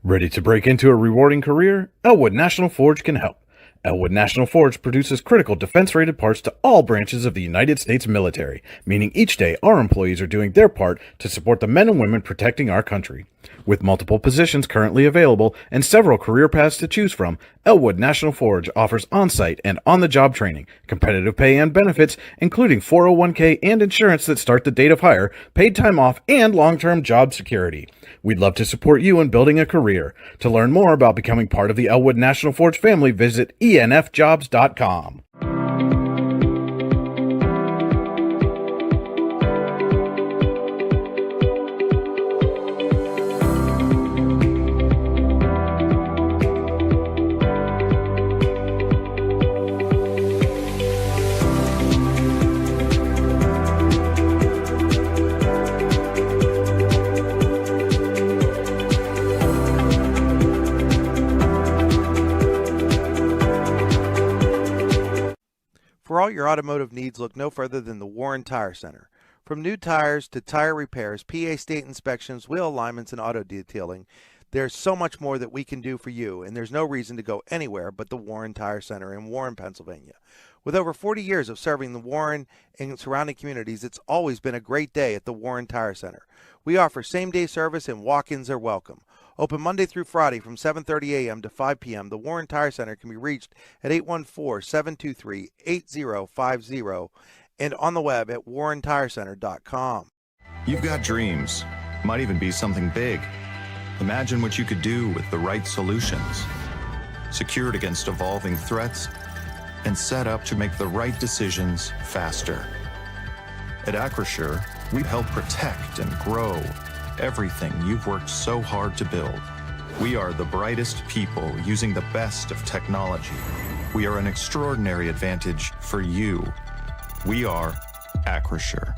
Ready to break into a rewarding career? Elwood National Forge can help. Elwood National Forge produces critical defense-rated parts to all branches of the United States military, meaning each day our employees are doing their part to support the men and women protecting our country. With multiple positions currently available and several career paths to choose from, Elwood National Forge offers on-site and on-the-job training, competitive pay and benefits, including 401k and insurance that start the date of hire, paid time off, and long-term job security. We'd love to support you in building a career. To learn more about becoming part of the Elwood National Forge family, visit enfjobs.com. For all your automotive needs, look no further than the Warren Tire Center. From new tires to tire repairs, PA state inspections, wheel alignments, and auto detailing, there's so much more that we can do for you, and there's no reason to go anywhere but the Warren Tire Center in Warren, Pennsylvania. With over 40 years of serving the Warren and surrounding communities, it's always been a great day at the Warren Tire Center. We offer same-day service and walk-ins are welcome. Open Monday through Friday from 7:30 a.m. to 5 p.m., the Warren Tire Center can be reached at 814-723-8050 and on the web at warrentirecenter.com. You've got dreams. Might even be something big. Imagine what you could do with the right solutions. Secured against evolving threats and set up to make the right decisions faster. At Acrisure, we help protect and grow everything you've worked so hard to build. We are the brightest people using the best of technology. We are an extraordinary advantage for you. We are Acrisure.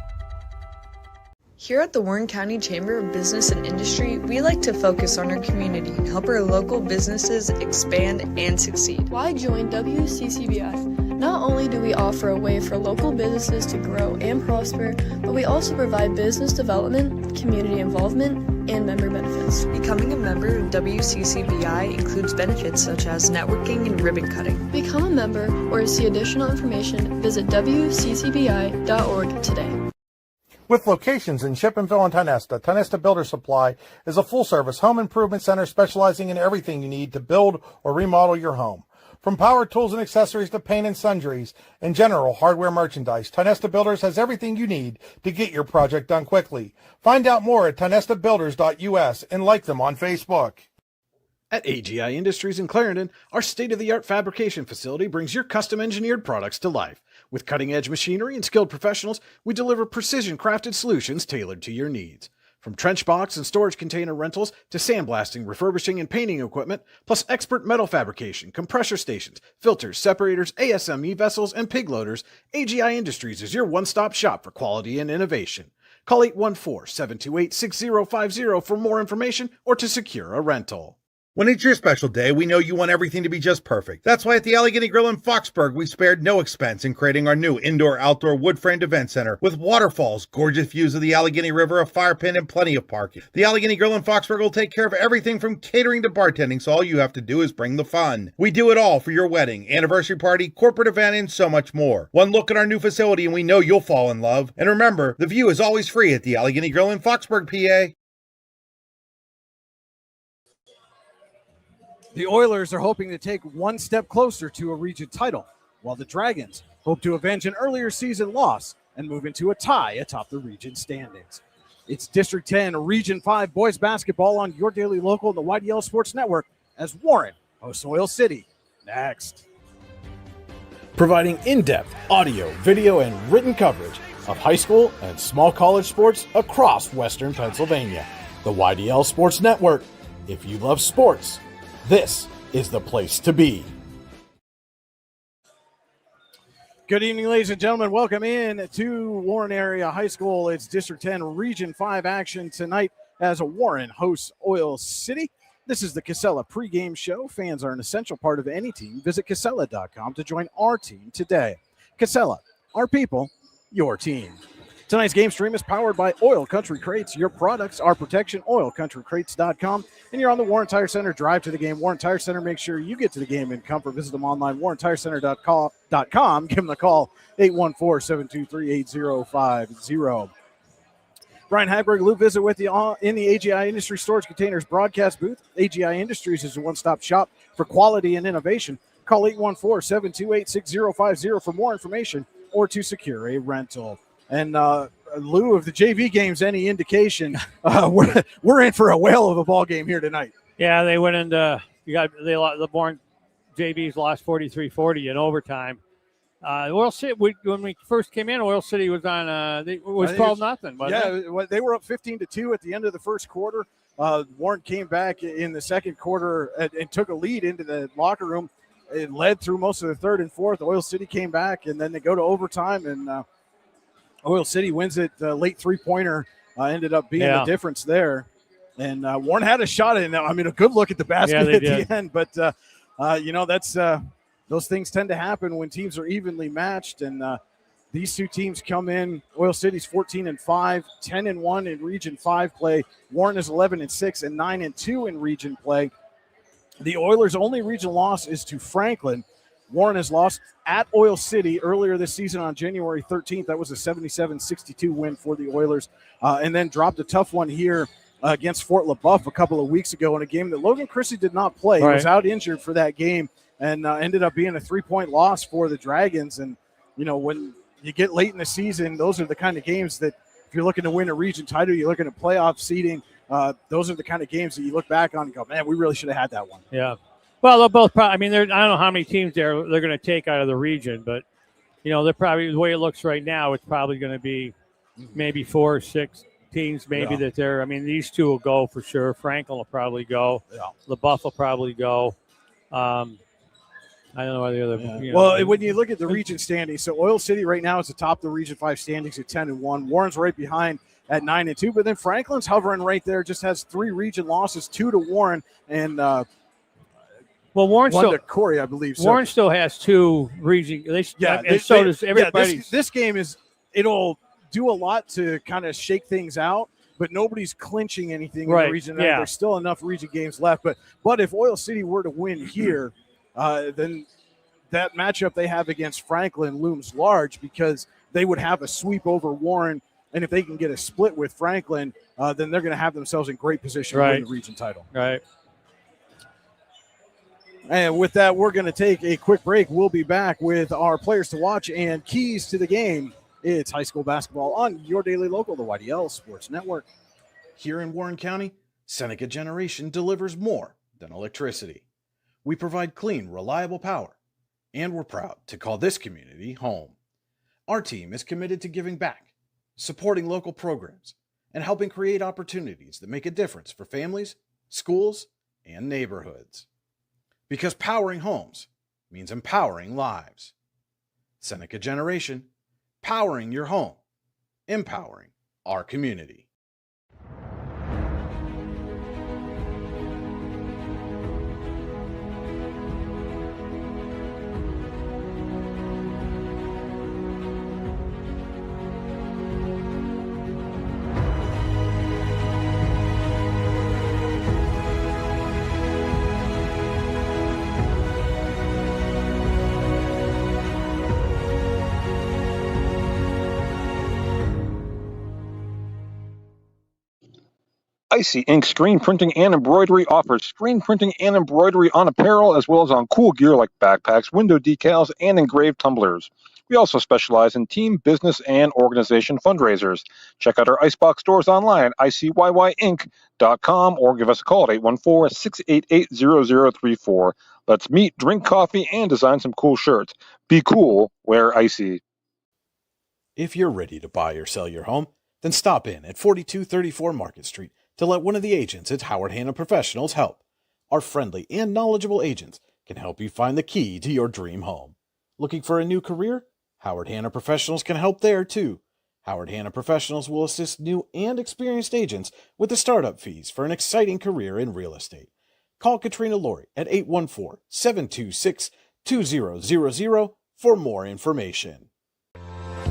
Here at the Warren County Chamber of Business and Industry, we like to focus on our community and help our local businesses expand and succeed. Why join WCCBI? Not only do we offer a way for local businesses to grow and prosper, but we also provide business development, community involvement, and member benefits. Becoming a member of WCCBI includes benefits such as networking and ribbon cutting. Become a member or to see additional information, visit WCCBI.org today. With locations in Shippenville and Tionesta, Tionesta Builder Supply is a full-service home improvement center specializing in everything you need to build or remodel your home. From power tools and accessories to paint and sundries and general hardware merchandise, Tionesta Builders has everything you need to get your project done quickly. Find out more at tionestabuilders.us and like them on Facebook. At AGI Industries in Clarendon, our state-of-the-art fabrication facility brings your custom-engineered products to life. With cutting-edge machinery and skilled professionals, we deliver precision-crafted solutions tailored to your needs. From trench box and storage container rentals to sandblasting, refurbishing, and painting equipment, plus expert metal fabrication, compressor stations, filters, separators, ASME vessels, and pig loaders, AGI Industries is your one-stop shop for quality and innovation. Call 814-728-6050 for more information or to secure a rental. When it's your special day, we know you want everything to be just perfect. That's why at the Allegheny Grill in Foxburg, we spared no expense in creating our new indoor-outdoor wood-framed event center with waterfalls, gorgeous views of the Allegheny River, a fire pit, and plenty of parking. The Allegheny Grill in Foxburg will take care of everything from catering to bartending, so all you have to do is bring the fun. We do it all for your wedding, anniversary party, corporate event, and so much more. One look at our new facility and we know you'll fall in love. And remember, the view is always free at the Allegheny Grill in Foxburg, PA. The Oilers are hoping to take one step closer to a region title, while the Dragons hope to avenge an earlier season loss and move into a tie atop the region standings. It's District 10 Region 5 boys basketball on your daily local and the YDL Sports Network as Warren hosts Oil City next. Providing in-depth audio, video, and written coverage of high school and small college sports across Western Pennsylvania. The YDL Sports Network. If you love sports, this is the place to be. Good evening, ladies and gentlemen. Welcome in to Warren Area High School. It's District 10 Region 5 action tonight as Warren hosts Oil City. This is the Casella pregame show. Fans are an essential part of any team. Visit Casella.com to join our team today. Casella, our people, your team. Tonight's game stream is powered by Oil Country Crates. Your products are protection. OilCountryCrates.com. And you're on the Warren Tire Center drive to the game. Warren Tire Center, make sure you get to the game in comfort. Visit them online, WarrenTireCenter.com. Give them a call, 814-723-8050. Brian Hagberg, Lou Visit with you in the AGI Industries Storage Containers broadcast booth. AGI Industries is a one-stop shop for quality and innovation. Call 814-728-6050 for more information or to secure a rental. And Lou, of the JV games, any indication, we're in for a whale of a ball game here tonight. Yeah, they went into the Bourne JVs lost 43-40 in overtime. Oil City, when we first came in, Oil City was on. It was 12-0. Yeah, they were up 15-2 at the end of the first quarter. Warren came back in the second quarter and took a lead into the locker room. It led through most of the third and fourth. Oil City came back, and then they go to overtime, and Oil City wins it. Late three-pointer ended up being the difference there. And Warren had a shot in. I mean, a good look at the basket at the end. But, that's those things tend to happen when teams are evenly matched. And these two teams come in. Oil City's 14-5, 10-1 in Region 5 play. Warren is 11-6 and 9-2 in Region play. The Oilers' only region loss is to Franklin. Warren has lost at Oil City earlier this season on January 13th. That was a 77-62 win for the Oilers. And then dropped a tough one here against Fort LaBeouf a couple of weeks ago in a game that Logan Chrissy did not play. Right. He was out injured for that game and ended up being a 3-point loss for the Dragons. And, when you get late in the season, those are the kind of games that if you're looking to win a region title, you're looking at playoff seeding. Those are the kind of games that you look back on and go, man, we really should have had that one. Yeah. Well, they'll both probably. I mean, I don't know how many teams they're going to take out of the region, but they're probably, the way it looks right now, it's probably going to be maybe 4 or 6 teams, that they're. I mean, these two will go for sure. Franklin will probably go. Yeah. LaBeouf will probably go. I don't know why the other. Well, when you look at the region standings, so Oil City right now is atop the Region 5 standings at 10-1. Warren's right behind at 9-2, but then Franklin's hovering right there. Just has 3 region losses, 2 to Warren and. Warren one still to Corey, I believe. Warren still has 2 region. Does everybody. Yeah, this game it'll do a lot to kind of shake things out, but nobody's clinching anything in the region. Yeah. There's still enough region games left. But if Oil City were to win here, then that matchup they have against Franklin looms large because they would have a sweep over Warren. And if they can get a split with Franklin, then they're going to have themselves in great position to win the region title. Right. And with that, we're going to take a quick break. We'll be back with our players to watch and keys to the game. It's high school basketball on your daily local, the YDL Sports Network. Here in Warren County, Seneca Generation delivers more than electricity. We provide clean, reliable power, and we're proud to call this community home. Our team is committed to giving back, supporting local programs, and helping create opportunities that make a difference for families, schools, and neighborhoods. Because powering homes means empowering lives. Seneca Generation, powering your home, empowering our community. Icy Ink Screen Printing and Embroidery offers screen printing and embroidery on apparel as well as on cool gear like backpacks, window decals, and engraved tumblers. We also specialize in team, business, and organization fundraisers. Check out our Icebox stores online at ICYYInc.com or give us a call at 814-688-0034. Let's meet, drink coffee, and design some cool shirts. Be cool, wear Icy. If you're ready to buy or sell your home, then stop in at 4234 Market Street to let one of the agents at Howard Hanna Professionals help. Our friendly and knowledgeable agents can help you find the key to your dream home. Looking for a new career? Howard Hanna Professionals can help there too. Howard Hanna Professionals will assist new and experienced agents with the startup fees for an exciting career in real estate. Call Katrina Laurie at 814-726-2000 for more information.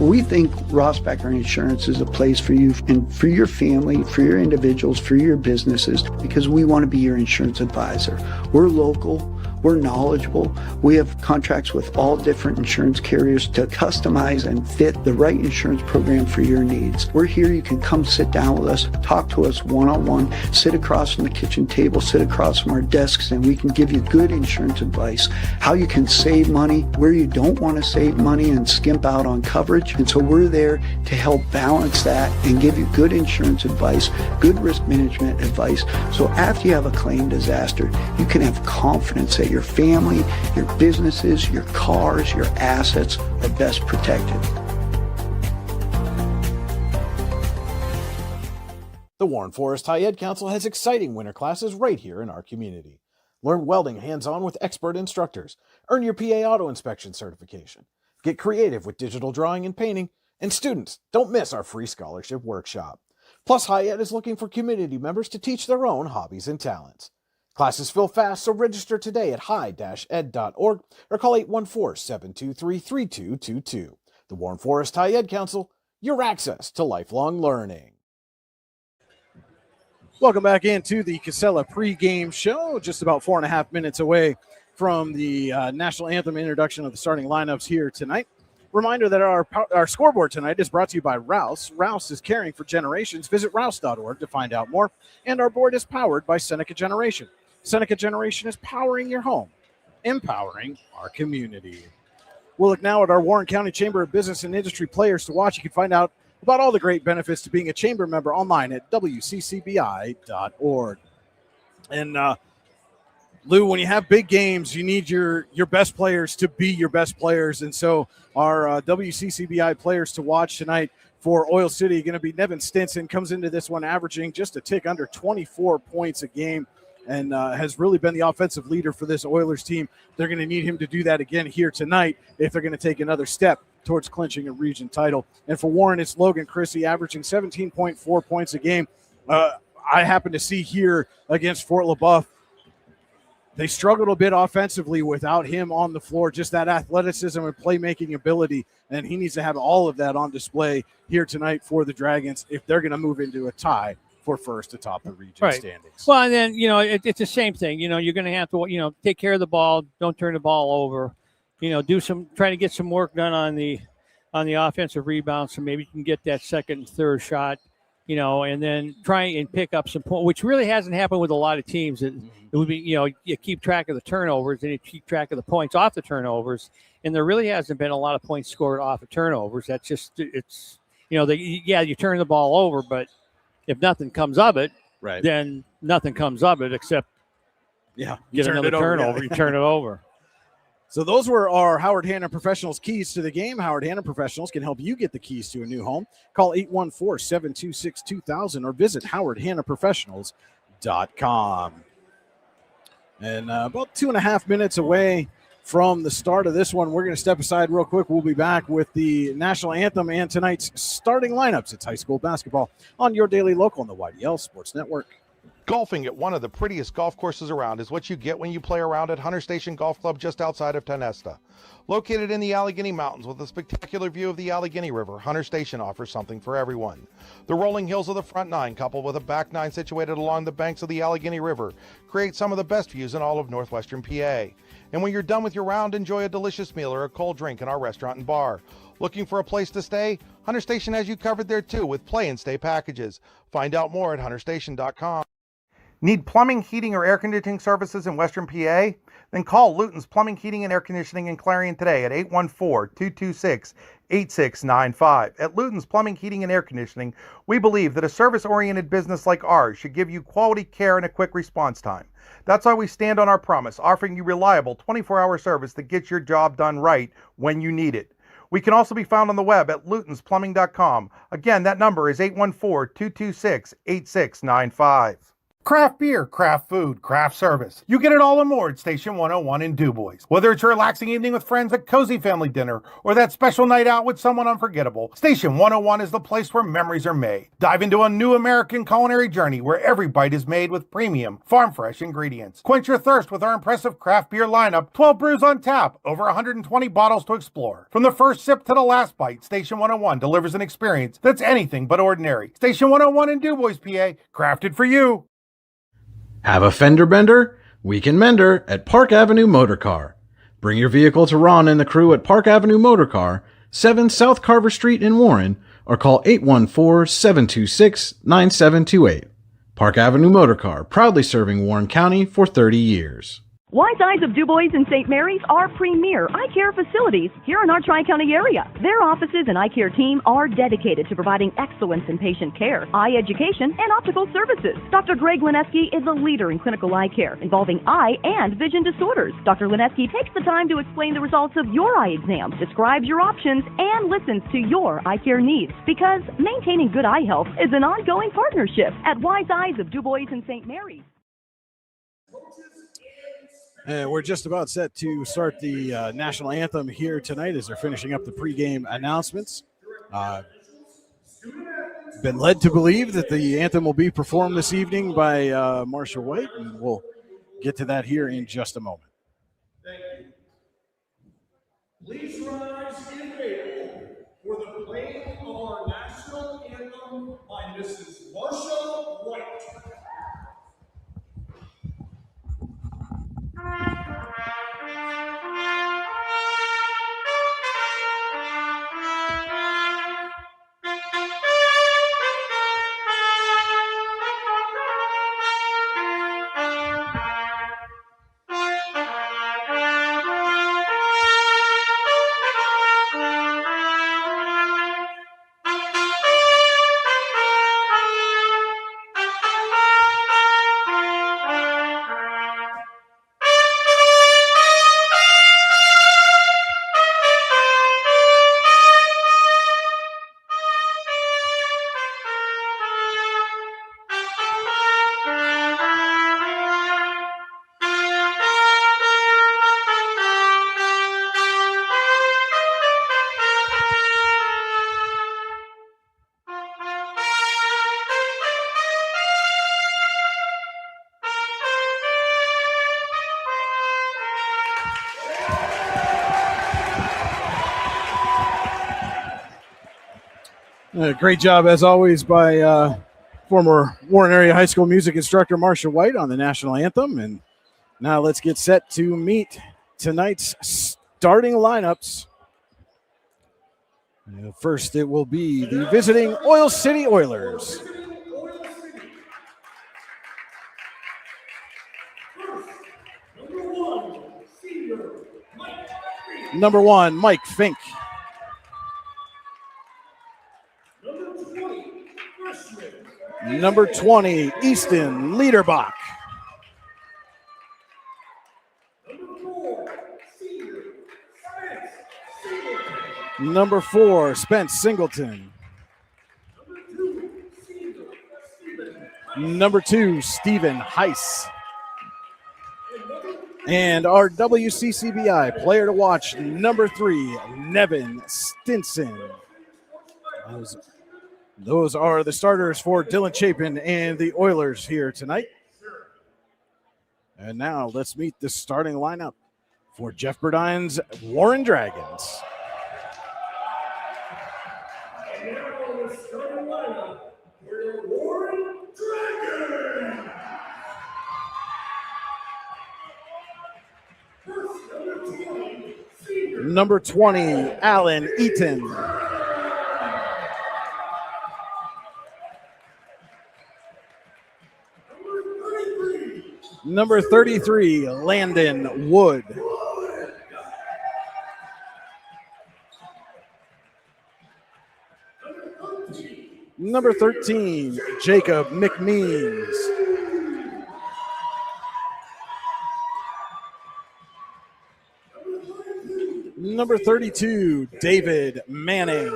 We think Ross Becker Insurance is a place for you and for your family, for your individuals, for your businesses, because we want to be your insurance advisor. We're local. We're knowledgeable. We have contracts with all different insurance carriers to customize and fit the right insurance program for your needs. We're here. You can come sit down with us, talk to us one-on-one, sit across from the kitchen table, sit across from our desks, and we can give you good insurance advice, how you can save money, where you don't want to save money and skimp out on coverage. And so we're there to help balance that and give you good insurance advice, good risk management advice. So after you have a claim disaster, you can have confidence that your family, your businesses, your cars, your assets are best protected. The Warren Forest High Ed Council has exciting winter classes right here in our community. Learn welding hands-on with expert instructors. Earn your PA Auto Inspection certification. Get creative with digital drawing and painting. And students, don't miss our free scholarship workshop. Plus, High Ed is looking for community members to teach their own hobbies and talents. Classes fill fast, so register today at high-ed.org or call 814-723-3222. The Warren Forest High Ed Council, your access to lifelong learning. Welcome back into the Casella pregame show. Just about 4.5 minutes away from the national anthem introduction of the starting lineups here tonight. Reminder that our scoreboard tonight is brought to you by Rouse. Rouse is caring for generations. Visit rouse.org to find out more. And our board is powered by Seneca Generation. Seneca Generation is powering your home, empowering our community. We'll look now at our Warren County Chamber of Business and Industry players to watch. You can find out about all the great benefits to being a chamber member online at wccbi.org. And Lou, when you have big games, you need your best players to be your best players. And so our WCCBI players to watch tonight for Oil City are going to be Nevin Stinson, comes into this one averaging just a tick under 24 points a game and has really been the offensive leader for this Oilers team. They're going to need him to do that again here tonight if they're going to take another step towards clinching a region title. And for Warren, it's Logan Chrissy averaging 17.4 points a game. I happen to see here against Fort LaBeouf, they struggled a bit offensively without him on the floor, just that athleticism and playmaking ability, and he needs to have all of that on display here tonight for the Dragons if they're going to move into a tie for first atop the region standings. Well, and then, it's the same thing. You're going to have to, take care of the ball. Don't turn the ball over. Try to get some work done on the offensive rebound so maybe you can get that second and third shot, and then try and pick up some points, which really hasn't happened with a lot of teams. It would be, you keep track of the turnovers and you keep track of the points off the turnovers, and there really hasn't been a lot of points scored off of turnovers. That's just, you turn the ball over, but if nothing comes of it, then nothing comes of it except get another turnover. You turn it over. So those were our Howard Hanna Professionals keys to the game. Howard Hanna Professionals can help you get the keys to a new home. Call 814-726-2000 or visit howardhannaprofessionals.com. And about 2.5 minutes away from the start of this one, we're going to step aside real quick. We'll be back with the national anthem and tonight's starting lineups. It's high school basketball on your daily local on the YDL Sports Network. Golfing at one of the prettiest golf courses around is what you get when you play around at Hunter Station Golf Club just outside of Tonesta. Located in the Allegheny Mountains with a spectacular view of the Allegheny River, Hunter Station offers something for everyone. The rolling hills of the front nine, coupled with a back nine situated along the banks of the Allegheny River, create some of the best views in all of northwestern PA. And when you're done with your round, enjoy a delicious meal or a cold drink in our restaurant and bar. Looking for a place to stay? Hunter Station has you covered there too with play and stay packages. Find out more at hunterstation.com. Need plumbing, heating, or air conditioning services in Western PA? Then call Luton's Plumbing, Heating, and Air Conditioning in Clarion today at 814-226-8695. At Luton's Plumbing, Heating, and Air Conditioning, we believe that a service-oriented business like ours should give you quality care and a quick response time. That's why we stand on our promise, offering you reliable 24-hour service that gets your job done right when you need it. We can also be found on the web at lutonsplumbing.com. Again, that number is 814-226-8695. Craft beer, craft food, craft service. You get it all and more at Station 101 in DuBois. Whether it's a relaxing evening with friends at Cozy Family Dinner or that special night out with someone unforgettable, Station 101 is the place where memories are made. Dive into a new American culinary journey where every bite is made with premium, farm-fresh ingredients. Quench your thirst with our impressive craft beer lineup, 12 brews on tap, over 120 bottles to explore. From the first sip to the last bite, Station 101 delivers an experience that's anything but ordinary. Station 101 in DuBois, PA, crafted for you. Have a fender bender? We can mender at Park Avenue Motor Car. Bring your vehicle to Ron and the crew at Park Avenue Motor Car, 7 South Carver Street in Warren, or call 814-726-9728. Park Avenue Motor Car, proudly serving Warren County for 30 years. Wise Eyes of DuBois and St. Mary's are premier eye care facilities here in our Tri-County area. Their offices and eye care team are dedicated to providing excellence in patient care, eye education, and optical services. Dr. Greg Lineski is a leader in clinical eye care involving eye and vision disorders. Dr. Lineski takes the time to explain the results of your eye exam, describes your options, and listens to your eye care needs, because maintaining good eye health is an ongoing partnership at Wise Eyes of DuBois and St. Mary's. And we're just about set to start the national anthem here tonight as they're finishing up the pregame announcements. Been led to believe that the anthem will be performed this evening by Marcia White, and we'll get to that here in just a moment. Thank you. Please rise in favor for the playing of our national anthem by Mrs. Marcia White. Great job, as always, by former Warren Area High School music instructor Marcia White on the national anthem. And now let's get set to meet tonight's starting lineups. First, it will be the visiting Oil City Oilers. Number 1, Mike Fink. Number 20, Easton Liederbach. Number 4, Spence Singleton. Number 2, Stephen Heiss. And our WCCBI player to watch, number 3, Nevin Stinson. Those are the starters for Dylan Chapin and the Oilers here tonight. And now let's meet the starting lineup for Jeff Burdine's Warren Dragons. And now the starting lineup for your Warren Dragons. First, number 20, Alan Eaton. Number 33, Landon Wood. Number 13, Jacob McMeans. Number 32, David Manning.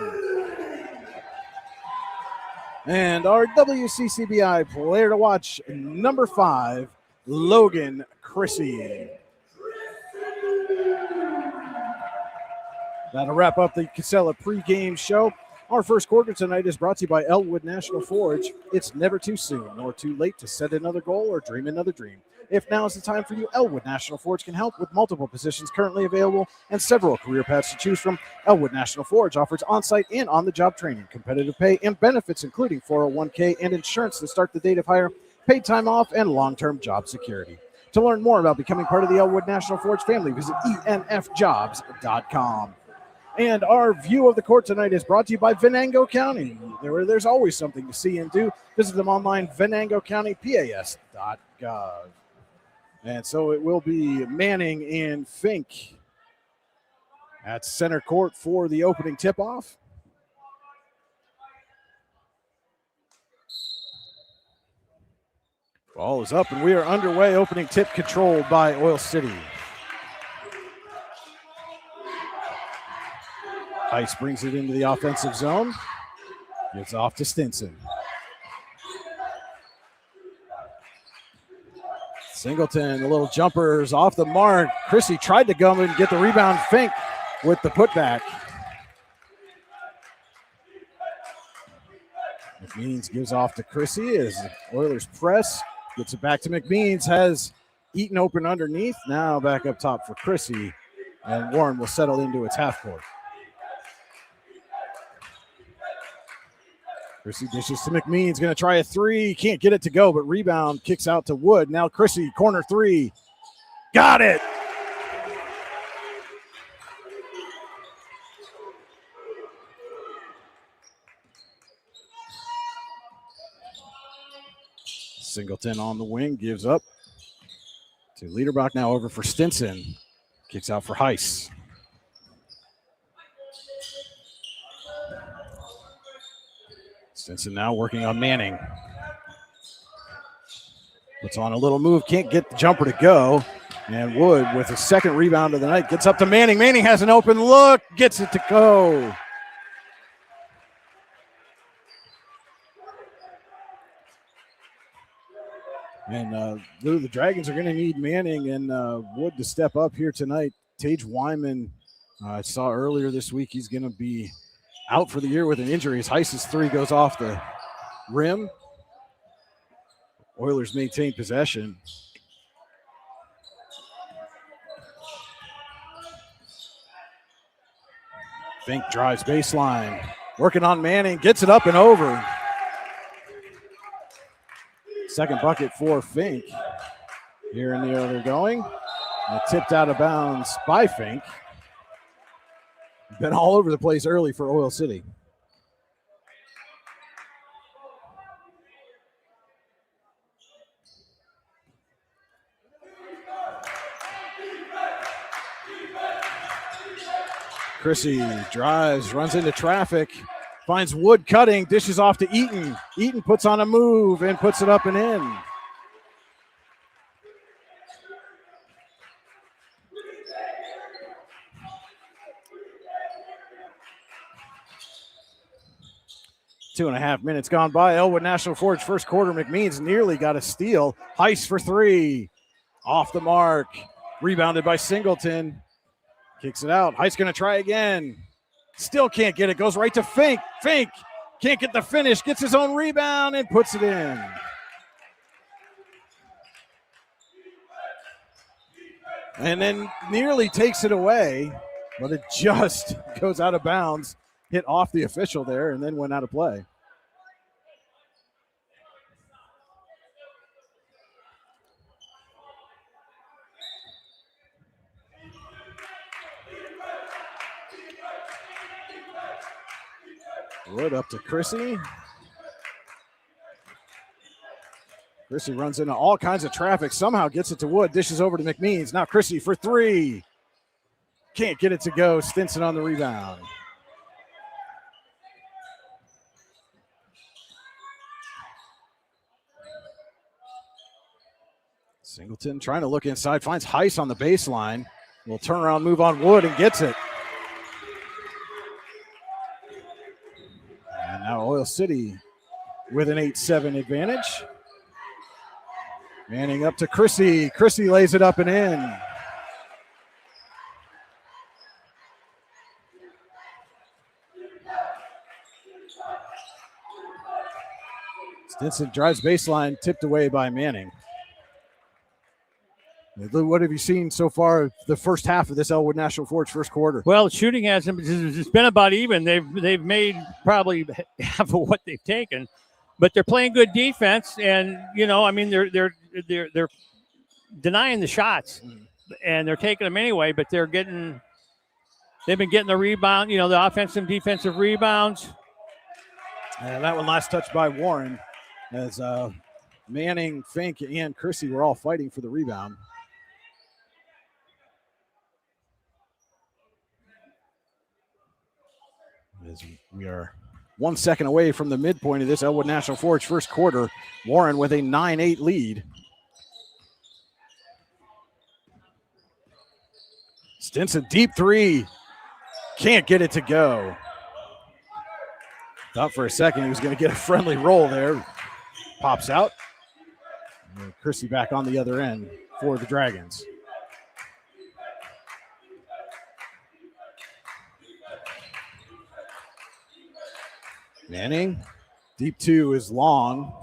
And our WCCBI player to watch, number 5, Logan Chrissy. That'll wrap up the Casella pregame show. Our first quarter tonight is brought to you by Elwood National Forge. It's never too soon nor too late to set another goal or dream another dream. If now is the time for you, Elwood National Forge can help with multiple positions currently available and several career paths to choose from. Elwood National Forge offers on-site and on-the-job training, competitive pay, and benefits including 401k and insurance to start the date of hire, paid time off, and long-term job security. To learn more about becoming part of the Elwood National Forge family, visit enfjobs.com. And our view of the court tonight is brought to you by Venango County. There's always something to see and do. Visit them online, venangocountypas.gov. And so it will be Manning and Fink at center court for the opening tip-off. Ball is up, and we are underway. Opening tip controlled by Oil City. Ice brings it into the offensive zone. Gives off to Stinson. Singleton, the little jumpers off the mark. Chrissy tried to go and get the rebound. Fink with the putback. McMeans gives off to Chrissy as Oilers press. Gets it back to McMeans. Has Eaton open underneath. Now back up top for Chrissy. And Warren will settle into its half court. Chrissy dishes to McMeans, going to try a three. Can't get it to go, but rebound kicks out to Wood. Now Chrissy, corner three. Got it. Singleton on the wing, gives up to Liederbach. Now over for Stinson. Kicks out for Heiss. Stinson now working on Manning. Puts on a little move, can't get the jumper to go. And Wood with his second rebound of the night gets up to Manning. Manning has an open look, gets it to go. And the Dragons are going to need Manning and Wood to step up here tonight. Tage Wyman, I saw earlier this week, he's going to be out for the year with an injury. As Heiss's three goes off the rim. Oilers maintain possession. Fink drives baseline. Working on Manning. Gets it up and over. Second bucket for Fink. Here in the other going. And tipped out of bounds by Fink. Been all over the place early for Oil City. Chrissy drives, runs into traffic, finds Wood cutting, dishes off to Eaton. Eaton puts on a move and puts it up and in. Two and a half minutes gone by. Elwood National Forge first quarter. McMeans nearly got a steal. Heiss for three. Off the mark. Rebounded by Singleton. Kicks it out. Heiss going to try again. Still can't get it. Goes right to Fink. Fink can't get the finish. Gets his own rebound and puts it in. And then nearly takes it away, but it just goes out of bounds. Hit off the official there and then went out of play. Wood up to Chrissy. Chrissy runs into all kinds of traffic. Somehow gets it to Wood. Dishes over to McMeans. Now Chrissy for three. Can't get it to go. Stinson on the rebound. Singleton trying to look inside, finds Heiss on the baseline. Will turn around, move on Wood, and gets it. And now Oil City with an 8-7 advantage. Manning up to Chrissy. Chrissy lays it up and in. Stinson drives baseline, tipped away by Manning. Lou, what have you seen so far the first half of this Elwood National Forge first quarter? Well, shooting hasn't. It's been about even. They've made probably half of what they've taken, but they're playing good defense, and I mean they're denying the shots, and they're taking them anyway. But they've been getting the rebound. The offensive and defensive rebounds. And that one last touch by Warren, as Manning, Fink, and Chrissy were all fighting for the rebound. As we are 1 second away from the midpoint of this Elwood National Forge first quarter. Warren with a 9-8 lead. Stinson, deep three. Can't get it to go. Thought for a second he was going to get a friendly roll there. Pops out. And Chrissy back on the other end for the Dragons. Manning, deep two is long.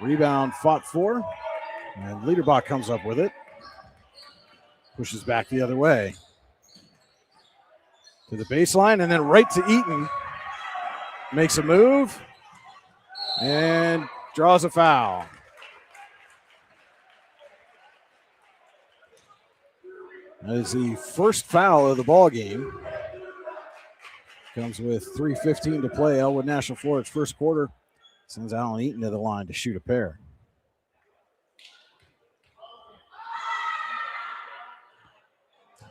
Rebound fought for. And Liederbach comes up with it. Pushes back the other way. To the baseline and then right to Eaton. Makes a move. And draws a foul. That is the first foul of the ball game. Comes with 3:15 to play. Elwood National Forge first quarter. Sends Alan Eaton to the line to shoot a pair.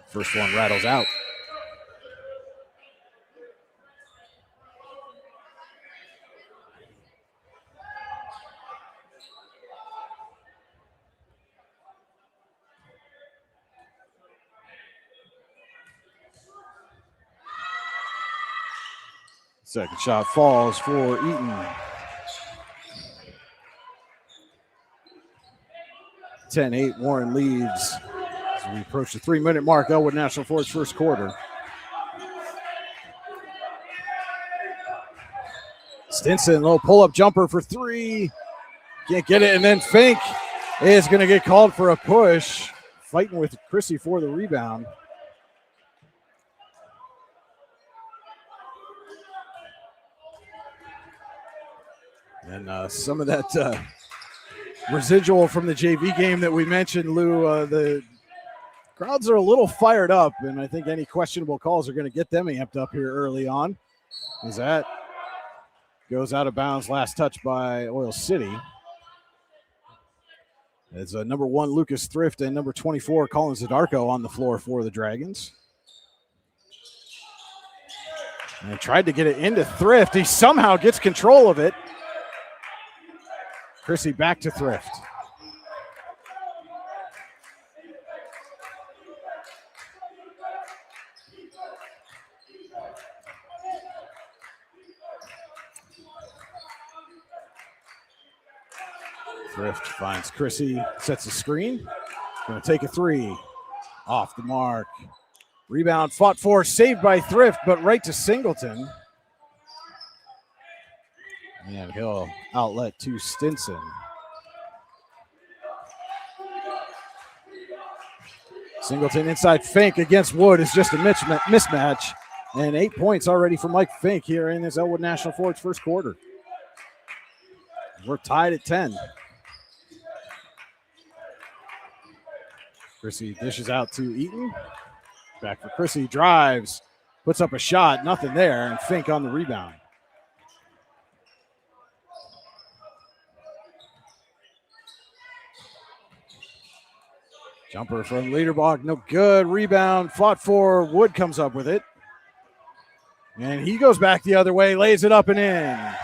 First one rattles out. Second shot falls for Eaton. 10-8, Warren leads as we approach the 3-minute mark. Elwood National Forge first quarter. Stinson, little pull-up jumper for three. Can't get it, and then Fink is going to get called for a push. Fighting with Chrissy for the rebound. And some of that residual from the JV game that we mentioned, Lou, the crowds are a little fired up, and I think any questionable calls are going to get them amped up here early on. As that goes out of bounds, last touch by Oil City. As number 1, Lucas Thrift, and number 24, Colin Zadarko on the floor for the Dragons. And tried to get it into Thrift. He somehow gets control of it. Chrissy back to Thrift. Thrift finds Chrissy, sets a screen. Going to take a three. Off the mark. Rebound fought for, saved by Thrift, but right to Singleton. And he'll outlet to Stinson. Singleton inside Fink against Wood is just a mismatch. And 8 points already for Mike Fink here in this Elwood National Forge first quarter. We're tied at 10. Chrissy dishes out to Eaton. Back for Chrissy, drives, puts up a shot, nothing there, and Fink on the rebound. Jumper from Liederbach, no good. Rebound, fought for. Wood comes up with it. And he goes back the other way, lays it up and in.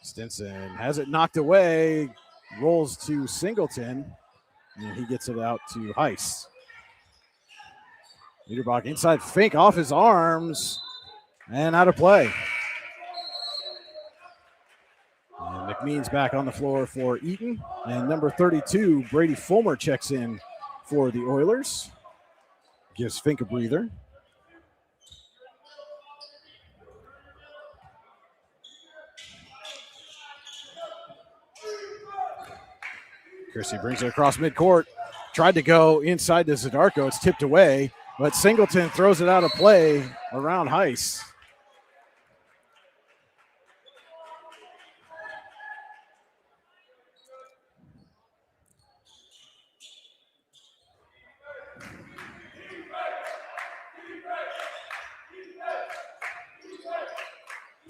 Stinson has it knocked away. rolls to Singleton, and he gets it out to Heiss. Liederbach inside, Fink off his arms, and out of play. And McMeans back on the floor for Eaton. And number 32, Brady Fulmer, checks in for the Oilers. Gives Fink a breather. Chrissy brings it across midcourt. Tried to go inside to Zadarko. It's tipped away, but Singleton throws it out of play around Heiss.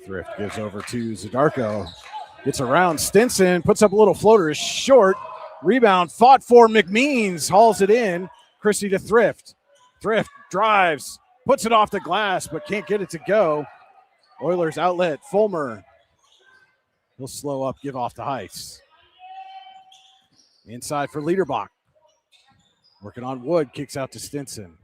Thrift gives over to Zadarko. Gets around Stinson, puts up a little floater, is short. Rebound fought for McMeans, hauls it in. Chrissy to Thrift. Thrift drives, puts it off the glass, but can't get it to go. Oilers outlet, Fulmer. He'll slow up, give off to Heiss. Inside for Liederbach. Working on Wood, kicks out to Stinson.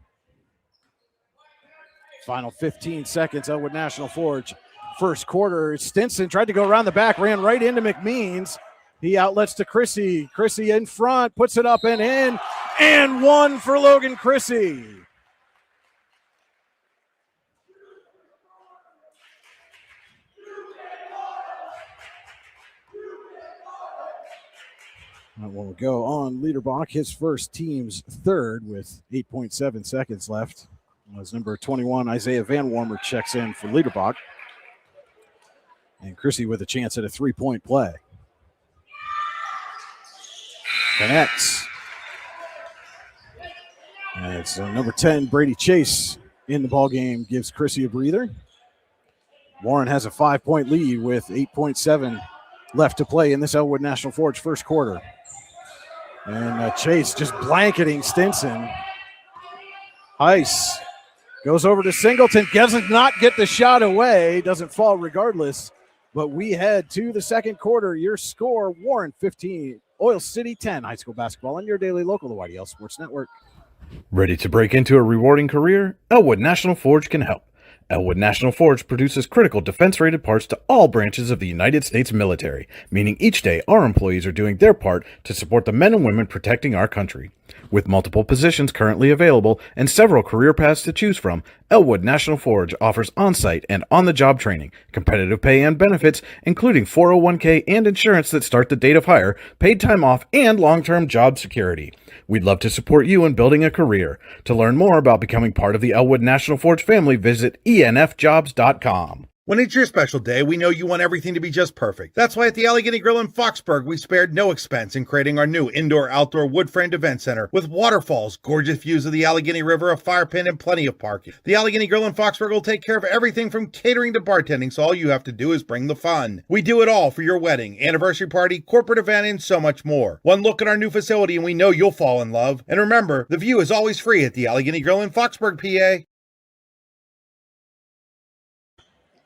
Final 15 seconds, Elwood National Forge. First quarter, Stinson tried to go around the back, ran right into McMeans. He outlets to Chrissy. Chrissy in front, puts it up and in, and one for Logan Chrissy. That will go on Liederbach, his first, team's third, with 8.7 seconds left. As number 21, Isaiah Van Warmer, checks in for Liederbach. And Chrissy with a chance at a three-point play. Connects. And it's number 10, Brady Chase, in the ballgame, gives Chrissy a breather. Warren has a 5-point lead with 8.7 left to play in this Elwood National Forge first quarter. And Chase just blanketing Stinson. Heiss goes over to Singleton, doesn't not get the shot away, doesn't fall regardless. But we head to the second quarter. Your score, Warren 15, Oil City 10. High school basketball on your daily local, the YDL Sports Network. Ready to break into a rewarding career? Elwood National Forge can help. Elwood National Forge produces critical defense-rated parts to all branches of the United States military, meaning each day our employees are doing their part to support the men and women protecting our country. With multiple positions currently available and several career paths to choose from, Elwood National Forge offers on-site and on-the-job training, competitive pay and benefits, including 401k and insurance that start the date of hire, paid time off, and long-term job security. We'd love to support you in building a career. To learn more about becoming part of the Elwood National Forge family, visit enfjobs.com. When it's your special day, we know you want everything to be just perfect. That's why at the Allegheny Grill in Foxburg, we spared no expense in creating our new indoor-outdoor wood-framed event center with waterfalls, gorgeous views of the Allegheny River, a fire pit, and plenty of parking. The Allegheny Grill in Foxburg will take care of everything from catering to bartending, so all you have to do is bring the fun. We do it all for your wedding, anniversary party, corporate event, and so much more. One look at our new facility and we know you'll fall in love. And remember, the view is always free at the Allegheny Grill in Foxburg, PA.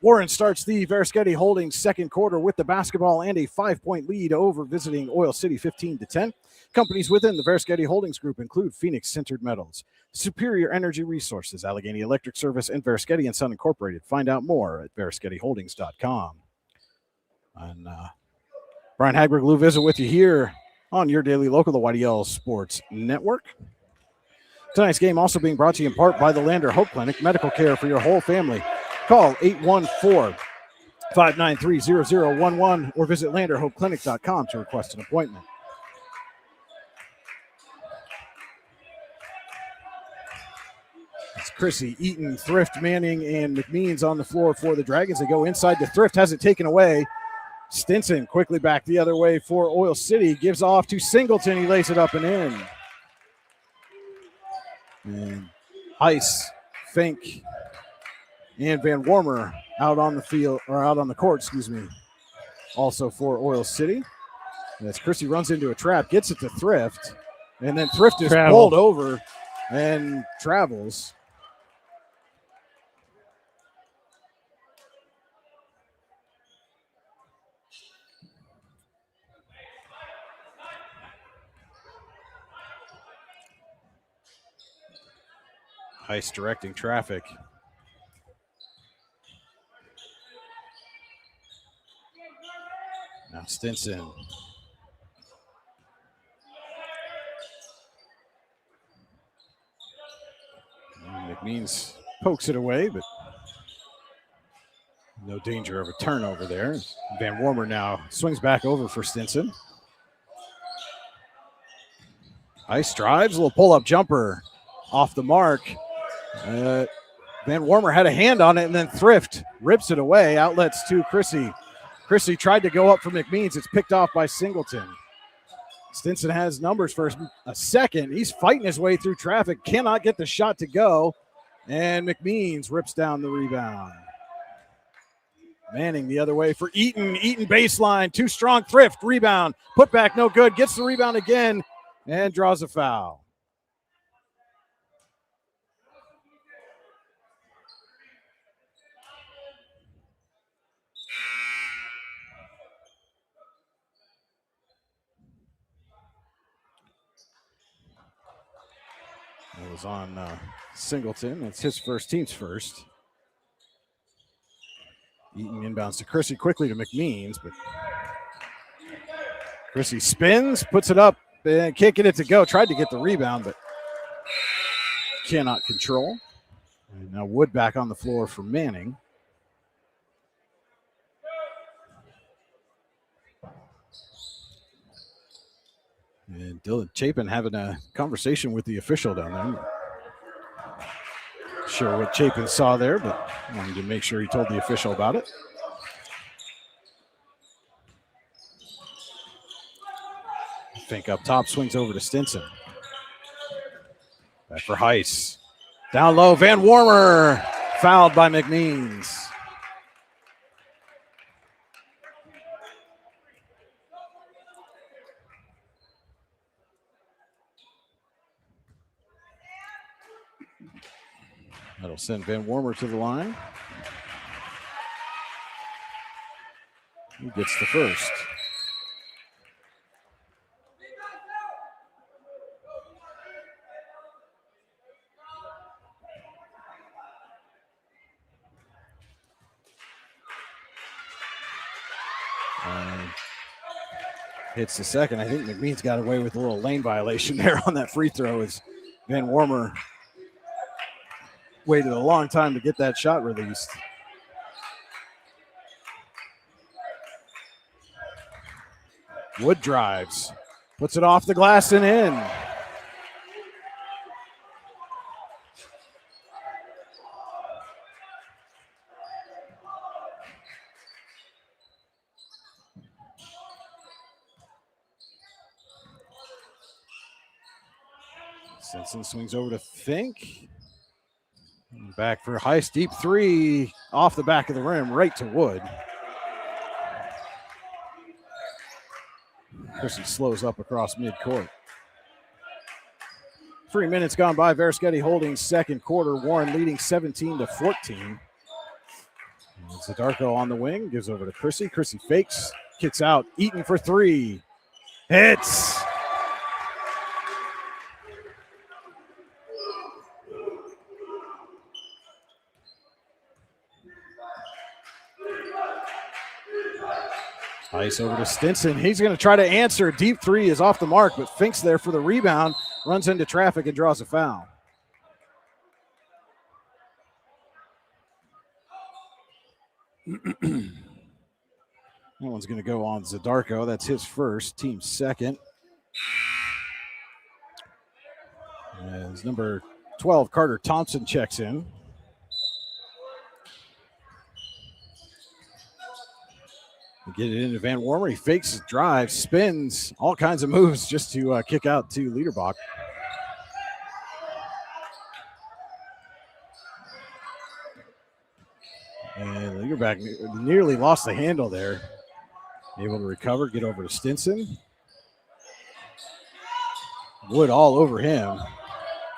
Warren starts the Veriskety Holdings second quarter with the basketball and a 5-point lead over visiting Oil City 15-10. Companies within the Veriskety Holdings Group include Phoenix Sintered Metals, Superior Energy Resources, Allegheny Electric Service, and Veriskety & Son Incorporated. Find out more at VerisketyHoldings.com. And Brian Hagberg, Lou Visit with you here on your daily local, the YDL Sports Network. Tonight's game also being brought to you in part by the Lander Hope Clinic, medical care for your whole family. Call 814-593-0011 or visit landerhopeclinic.com to request an appointment. It's Chrissy, Eaton, Thrift, Manning, and McMeans on the floor for the Dragons. They go inside to Thrift, has it taken away. Stinson quickly back the other way for Oil City, gives off to Singleton. He lays it up and in. And Heiss, Fink, and Van Warmer out on the field, or out on the court, also for Oil City. As Chrissy runs into a trap, gets it to Thrift, and then Thrift is pulled over and travels. Ice directing traffic. Now Stinson. And McMeans pokes it away, but no danger of a turnover there. Van Warmer now swings back over for Stinson. Ice drives, a little pull-up jumper off the mark. Van Warmer had a hand on it, and then Thrift rips it away. Outlets to Chrissy. Chrissy tried to go up for McMeans. It's picked off by Singleton. Stinson has numbers for a second. He's fighting his way through traffic, cannot get the shot to go, and McMeans rips down the rebound. Manning the other way for Eaton. Eaton baseline, too strong. Thrift, rebound, put back, no good. Gets the rebound again and draws a foul. It was on Singleton. That's his first, team's first. Eaton inbounds to Chrissy, quickly to McMeans, but Chrissy spins, puts it up, and can't get it to go. Tried to get the rebound, but cannot control. And now Wood back on the floor for Manning. And Dylan Chapin having a conversation with the official down there. Not sure what Chapin saw there, but wanted to make sure he told the official about it. Fink up top, swings over to Stinson. Back for Heiss. Down low, Van Warmer, fouled by McMeans. That'll send Van Warmer to the line. He gets the first. Hits the second. I think McMeans got away with a little lane violation there on that free throw as Van Warmer waited a long time to get that shot released. Wood drives, puts it off the glass and in. Stinson swings over to Fink. Back for Heiss, deep three off the back of the rim, right to Wood. Chrissy slows up across midcourt. 3 minutes gone by. Veriskety Holdings second quarter. Warren leading 17-14. Zadarko on the wing, gives over to Chrissy. Chrissy fakes, kicks out. Eaton for three. Hits. Ice over to Stinson. He's going to try to answer. Deep three is off the mark, but Fink's there for the rebound. Runs into traffic and draws a foul. That one's going to go on Zadarko. That's his first, team second. As number 12, Carter Thompson, checks in. Get it into Van Warmer. He fakes his drive, spins, all kinds of moves just to kick out to Liederbach. And Liederbach nearly lost the handle there. Able to recover, get over to Stinson. Wood all over him.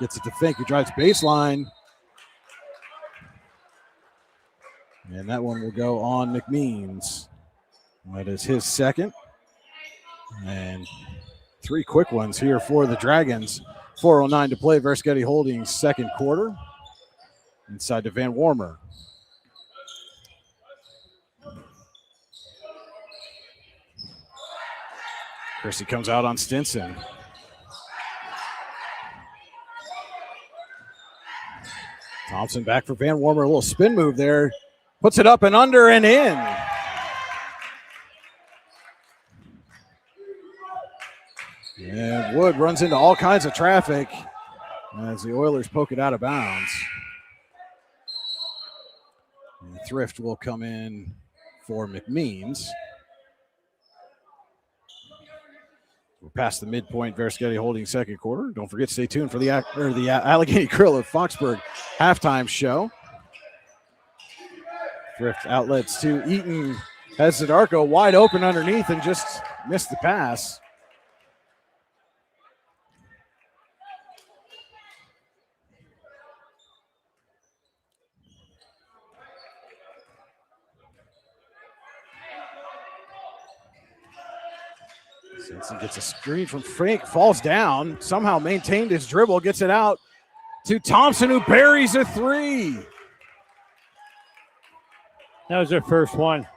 Gets it to Fink, who drives baseline. And that one will go on McMeans. That is his second. And three quick ones here for the Dragons. 4:09 to play. Veriskety Holdings second quarter. Inside to Van Warmer. Chrissy comes out on Stinson. Thompson back for Van Warmer. A little spin move there. Puts it up and under and in. And Wood runs into all kinds of traffic as the Oilers poke it out of bounds. And Thrift will come in for McMeans. We're past the midpoint. Varasketti holding second quarter. Don't forget, stay tuned for the Allegheny Grill of Foxburg halftime show. Thrift outlets to Eaton. Has Zadarko wide open underneath and just missed the pass. Simpson gets a screen from Frank, falls down, somehow maintained his dribble, gets it out to Thompson, who buries a three. That was their first one.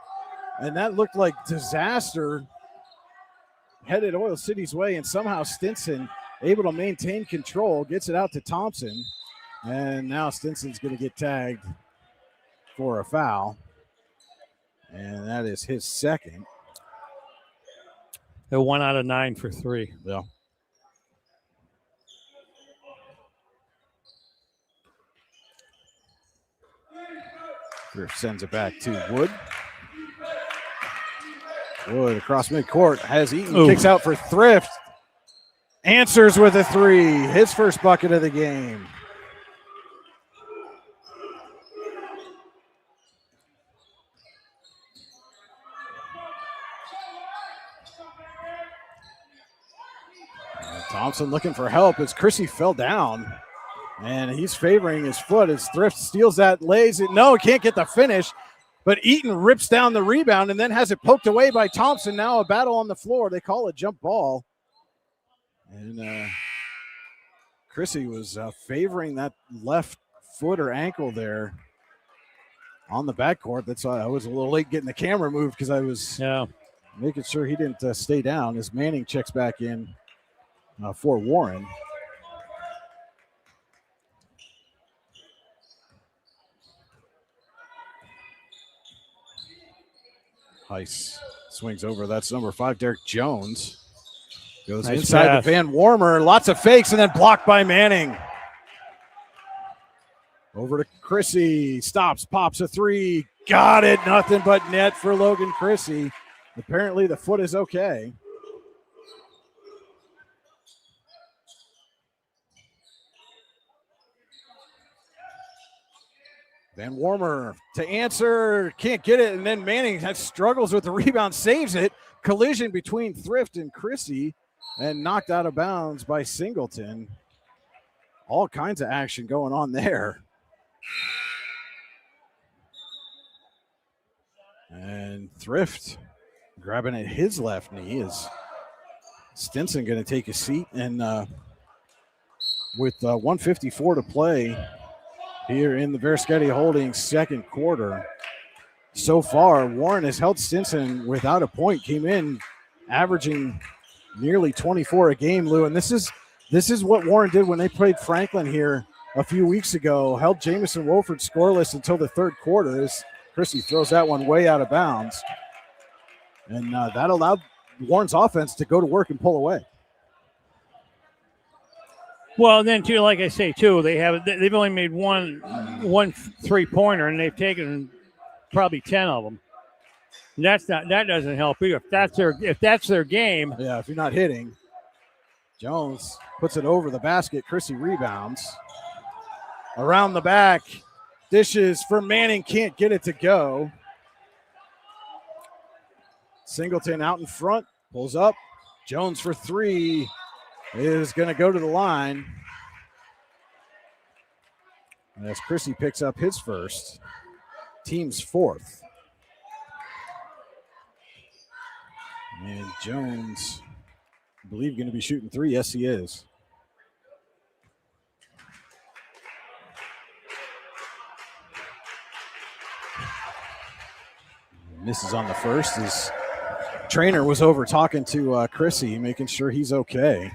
And that looked like disaster headed Oil City's way, and somehow Stinson able to maintain control, gets it out to Thompson, and now Stinson's going to get tagged for a foul, and that is his second. They're 1 out of 9 for 3. Yeah. Thrift sends it back to Wood. Wood across midcourt has Eaton, kicks out for Thrift. Answers with a three. His first bucket of the game. Thompson looking for help as Chrissy fell down. And he's favoring his foot as Thrift steals that, lays it. No, can't get the finish. But Eaton rips down the rebound and then has it poked away by Thompson. Now a battle on the floor. They call it jump ball. And Chrissy was favoring that left foot or ankle there on the backcourt. That's why I was a little late getting the camera moved because I was making sure he didn't stay down as Manning checks back in for Warren. Heiss swings over. That's number 5, Derek Jones. Goes nice inside pass to Van Warmer. Lots of fakes and then blocked by Manning. Over to Chrissy. Stops, pops a three. Got it. Nothing but net for Logan Chrissy. Apparently the foot is okay. Van Warmer to answer, can't get it, and then Manning struggles with the rebound, saves it. Collision between Thrift and Chrissy, and knocked out of bounds by Singleton. All kinds of action going on there. And Thrift grabbing at his left knee. Is Stinson going to take a seat? And with 1:54 to play here in the Varasketti Holdings second quarter. So far, Warren has held Stinson without a point, came in averaging nearly 24 a game, Lou. And this is what Warren did when they played Franklin here a few weeks ago, held Jamison Wolford scoreless until the third quarter as Chrissy throws that one way out of bounds. And that allowed Warren's offense to go to work and pull away. Well, then too, like I say too, they've only made one 3-pointer, and they've taken probably 10 of them. And that doesn't help either. If that's their game. Yeah, if you're not hitting. Jones puts it over the basket. Chrissy rebounds. Around the back, dishes for Manning, can't get it to go. Singleton out in front, pulls up. Jones for three. Is going to go to the line. As Chrissy picks up his first, team's fourth. And Jones, I believe, going to be shooting three. Yes, he is. Misses on the first. His trainer was over talking to Chrissy, making sure he's okay.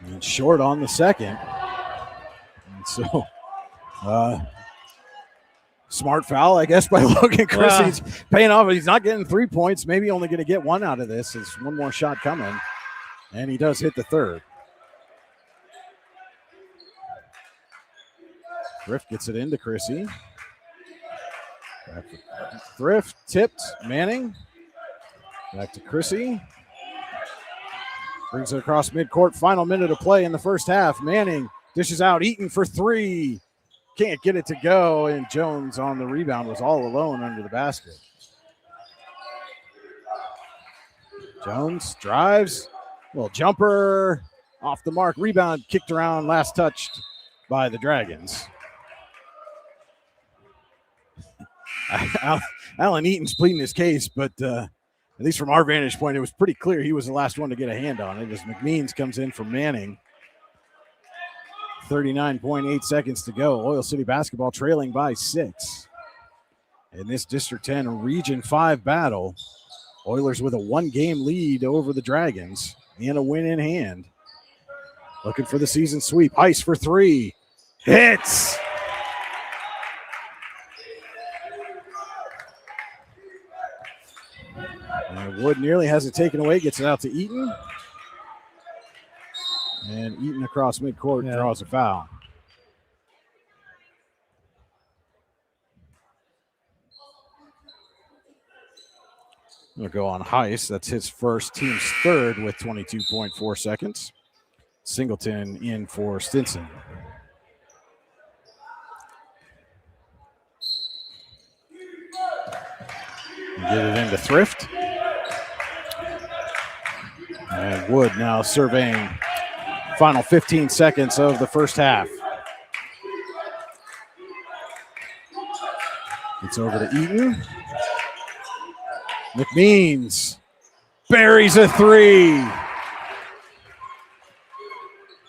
And short on the second. And so, smart foul, I guess, by Logan Chrissy. He's paying off. He's not getting 3 points. Maybe only going to get one out of this. There's one more shot coming. And he does hit the third. Thrift gets it into Chrissy. Thrift tipped. Manning. Back to Chrissy. Brings it across midcourt. Final minute of play in the first half. Manning dishes out. Eaton for three. Can't get it to go. And Jones on the rebound was all alone under the basket. Jones drives. Little jumper. Off the mark. Rebound kicked around. Last touched by the Dragons. Alan Eaton's pleading his case, but at least from our vantage point, it was pretty clear he was the last one to get a hand on it as McMeans comes in for Manning. 39.8 seconds to go. Oil City basketball trailing by 6. In this District 10 Region 5 battle, Oilers with a 1-game lead over the Dragons and a win in hand. Looking for the season sweep. Ice for three. Hits! And Wood nearly has it taken away, gets it out to Eaton. And Eaton across midcourt draws a foul. He'll go on Heiss. That's his first, team's third with 22.4 seconds. Singleton in for Stinson. Get it into Thrift. And Wood now surveying final 15 seconds of the first half. It's over to Eaton. McMeans buries a three.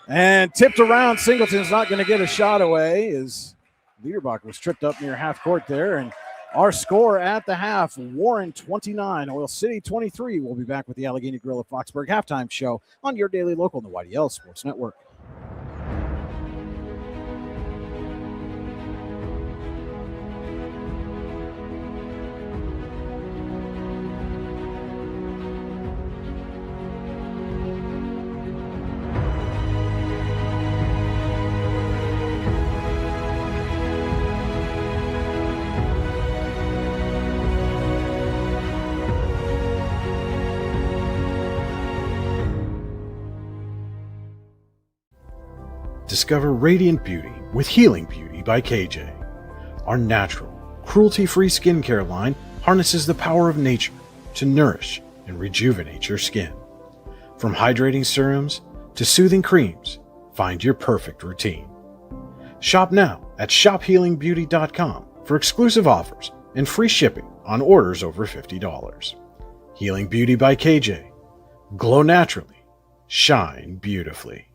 And tipped around. Singleton's not going to get a shot away as Liederbach was tripped up near half court there. And our score at the half, Warren 29, Oil City 23. We'll be back with the Allegheny Grill at Foxburg halftime show on your daily local on the YDL Sports Network. Discover radiant beauty with Healing Beauty by KJ. Our natural, cruelty-free skincare line harnesses the power of nature to nourish and rejuvenate your skin. From hydrating serums to soothing creams, find your perfect routine. Shop now at shophealingbeauty.com for exclusive offers and free shipping on orders over $50. Healing Beauty by KJ. Glow naturally. Shine beautifully.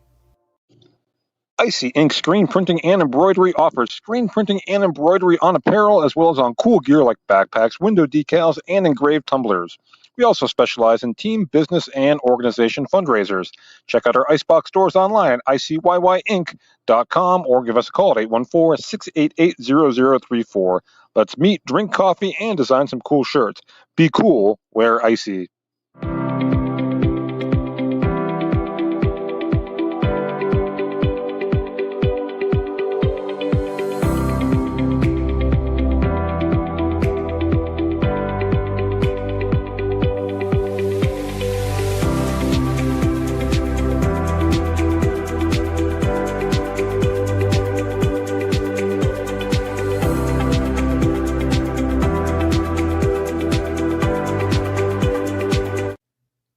Icy Ink Screen Printing and Embroidery offers screen printing and embroidery on apparel as well as on cool gear like backpacks, window decals, and engraved tumblers. We also specialize in team, business, and organization fundraisers. Check out our Icebox stores online at ICYYInc.com or give us a call at 814-688-0034. Let's meet, drink coffee, and design some cool shirts. Be cool, wear Icy.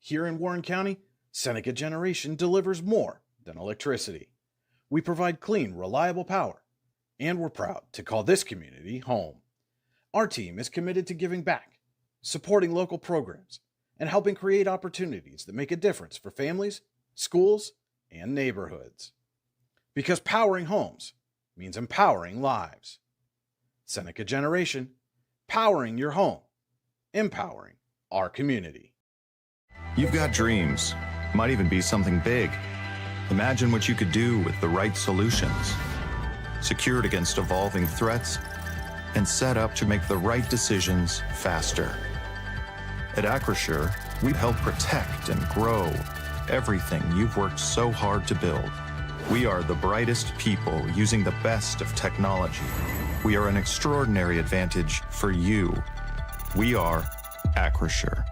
Here in Warren County, Seneca Generation delivers more than electricity. We provide clean, reliable power, and we're proud to call this community home. Our team is committed to giving back, supporting local programs, and helping create opportunities that make a difference for families, schools, and neighborhoods. Because powering homes means empowering lives. Seneca Generation, powering your home, empowering our community. You've got dreams, might even be something big. Imagine what you could do with the right solutions. Secured against evolving threats and set up to make the right decisions faster. At Acrisure, we help protect and grow everything you've worked so hard to build. We are the brightest people using the best of technology. We are an extraordinary advantage for you. We are Acrisure.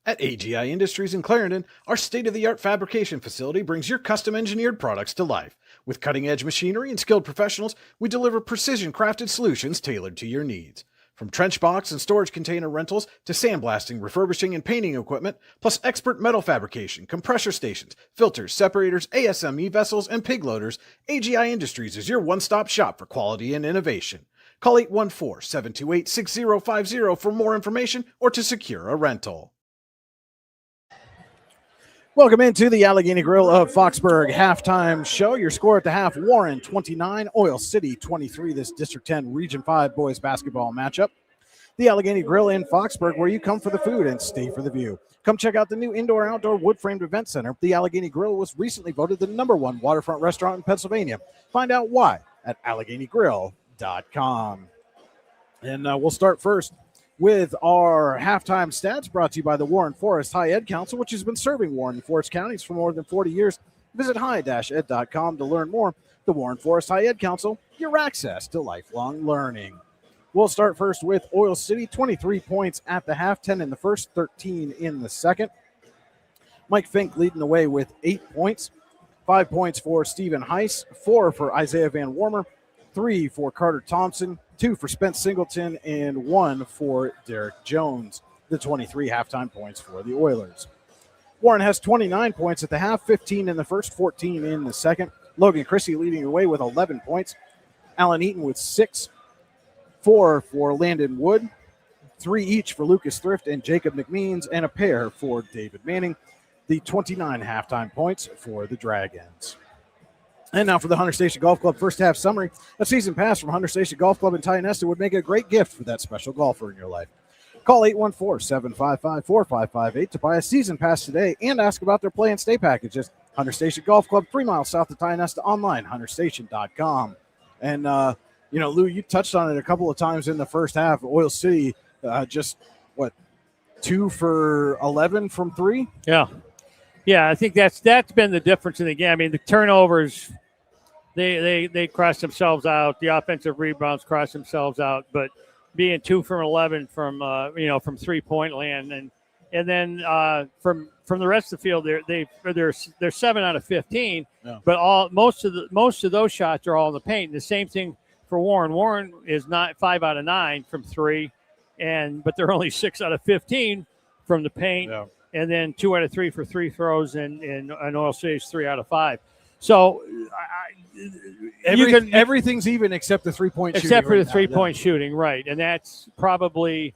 At AGI Industries in Clarendon, our state-of-the-art fabrication facility brings your custom-engineered products to life. With cutting-edge machinery and skilled professionals, we deliver precision-crafted solutions tailored to your needs. From trench box and storage container rentals to sandblasting, refurbishing, and painting equipment, plus expert metal fabrication, compressor stations, filters, separators, ASME vessels, and pig loaders, AGI Industries is your one-stop shop for quality and innovation. Call 814-728-6050 for more information or to secure a rental. Welcome into the Allegheny Grill of Foxburg halftime show. Your score at the half, Warren 29, Oil City 23, this District 10 Region 5 boys basketball matchup. The Allegheny Grill in Foxburg, where you come for the food and stay for the view. Come check out the new indoor-outdoor wood-framed event center. The Allegheny Grill was recently voted the #1 waterfront restaurant in Pennsylvania. Find out why at AlleghenyGrill.com. And we'll start first with our halftime stats brought to you by the Warren Forest High Ed Council, which has been serving Warren and Forest counties for more than 40 years. Visit high-ed.com to learn more. The Warren Forest High Ed Council, your access to lifelong learning. We'll start first with Oil City, 23 points at the half, 10 in the first, 13 in the second. Mike Fink leading the way with 8 points. 5 points for Stephen Heiss, 4 for Isaiah Van Warmer, 3 for Carter Thompson, 2 for Spence Singleton, and 1 for Derek Jones, the 23 halftime points for the Oilers. Warren has 29 points at the half, 15 in the first, 14 in the second. Logan Chrissy leading the way with 11 points. Alan Eaton with 6, 4 for Landon Wood, 3 each for Lucas Thrift and Jacob McMeans, and a pair for David Manning, the 29 halftime points for the Dragons. And now for the Hunter Station Golf Club first half summary. A season pass from Hunter Station Golf Club in Tionesta would make a great gift for that special golfer in your life. Call 814-755-4558 to buy a season pass today and ask about their play and stay packages. Hunter Station Golf Club, 3 miles south of Tionesta, online, hunterstation.com. And, Lou, you touched on it a couple of times in the first half. Oil City, 2 for 11 from 3? Yeah. Yeah, I think that's been the difference in the game. I mean, the turnovers, they cross themselves out. The offensive rebounds cross themselves out. But being 2 from 11 from 3-point land, and then from the rest of the field, they're 7 out of 15. Yeah. But most of those shots are all in the paint. And the same thing for Warren. Warren is not 5 out of 9 from 3, but they're only 6 out of 15 from the paint. Yeah. And then 2 out of 3 for free throws, and Oil City's 3 out of 5. So everything's even except the 3-point shooting. Except for the 3-point shooting, right. And that's probably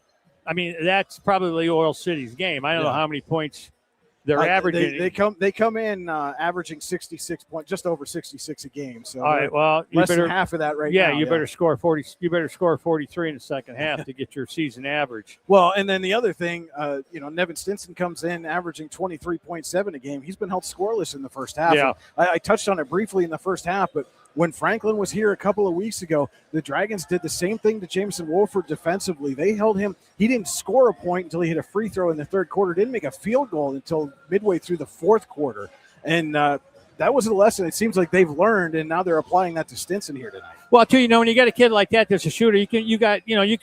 Oil City's game. I don't know how many points they're averaging. They come in averaging 66 points, just over 66 a game. So all right, well, less than half of that right now. Yeah, you better score 40. You better score 43 in the second half to get your season average. Well, and then the other thing, Nevin Stinson comes in averaging 23.7 a game. He's been held scoreless in the first half. Yeah. I touched on it briefly in the first half, but when Franklin was here a couple of weeks ago, the Dragons did the same thing to Jameson Wolford defensively. They held him. He didn't score a point until he hit a free throw in the third quarter. Didn't make a field goal until midway through the fourth quarter. And that was a lesson it seems like they've learned, and now they're applying that to Stinson here tonight. Well, too, when you got a kid like that that's a shooter, you can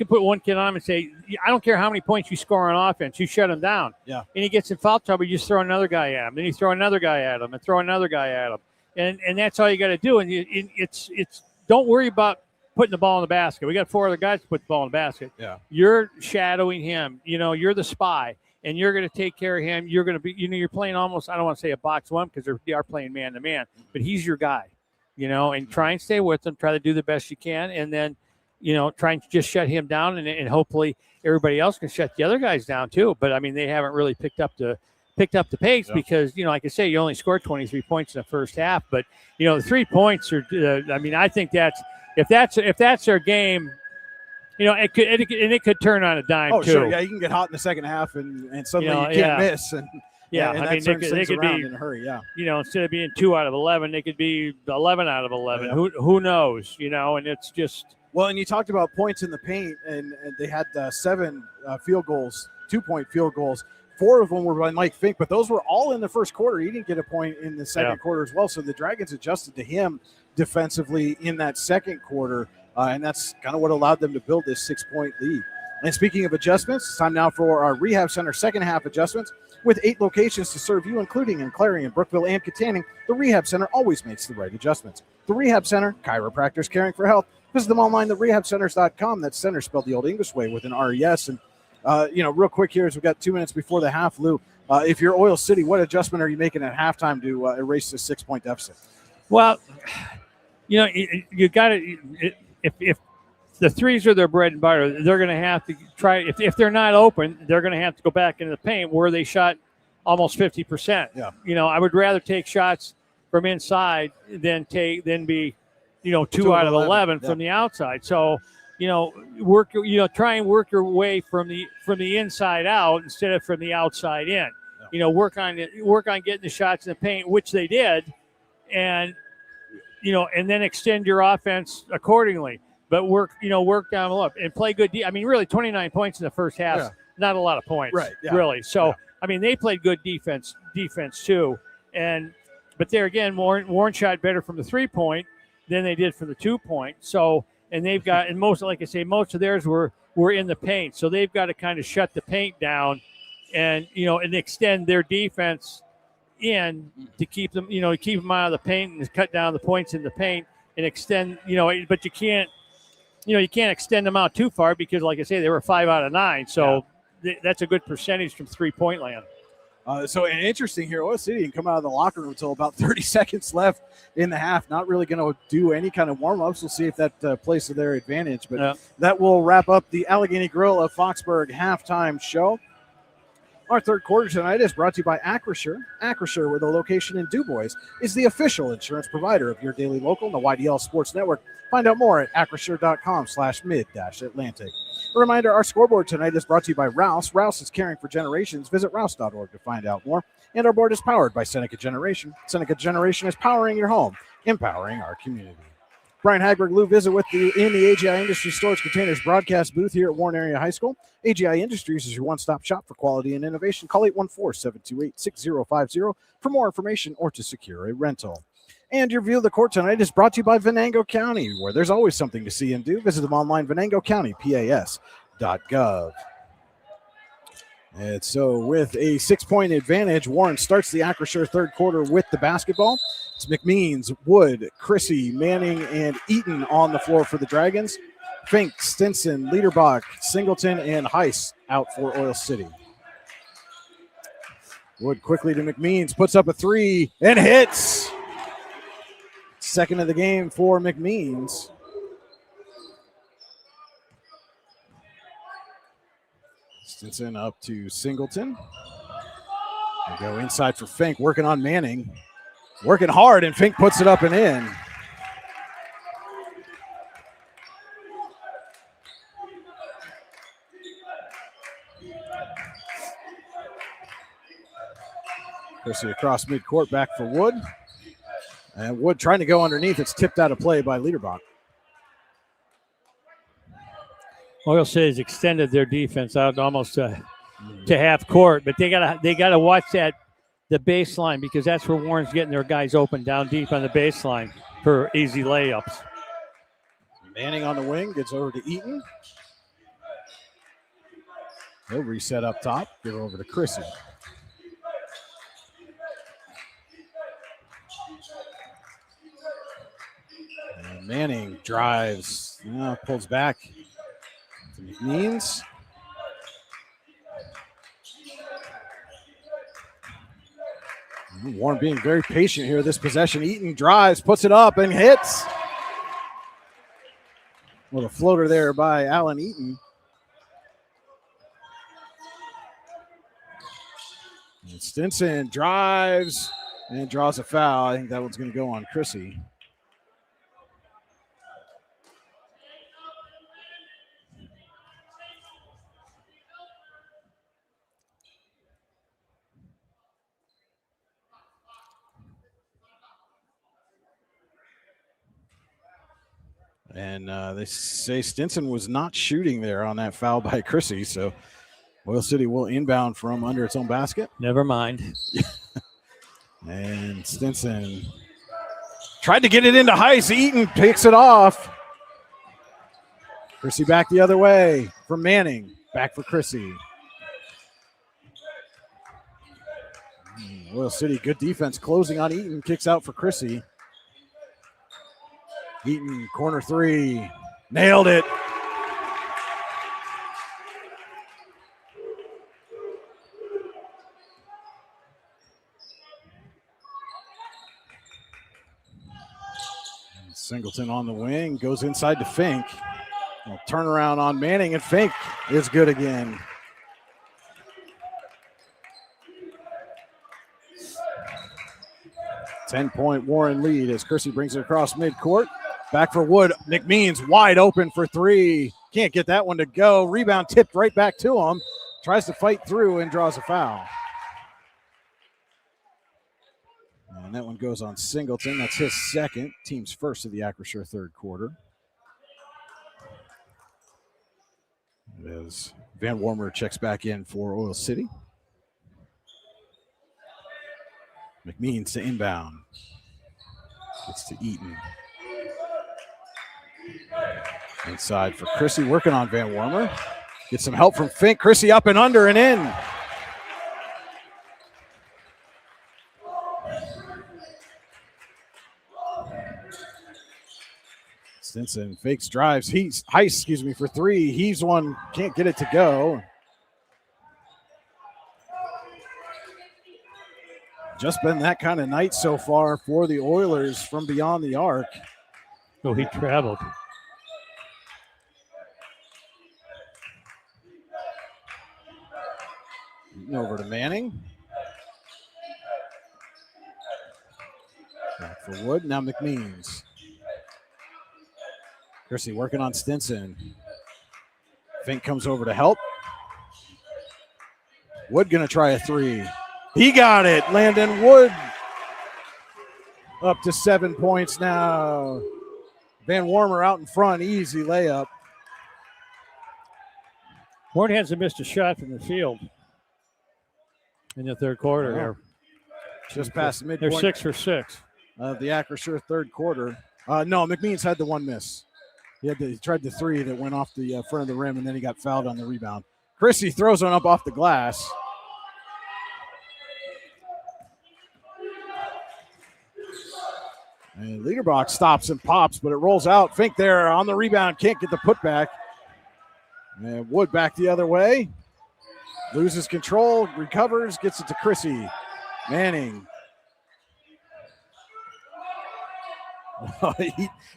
put one kid on him and say, I don't care how many points you score on offense, you shut him down. Yeah. And he gets in foul trouble, you just throw another guy at him. Then you throw another guy at him and throw another guy at him. And that's all you got to do. And it's don't worry about putting the ball in the basket. We got 4 other guys to put the ball in the basket. Yeah. You're shadowing him. You're the spy, and you're going to take care of him. You're going to be, you're playing almost, I don't want to say a box one because they are playing man to man, but he's your guy, and try and stay with him. Try to do the best you can. And then, try and just shut him down, and hopefully everybody else can shut the other guys down too. But I mean, they haven't really picked up the picked up the pace Yeah. because, like I say, you only scored 23 points in the first half. But, the 3 points are, I think if that's their game, it could turn on a dime Oh, too. sure. Yeah, you can get hot in the second half and suddenly you can't yeah. miss. And Yeah, and I that mean, turns they things could around be in a hurry. Yeah. Instead of being 2 out of 11, they could be 11 out of 11. Yeah. Who knows? And it's just. Well, and you talked about points in the paint, and they had 7 field goals, 2-point field goals. 4 of them were by Mike Fink, but those were all in the first quarter. He didn't get a point in the second quarter as well. So the Dragons adjusted to him defensively in that second quarter, and that's kind of what allowed them to build this 6-point lead. And speaking of adjustments, it's time now for our Rehab Center second half adjustments. With 8 locations to serve you, including in Clarion, Brookville, and Katanning, the Rehab Center always makes the right adjustments. The Rehab Center, chiropractors caring for health. Visit them online at rehabcenters.com. That's center spelled the old English way with an R-E-S. And, real quick here as we've got 2 minutes before the half, Lou, if you're Oil City, what adjustment are you making at halftime to erase the 6-point deficit? Well, you got to if the threes are their bread and butter, they're going to have to try. If they're not open, they're going to have to go back into the paint where they shot almost 50%. Yeah. I would rather take shots from inside than be, 2 out of 11 from the outside. So, try and work your way from the inside out instead of from the outside in. Yeah. Work on getting the shots in the paint, which they did, and then extend your offense accordingly. But work down low and play good. Really 29 points in the first half, Yeah. not a lot of points, Right, yeah. really. So, Yeah. They played good defense too. But there again, Warren shot better from the 3-point than they did from the 2-point. So, and they've got, and most of theirs were in the paint. So they've got to kind of shut the paint down and extend their defense in to keep them, keep them out of the paint and cut down the points in the paint and extend, but you can't extend them out too far because, like I say, they were 5 out of 9. So that's a good percentage from 3-point land. So interesting here, Oil City can come out of the locker room until about 30 seconds left in the half. Not really going to do any kind of warm-ups. We'll see if that plays to their advantage. But that will wrap up the Allegheny Grill of Foxburg halftime show. Our third quarter tonight is brought to you by Acrisure. Acrisure, with a location in DuBois, is the official insurance provider of your daily local and the YDL Sports Network. Find out more at acrisure.com/mid-Atlantic. A reminder, our scoreboard tonight is brought to you by Rouse. Rouse is caring for generations. Visit rouse.org to find out more. And our board is powered by Seneca Generation. Seneca Generation is powering your home, empowering our community. Brian Hagberg, Lou Visit with you in the AGI Industries Storage Containers broadcast booth here at Warren Area High School. AGI Industries is your one-stop shop for quality and innovation. Call 814-728-6050 for more information or to secure a rental. And your view of the court tonight is brought to you by Venango County, where there's always something to see and do. Visit them online, venangocountypas.gov. And so with a 6-point advantage, Warren starts the Acrisure third quarter with the basketball. It's McMeans, Wood, Chrissy, Manning, and Eaton on the floor for the Dragons. Fink, Stinson, Liederbach, Singleton, and Heiss out for Oil City. Wood quickly to McMeans, puts up a 3 and hits. Second of the game for McMeans. Stinson up to Singleton. They go inside for Fink, working on Manning. Working hard, and Fink puts it up and in. Chrissy across midcourt, back for Wood. And Wood trying to go underneath. It's tipped out of play by Liederbach. Oil City's extended their defense out almost to half court, but they gotta watch the baseline because that's where Warren's getting their guys open down deep on the baseline for easy layups. Manning on the wing gets over to Eaton. He'll reset up top, give it over to Chrissy. And Manning drives, pulls back to McMeans. Warren being very patient here this possession. Eaton drives, puts it up, and hits. Well, a floater there by Alan Eaton. And Stinson drives and draws a foul. I think that one's going to go on Chrissy. And they say Stinson was not shooting there on that foul by Chrissy, so Oil City will inbound from under its own basket. Never mind. And Stinson tried to get it into Heiss. Eaton picks it off. Chrissy back the other way for Manning. Back for Chrissy. Oil City, good defense closing on Eaton. Kicks out for Chrissy. Eaton, corner three. Nailed it. Singleton on the wing, goes inside to Fink. Turnaround on Manning, and Fink is good again. Ten-point Warren lead as Chrissy brings it across midcourt. Back for Wood. McMeans wide open for three. Can't get that one to go. Rebound tipped right back to him. Tries to fight through and draws a foul. And that one goes on Singleton. That's his second. Team's first of the Acrisure third quarter. As Van Warmer checks back in for Oil City. McMeans to inbound. Gets to Eaton. Inside for Chrissy, working on Van Warmer. Get some help from Fink. Chrissy up and under and in. Stinson fakes, drives, Heiss for three. Heaves one, can't get it to go. Just been that kind of night so far for the Oilers from beyond the arc. Oh, he traveled. Over to Manning. Back for Wood, now McMeans. Chrissy working on Stinson. Fink comes over to help. Wood gonna try a three. He got it. Landon Wood up to 7 points now. Van Warmer out in front, easy layup. Horn hasn't missed a shot from the field in the third quarter here. Just past the midpoint. They're 6 for 6 of the Acrisure third quarter. No, McMeans had the one miss. He tried the three that went off the front of the rim, and then he got fouled on the rebound. Chrissy throws one up off the glass. And Liederbach stops and pops, but it rolls out. Fink there on the rebound, can't get the putback. And Wood back the other way. Loses control, recovers, gets it to Chrissy. Manning.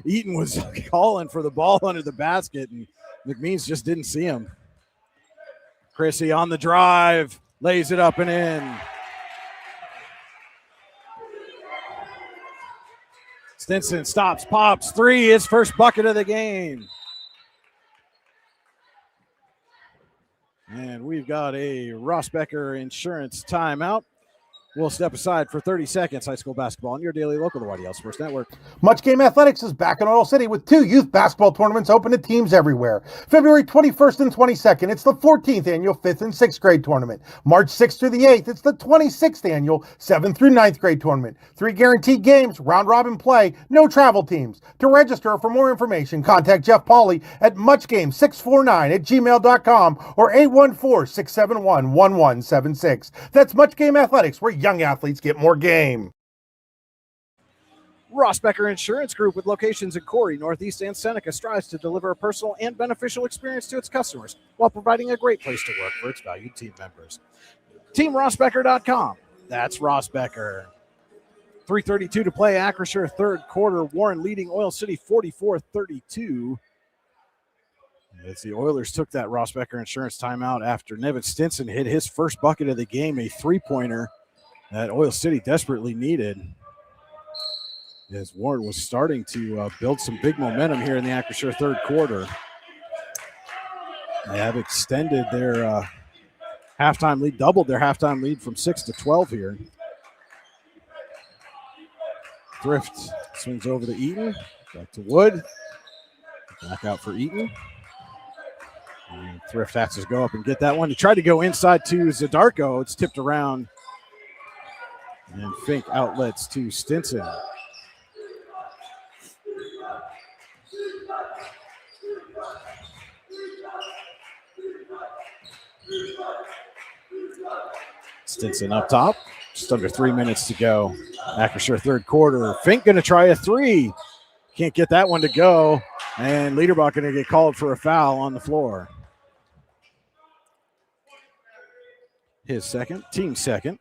Eaton was calling for the ball under the basket, and McMeans just didn't see him. Chrissy on the drive, lays it up and in. Stinson stops, pops, three, his first bucket of the game. And we've got a Ross Becker Insurance timeout. We'll step aside for 30 seconds. High school basketball on your daily local, the YDL Sports Network. Much Game Athletics is back in Oil City with 2 youth basketball tournaments open to teams everywhere. February 21st and 22nd, it's the 14th annual 5th and 6th grade tournament. March 6th through the 8th, it's the 26th annual 7th through 9th grade tournament. 3 guaranteed games, round robin play, no travel teams. To register or for more information, contact Jeff Pauley at muchgame649@gmail.com or 814-671-1176. That's Much Game Athletics, where young athletes get more game. Ross Becker Insurance Group, with locations in Corey, Northeast, and Seneca, strives to deliver a personal and beneficial experience to its customers while providing a great place to work for its valued team members. TeamRossBecker.com. That's Ross Becker. 3:32 to play. Acrisure third quarter. Warren leading Oil City 44-32. As the Oilers took that Ross Becker Insurance timeout after Nevin Stinson hit his first bucket of the game, a three-pointer that Oil City desperately needed. As Warren was starting to build some big momentum here in the Acrisure third quarter. They have extended their halftime lead, doubled their halftime lead from 6 to 12 here. Thrift swings over to Eaton, back to Wood, back out for Eaton. And Thrift has to go up and get that one. He tried to go inside to Zadarko. It's tipped around. And Fink outlets to Stinson. Stinson up top. Just under 3 minutes to go. Acrisure third quarter. Fink going to try a three. Can't get that one to go. And Liederbach going to get called for a foul on the floor. His second, team second.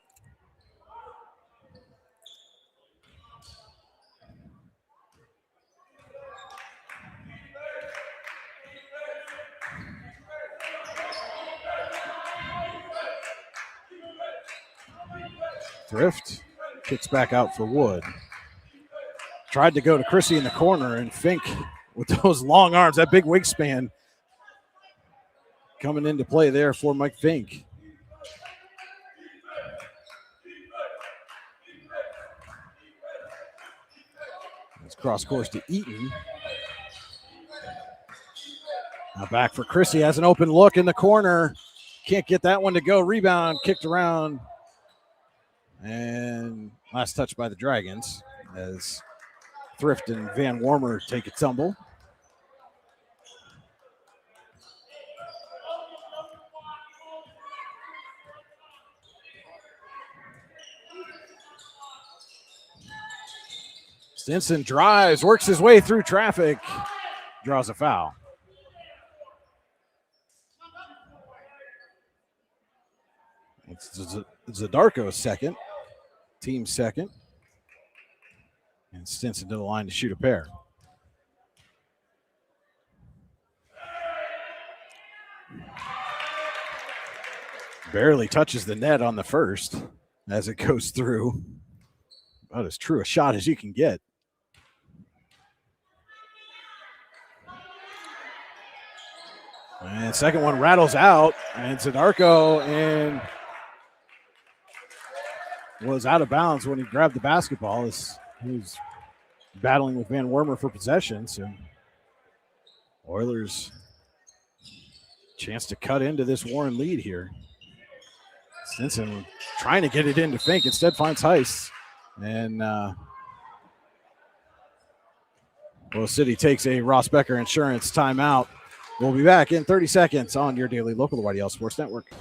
Thrift kicks back out for Wood. Tried to go to Chrissy in the corner, and Fink with those long arms, that big wingspan coming into play there for Mike Fink. It's cross course to Eaton. Now back for Chrissy, has an open look in the corner. Can't get that one to go. Rebound kicked around. And last touch by the Dragons as Thrift and Van Warmer take a tumble. Stinson drives, works his way through traffic, draws a foul. It's Zadarko's second, team second. And Stinson to the line to shoot a pair. Barely touches the net on the first as it goes through. About as true a shot as you can get. And second one rattles out, and Zadarko and was out of bounds when he grabbed the basketball. He was battling with Van Wormer for possession. So Oilers chance to cut into this Warren lead here. Stinson trying to get it into Fink, instead finds Heiss. And Oil City takes a Ross Becker Insurance timeout. We'll be back in 30 seconds on your daily local YDL Sports Network.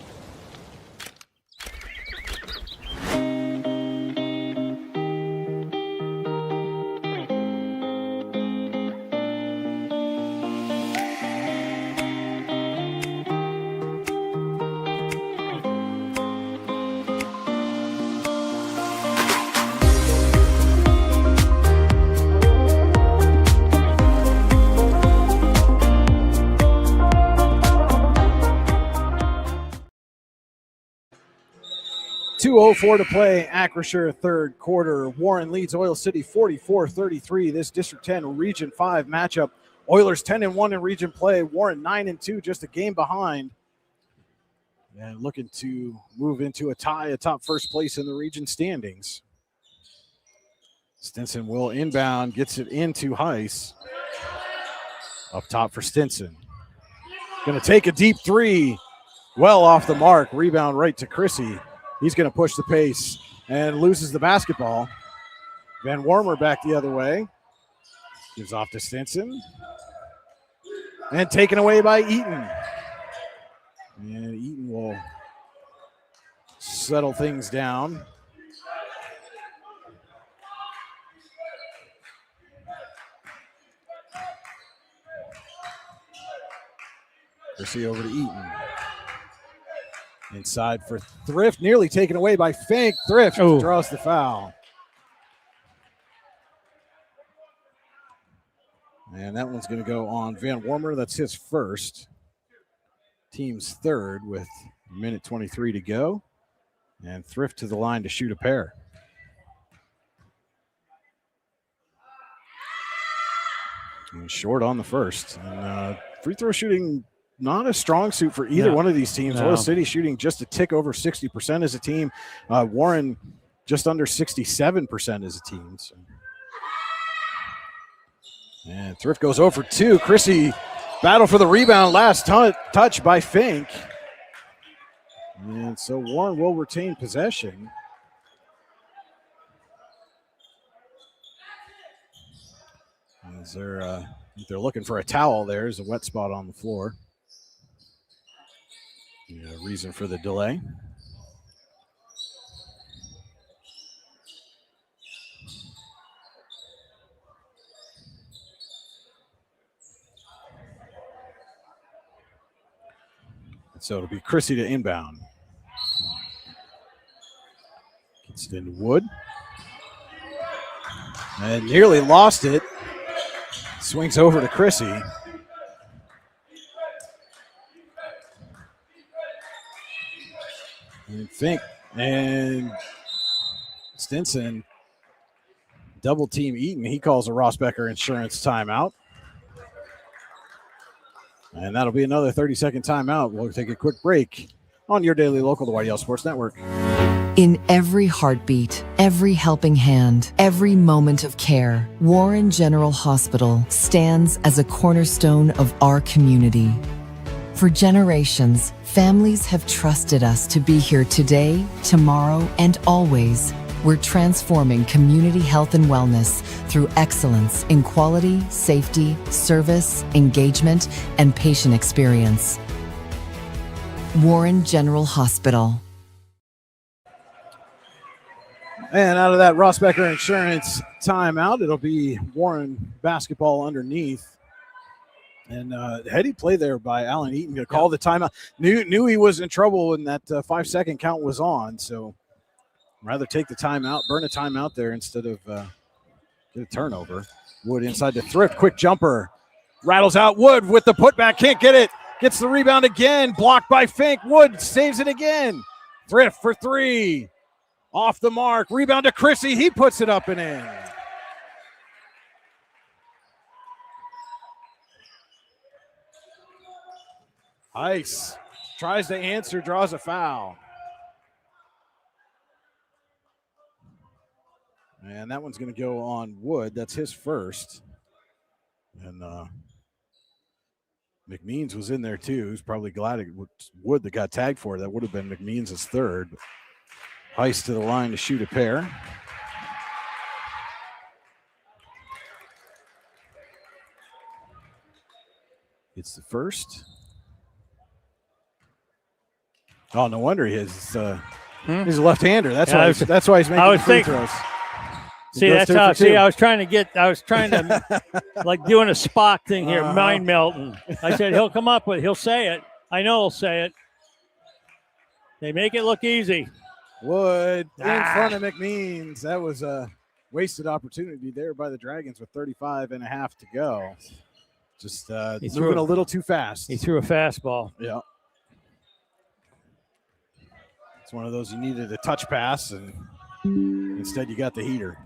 .204 to play, Acrisure third quarter. Warren leads Oil City 44-33. This District 10 Region 5 matchup. Oilers 10-1 in region play. Warren 9-2, just a game behind. And looking to move into a tie atop first place in the region standings. Stinson will inbound, gets it into Heiss. Up top for Stinson. Going to take a deep three. Well off the mark. Rebound right to Chrissy. He's going to push the pace and loses the basketball. Van Warmer back the other way. Gives off to Stinson. And taken away by Eaton. And Eaton will settle things down. Chrissy over to Eaton. Inside for Thrift, nearly taken away by Fink. Thrift draws the foul. And that one's going to go on Van Warmer. That's his first. Team's third with a minute 23 to go. And Thrift to the line to shoot a pair. And short on the first. And free throw shooting, not a strong suit for either one of these teams. No. Oil City shooting just a tick over 60% as a team. Warren just under 67% as a team. So. And Thrift goes over 2. Chrissy battle for the rebound. Last touch by Fink. And so Warren will retain possession. As they're looking for a towel, there's a wet spot on the floor. Reason for the delay. So it'll be Chrissy to inbound. Gets it into Wood. And nearly lost it. Swings over to Chrissy. And Fink and Stinson double team Eaton. He calls a Rossbecker Insurance timeout. And that'll be another 30-second timeout. We'll take a quick break on your daily local, the YDL Sports Network. In every heartbeat, every helping hand, every moment of care, Warren General Hospital stands as a cornerstone of our community. For generations, families have trusted us to be here today, tomorrow, and always. We're transforming community health and wellness through excellence in quality, safety, service, engagement, and patient experience. Warren General Hospital. And out of that Rossbecker Insurance timeout, it'll be Warren basketball underneath. And heady play there by Allen Eaton to call the timeout. Knew he was in trouble when that 5-second count was on, so rather take the timeout, burn a timeout there instead of get a turnover. Wood inside to Thrift, quick jumper, rattles out. Wood with the putback, can't get it. Gets the rebound again, blocked by Fink. Wood saves it again. Thrift for 3, off the mark. Rebound to Chrissy, he puts it up and in. Ice tries to answer, draws a foul. And that one's going to go on Wood. That's his first. And McMeans was in there too. He's probably glad it was Wood that got tagged for it. That would have been McMeans' third. Heist to the line to shoot a pair. It's the first. Oh, no wonder he's a left-hander. That's why he's making free throws. See, that's how. See, I was trying to like doing a Spock thing here, mind melting. I said he'll say it. I know he'll say it. They make it look easy. Wood in front of McMeans. That was a wasted opportunity there by the Dragons with 35 and a half to go. Just moving a little too fast. He threw a fastball. Yeah. It's one of those you needed a touch pass, and instead you got the heater.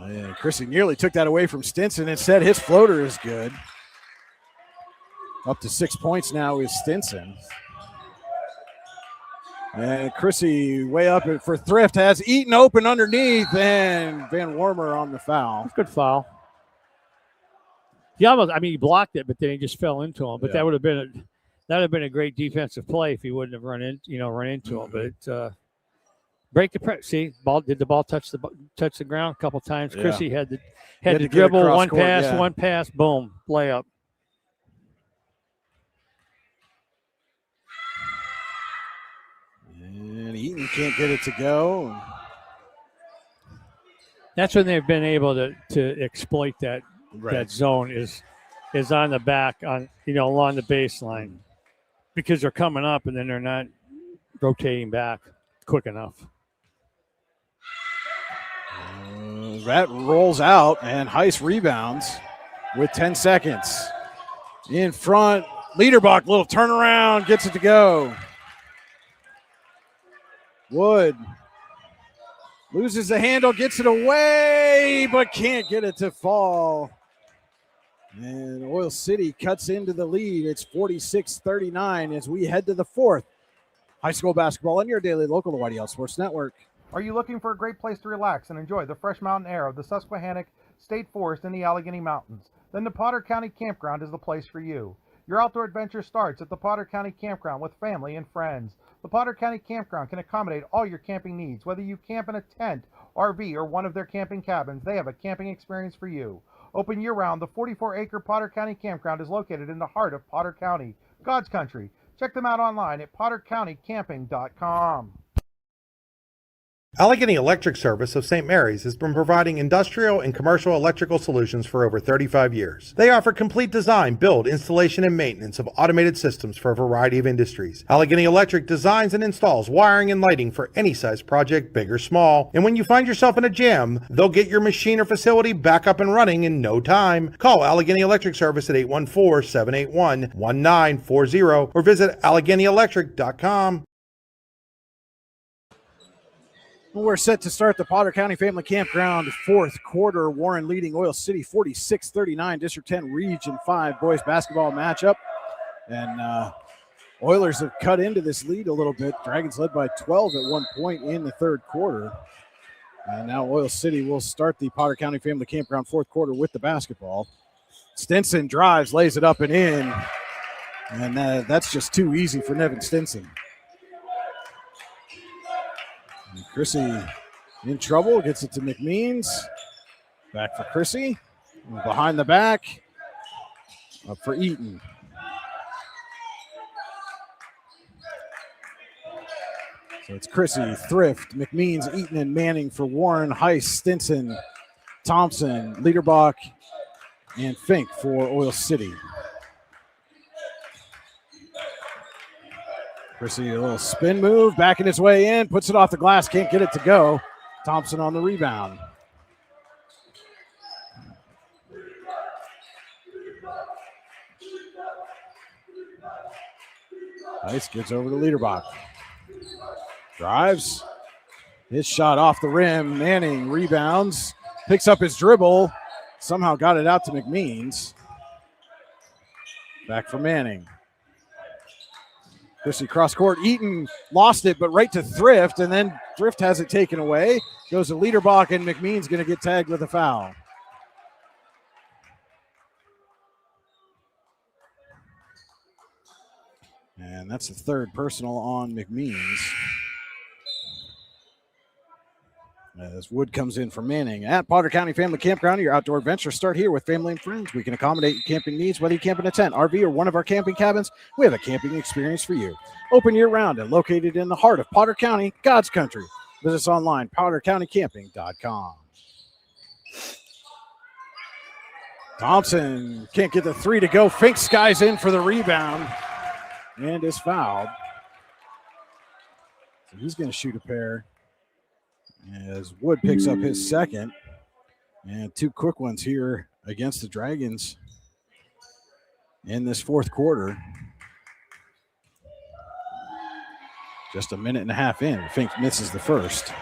And Chrissy nearly took that away from Stinson. Instead, his floater is good. Up to 6 points now is Stinson. And Chrissy way up for Thrift has Eaton open underneath, and Van Warmer on the foul. That's a good foul. He blocked it, but then he just fell into him. But that would have been a great defensive play if he wouldn't have run into him. But break the press. See, did the ball touch the ground a couple times? Yeah. Chrissy had to dribble, one pass, boom, layup. And Eaton can't get it to go. That's when they've been able to exploit that zone is on the back along the baseline, because they're coming up and then they're not rotating back quick enough. That rolls out, and Heiss rebounds with 10 seconds. In front, Liederbach, little turnaround, gets it to go. Wood loses the handle, gets it away, but can't get it to fall. And Oil City cuts into the lead. It's 46-39 as we head to the fourth. High school basketball on your daily local, the YDL Sports Network. Are you looking for a great place to relax and enjoy the fresh mountain air of the Susquehannock State Forest in the Allegheny Mountains? Then the Potter County Campground is the place for you. Your outdoor adventure starts at the Potter County Campground with family and friends. The Potter County Campground can accommodate all your camping needs. Whether you camp in a tent, RV, or one of their camping cabins, they have a camping experience for you. Open year-round, the 44-acre Potter County Campground is located in the heart of Potter County, God's country. Check them out online at pottercountycamping.com. Allegheny Electric Service of St. Mary's has been providing industrial and commercial electrical solutions for over 35 years. They offer complete design, build, installation, and maintenance of automated systems for a variety of industries. Allegheny Electric designs and installs wiring and lighting for any size project, big or small. And when you find yourself in a jam, they'll get your machine or facility back up and running in no time. Call Allegheny Electric Service at 814-781-1940 or visit AlleghenyElectric.com. We're set to start the Potter County Family Campground fourth quarter. Warren leading Oil City 46-39, District 10 Region 5 boys basketball matchup. And Oilers have cut into this lead a little bit. Dragons led by 12 at one point in the third quarter. And now Oil City will start the Potter County Family Campground fourth quarter with the basketball. Stinson drives, lays it up and in. And that's just too easy for Nevin Stinson. And Chrissy in trouble, gets it to McMeans. Back for Chrissy. Behind the back. Up for Eaton. So it's Chrissy, Thrift, McMeans, Eaton, and Manning for Warren, Heiss, Stinson, Thompson, Liederbach, and Fink for Oil City. Chrissy, a little spin move, backing his way in, puts it off the glass, can't get it to go. Thompson on the rebound. Ice gets over to Liederbach. Drives. His shot off the rim. Manning rebounds, picks up his dribble, somehow got it out to McMeans. Back for Manning. Chrissy cross court. Eaton lost it, but right to Thrift, and then Thrift has it taken away. Goes to Liederbach, and McMean's going to get tagged with a foul. And that's the third personal on McMeans. As Wood comes in for Manning. At Potter County Family Campground, your outdoor adventures start here with family and friends. We can accommodate your camping needs, whether you camp in a tent, RV, or one of our camping cabins. We have a camping experience for you. Open year-round and located in the heart of Potter County, God's country. Visit us online, pottercountycamping.com. Thompson can't get the three to go. Fink skies in for the rebound and is fouled. So he's going to shoot a pair. As Wood picks up his second. And two quick ones here against the Dragons in this fourth quarter. Just a minute and a half in. Fink misses the first.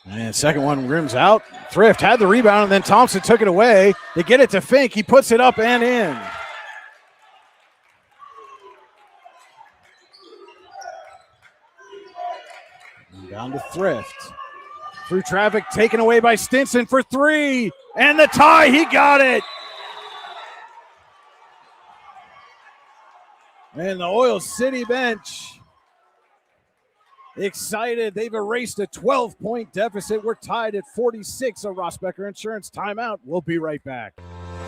And second one rims out. Thrift had the rebound, and then Thompson took it away. They get it to Fink. He puts it up and in. And down to Thrift. Through traffic, taken away by Stinson for three. And the tie, he got it. And the Oil City bench excited. They've erased a 12-point deficit. We're tied at 46. A Ross Becker Insurance timeout. We'll be right back.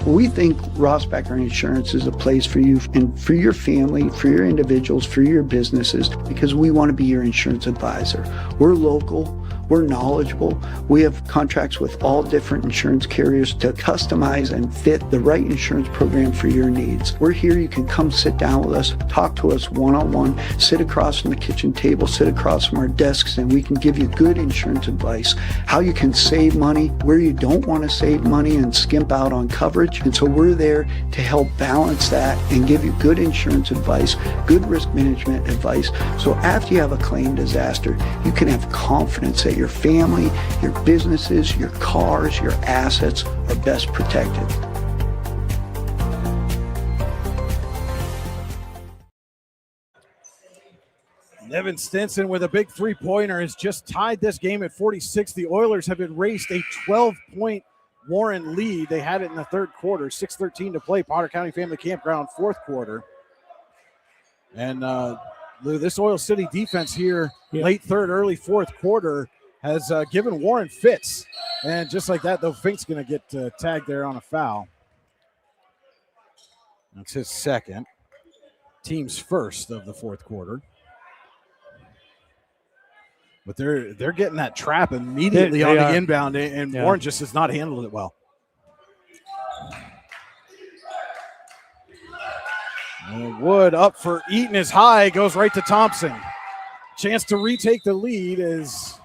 We think Ross Becker Insurance is a place for you and for your family, for your individuals, for your businesses, because we want to be your insurance advisor. We're local. We're knowledgeable. We have contracts with all different insurance carriers to customize and fit the right insurance program for your needs. We're here. You can come sit down with us, talk to us one-on-one, sit across from the kitchen table, sit across from our desks, and we can give you good insurance advice, how you can save money, where you don't want to save money and skimp out on coverage. And so we're there to help balance that and give you good insurance advice, good risk management advice. So after you have a claim disaster, you can have confidence that your family, your businesses, your cars, your assets are best protected. Nevin Stinson with a big three-pointer has just tied this game at 46. The Oilers have erased a 12-point Warren lead. They had it in the third quarter. 6:13 to play. Potter County Family Campground, fourth quarter. And Lou, this Oil City defense here, late third, early fourth quarter, has given Warren fits. And just like that, though, Fink's going to get tagged there on a foul. That's his second. Team's first of the fourth quarter. But they're getting that trap immediately on the inbound, and Warren just has not handled it well. Wood up for Eaton is high, goes right to Thompson. Chance to retake the lead as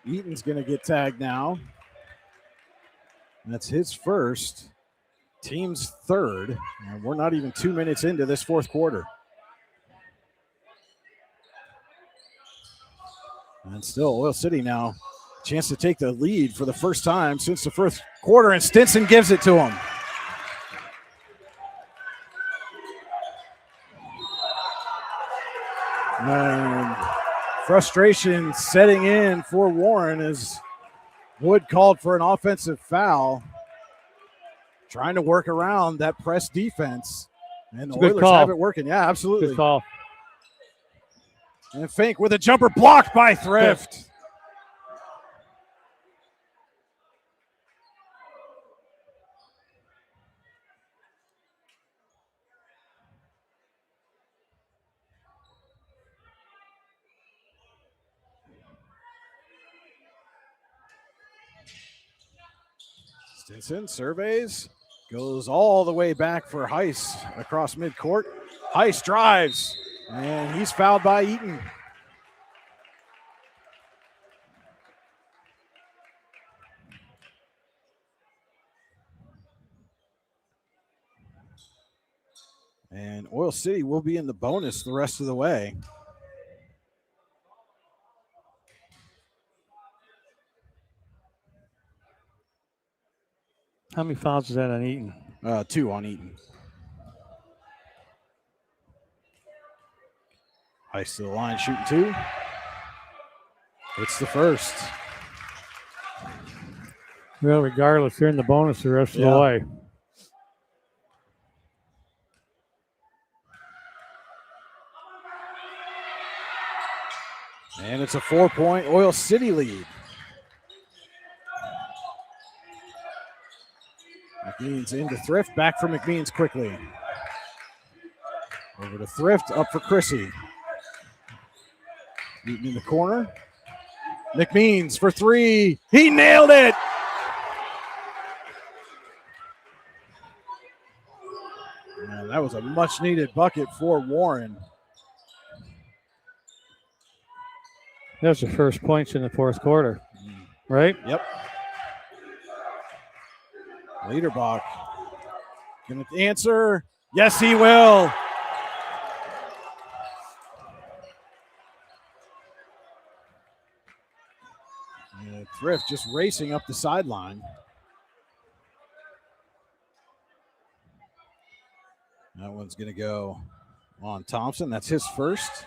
Eaton's going to get tagged now. That's his first, team's third, and we're not even 2 minutes into this fourth quarter. And still Oil City now, chance to take the lead for the first time since the first quarter, and Stinson gives it to him. And frustration setting in for Warren as Wood called for an offensive foul, trying to work around that press defense. And the Oilers have it working. Yeah, absolutely. Good call. And Fink with a jumper blocked by Thrift. Stinson surveys, goes all the way back for Heiss across midcourt. Heiss drives, and he's fouled by Eaton. And Oil City will be in the bonus the rest of the way. How many fouls is that on Eaton? 2 on Eaton. Heiss to the line, shooting 2. It's the first. Well, regardless, they're in the bonus the rest of the way. And it's a 4-point Oil City lead. McMeans into Thrift, back for McMeans quickly. Over to Thrift, up for Chrissy. Eaton in the corner. McMeans for 3. He nailed it! Man, that was a much-needed bucket for Warren. That was the first points in the fourth quarter, right? Yep. Liederbach gonna answer. Yes, he will. And Thrift just racing up the sideline. That one's gonna go on Thompson. That's his first.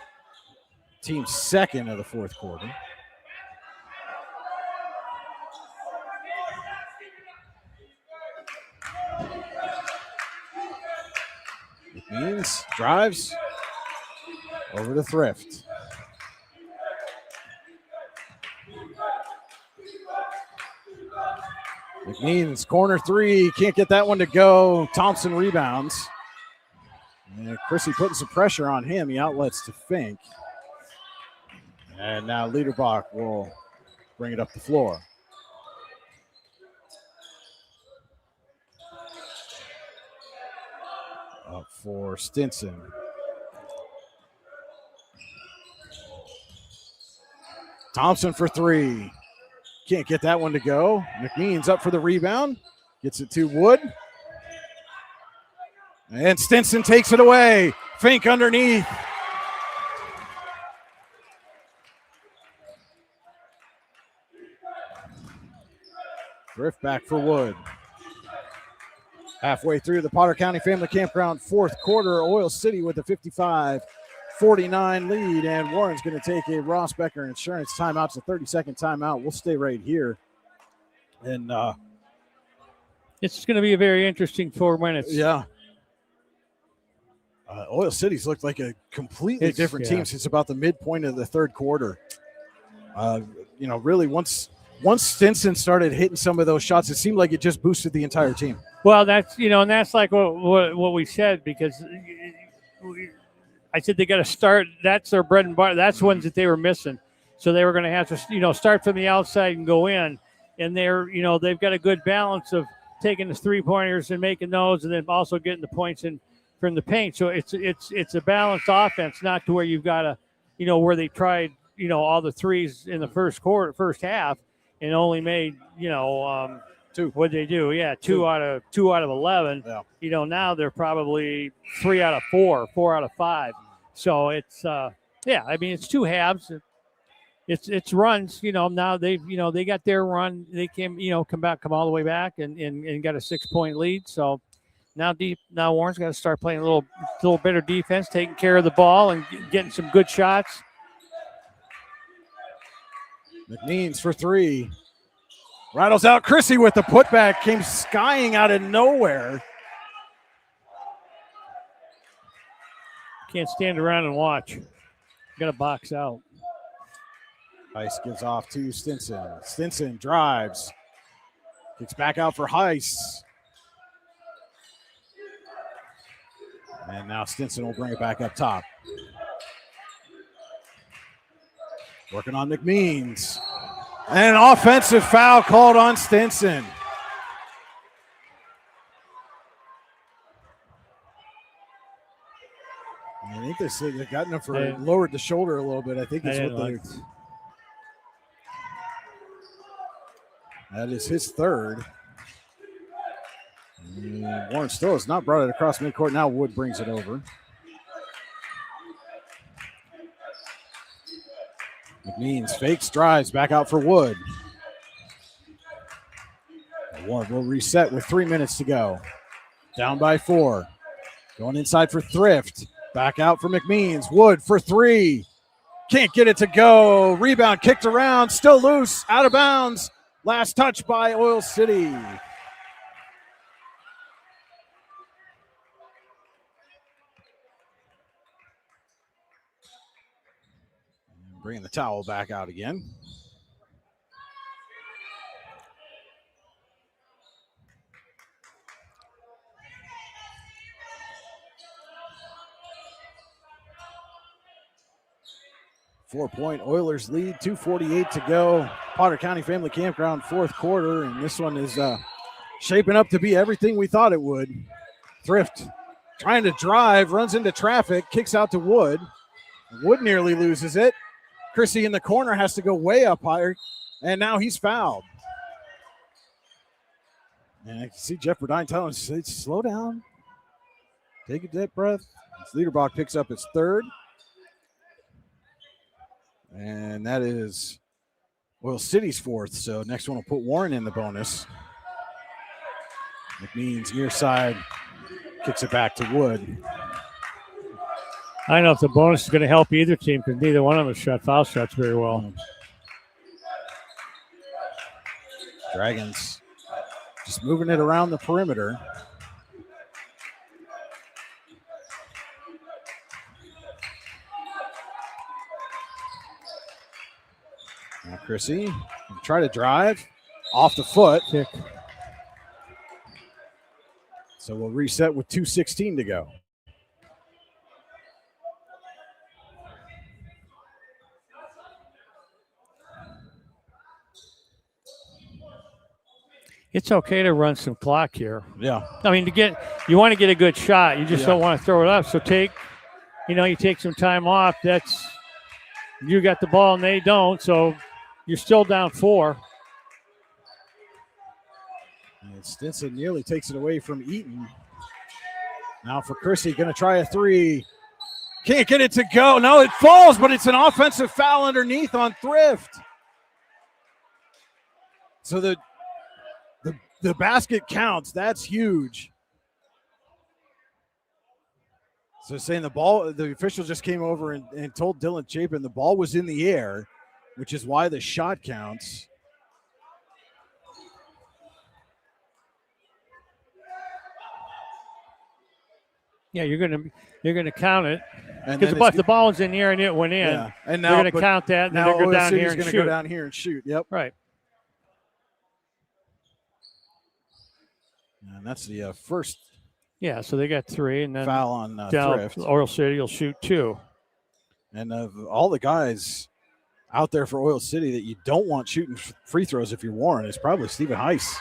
Team's second of the fourth quarter. McMeans drives over to Thrift. McNeans, corner three, can't get that one to go. Thompson rebounds. And Chrissy putting some pressure on him. He outlets to Fink. And now Liederbach will bring it up the floor. Up for Stinson. Thompson for three. Can't get that one to go. McNeans up for the rebound. Gets it to Wood. And Stinson takes it away. Fink underneath. Drift back for Wood. Halfway through the Potter County Family Campground fourth quarter, Oil City with a 55-49 lead, and Warren's going to take a Ross Becker Insurance timeout. It's a 30-second timeout. We'll stay right here. And it's going to be a very interesting 4 minutes. Yeah. Oil City's looked like a completely different team since about the midpoint of the third quarter. Really once Stinson started hitting some of those shots, it seemed like it just boosted the entire team. Well, that's, and that's like what we said, because I said they got to start. That's their bread and butter. That's ones that they were missing. So they were going to have to, start from the outside and go in. And they've got a good balance of taking the 3-pointers and making those, and then also getting the points in from the paint. So it's a balanced offense, not to where you've got to, where they tried, all the threes in the first half, and only made, two. What'd they do? Yeah, two out of 11. Yeah. Now they're probably 3 out of 4, 4 out of 5. So it's it's two halves. It's runs. Now they've they got their run. They came come all the way back and got a 6-point lead. So now Warren's got to start playing a little better defense, taking care of the ball and getting some good shots. McNeans for three. Rattles out. Chrissy with the putback, came skying out of nowhere. Can't stand around and watch. Got to box out. Heiss gives off to Stinson. Stinson drives. Kicks back out for Heiss. And now Stinson will bring it back up top. Working on McNeans. And an offensive foul called on Stinson. I think they got enough for lowered the shoulder a little bit. I think that's what they. That is his third. And Warren still has not brought it across midcourt. Now Wood brings it over. McNeans fakes, drives, back out for Wood. Warren will reset with 3 minutes to go. Down by 4. Going inside for Thrift. Back out for McNeans. Wood for 3. Can't get it to go. Rebound kicked around. Still loose. Out of bounds. Last touch by Oil City. Bringing the towel back out again. Four-point Oilers lead, 2:48 to go. Potter County Family Campground fourth quarter, and this one is shaping up to be everything we thought it would. Thrift trying to drive, runs into traffic, kicks out to Wood. Wood nearly loses it. Chrissy in the corner has to go way up higher, and now he's fouled. And I can see Jeff Burdine telling him, slow down. Take a deep breath. Liederbach picks up his third. And that is Oil City's fourth, so next one will put Warren in the bonus. McNeans near side, kicks it back to Wood. I don't know if the bonus is going to help either team, because neither one of them shot foul shots very well. Dragons just moving it around the perimeter. Now Chrissy try to drive off the foot. Kick. So we'll reset with 2:16 to go. It's okay to run some clock here. Yeah. I mean, you want to get a good shot. You just don't want to throw it up. So you take some time off. You got the ball and they don't. So you're still down 4. And Stinson nearly takes it away from Eaton. Now for Chrissy, going to try a 3. Can't get it to go. No, it falls, but it's an offensive foul underneath on Thrift. So the basket counts. That's huge. So saying the official just came over and told Dylan Chapin the ball was in the air, which is why the shot counts. Yeah, you're gonna count it because the ball was in the air and it went in. Yeah. And now they're gonna count that. And now they're OS City's going to go down here and shoot. Yep. Right. And that's the first. Yeah, so they got 3, and then foul on Thrift. Oil City will shoot 2. And of all the guys out there for Oil City that you don't want shooting free throws if you're Warren, it's probably Stephen Heiss.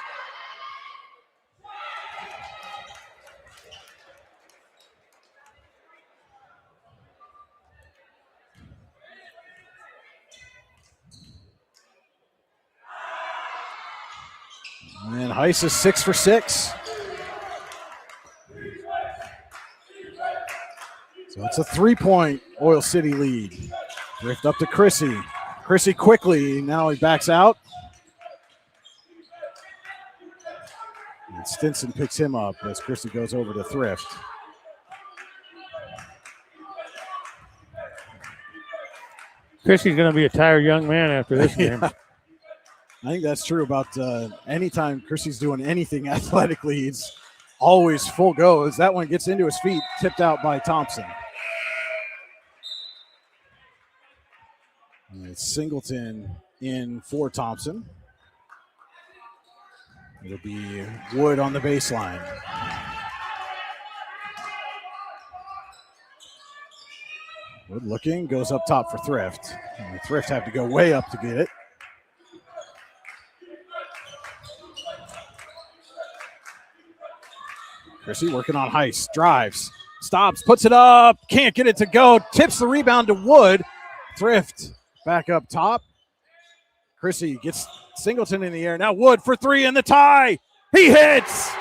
And Heiss is 6 for 6. So it's a 3-point Oil City lead. Drift up to Chrissy. Chrissy quickly. Now he backs out. And Stinson picks him up as Chrissy goes over to Thrift. Chrissy's going to be a tired young man after this game. I think that's true about anytime Chrissy's doing anything athletically, it's always full go. As that one gets into his feet, tipped out by Thompson. And it's Singleton in for Thompson. It'll be Wood on the baseline. Wood looking, goes up top for Thrift. And Thrift have to go way up to get it. Chrissy working on Heiss, drives, stops, puts it up, can't get it to go, tips the rebound to Wood. Thrift back up top. Chrissy gets Singleton in the air. Now Wood for 3 in the tie. He hits.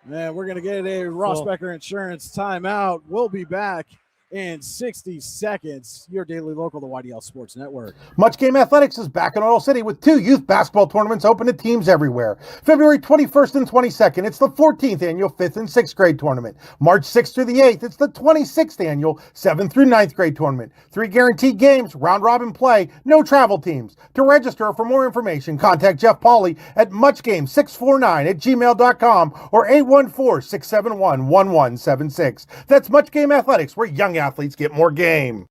Man, we're going to get a Ross Becker Insurance timeout. We'll be back in 60 seconds. Your daily local, the YDL Sports Network. Much Game Athletics is back in Oil City with 2 youth basketball tournaments open to teams everywhere. February 21st and 22nd, it's the 14th annual 5th and 6th grade tournament. March 6th through the 8th, it's the 26th annual 7th through 9th grade tournament. 3 guaranteed games, round robin play, no travel teams. To register or for more information, contact Jeff Pauley at muchgame649@gmail.com or 814-671-1176. That's Much Game Athletics, where young athletes get more game.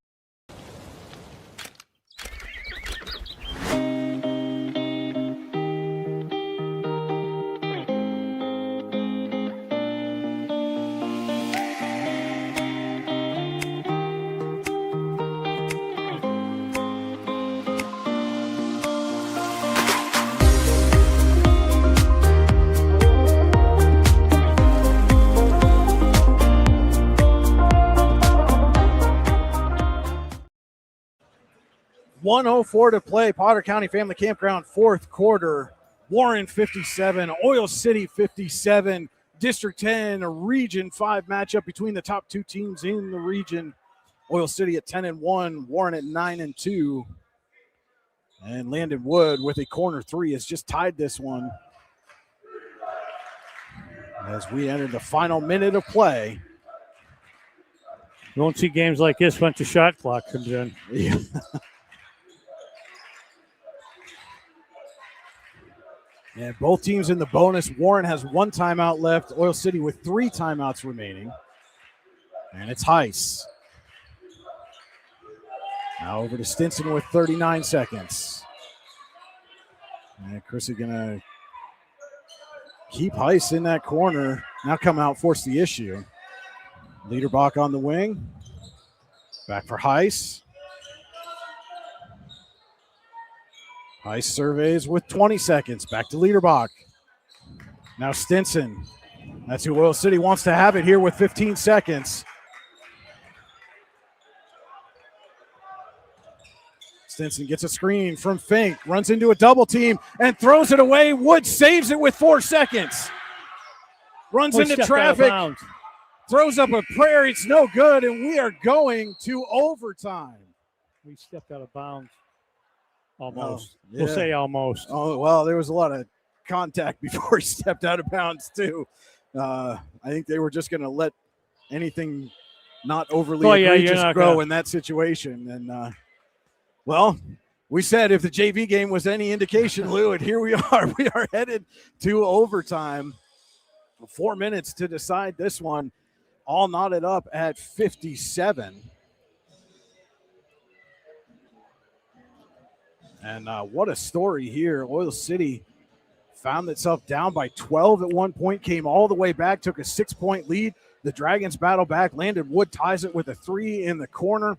.104 to play. Potter County Family Campground, 4th quarter. Warren 57, Oil City 57. District 10, a Region 5 matchup between the top 2 teams in the region. Oil City at 10-1, Warren at 9-2. And Landon Wood with a corner 3 has just tied this one. As we enter the final minute of play. You won't see games like this once the shot clock comes in. Yeah. And both teams in the bonus. Warren has 1 timeout left. Oil City with 3 timeouts remaining. And it's Heiss. Now over to Stinson with 39 seconds. And Chrissy going to keep Heiss in that corner. Now come out, force the issue. Liederbach on the wing. Back for Heiss. Heiss surveys with 20 seconds. Back to Liederbach. Now Stinson. That's who Oil City wants to have it here with 15 seconds. Stinson gets a screen from Fink, runs into a double team and throws it away. Wood saves it with 4 seconds. Runs into traffic, throws up a prayer. It's no good, and we are going to overtime. We stepped out of bounds. Almost. Oh, yeah. We'll say almost. Oh, well, there was a lot of contact before he stepped out of bounds, too. I think they were just going to let anything not overly egregious grow in that situation. And, well, we said if the JV game was any indication, Lou, and here we are. We are headed to overtime. 4 minutes to decide this one. All knotted up at 57. And what a story here. Oil City found itself down by 12 at one point, came all the way back, took a 6-point lead. The Dragons battle back. Landon Wood ties it with a 3 in the corner.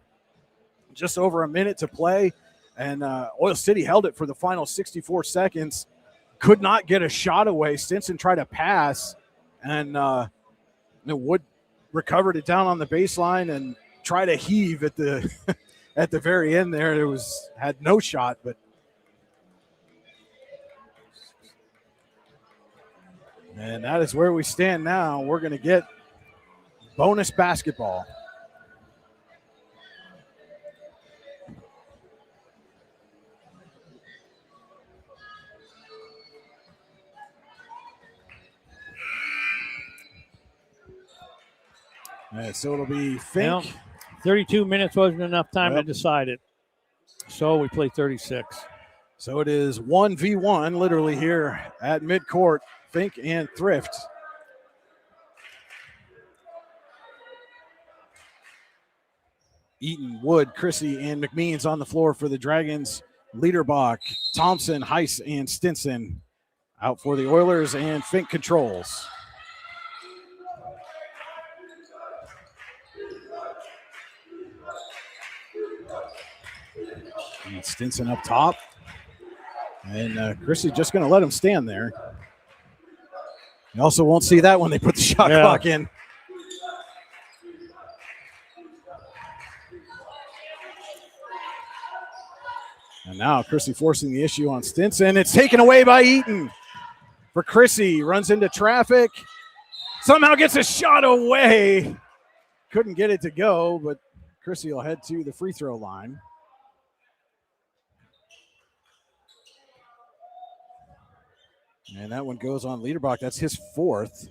Just over a minute to play. And Oil City held it for the final 64 seconds. Could not get a shot away. Stinson tried to pass. And Wood recovered it down on the baseline and tried to heave at the at the very end there. It had no shot, but and that is where we stand now. We're going to get bonus basketball. So it'll be Fink. Well, 32 minutes wasn't enough time to decide it. So we play 36. So it is 1v1 literally here at midcourt. Fink and Thrift. Eaton, Wood, Chrissy, and McMeans on the floor for the Dragons. Liederbach, Thompson, Heiss, and Stinson out for the Oilers, and Fink controls. And Stinson up top. And Chrissy just going to let him stand there. You also won't see that when they put the shot clock in. And now Chrissy forcing the issue on Stinson. It's taken away by Eaton. For Chrissy, runs into traffic. Somehow gets a shot away. Couldn't get it to go, but Chrissy will head to the free throw line. And that one goes on Liederbach. That's his 4th.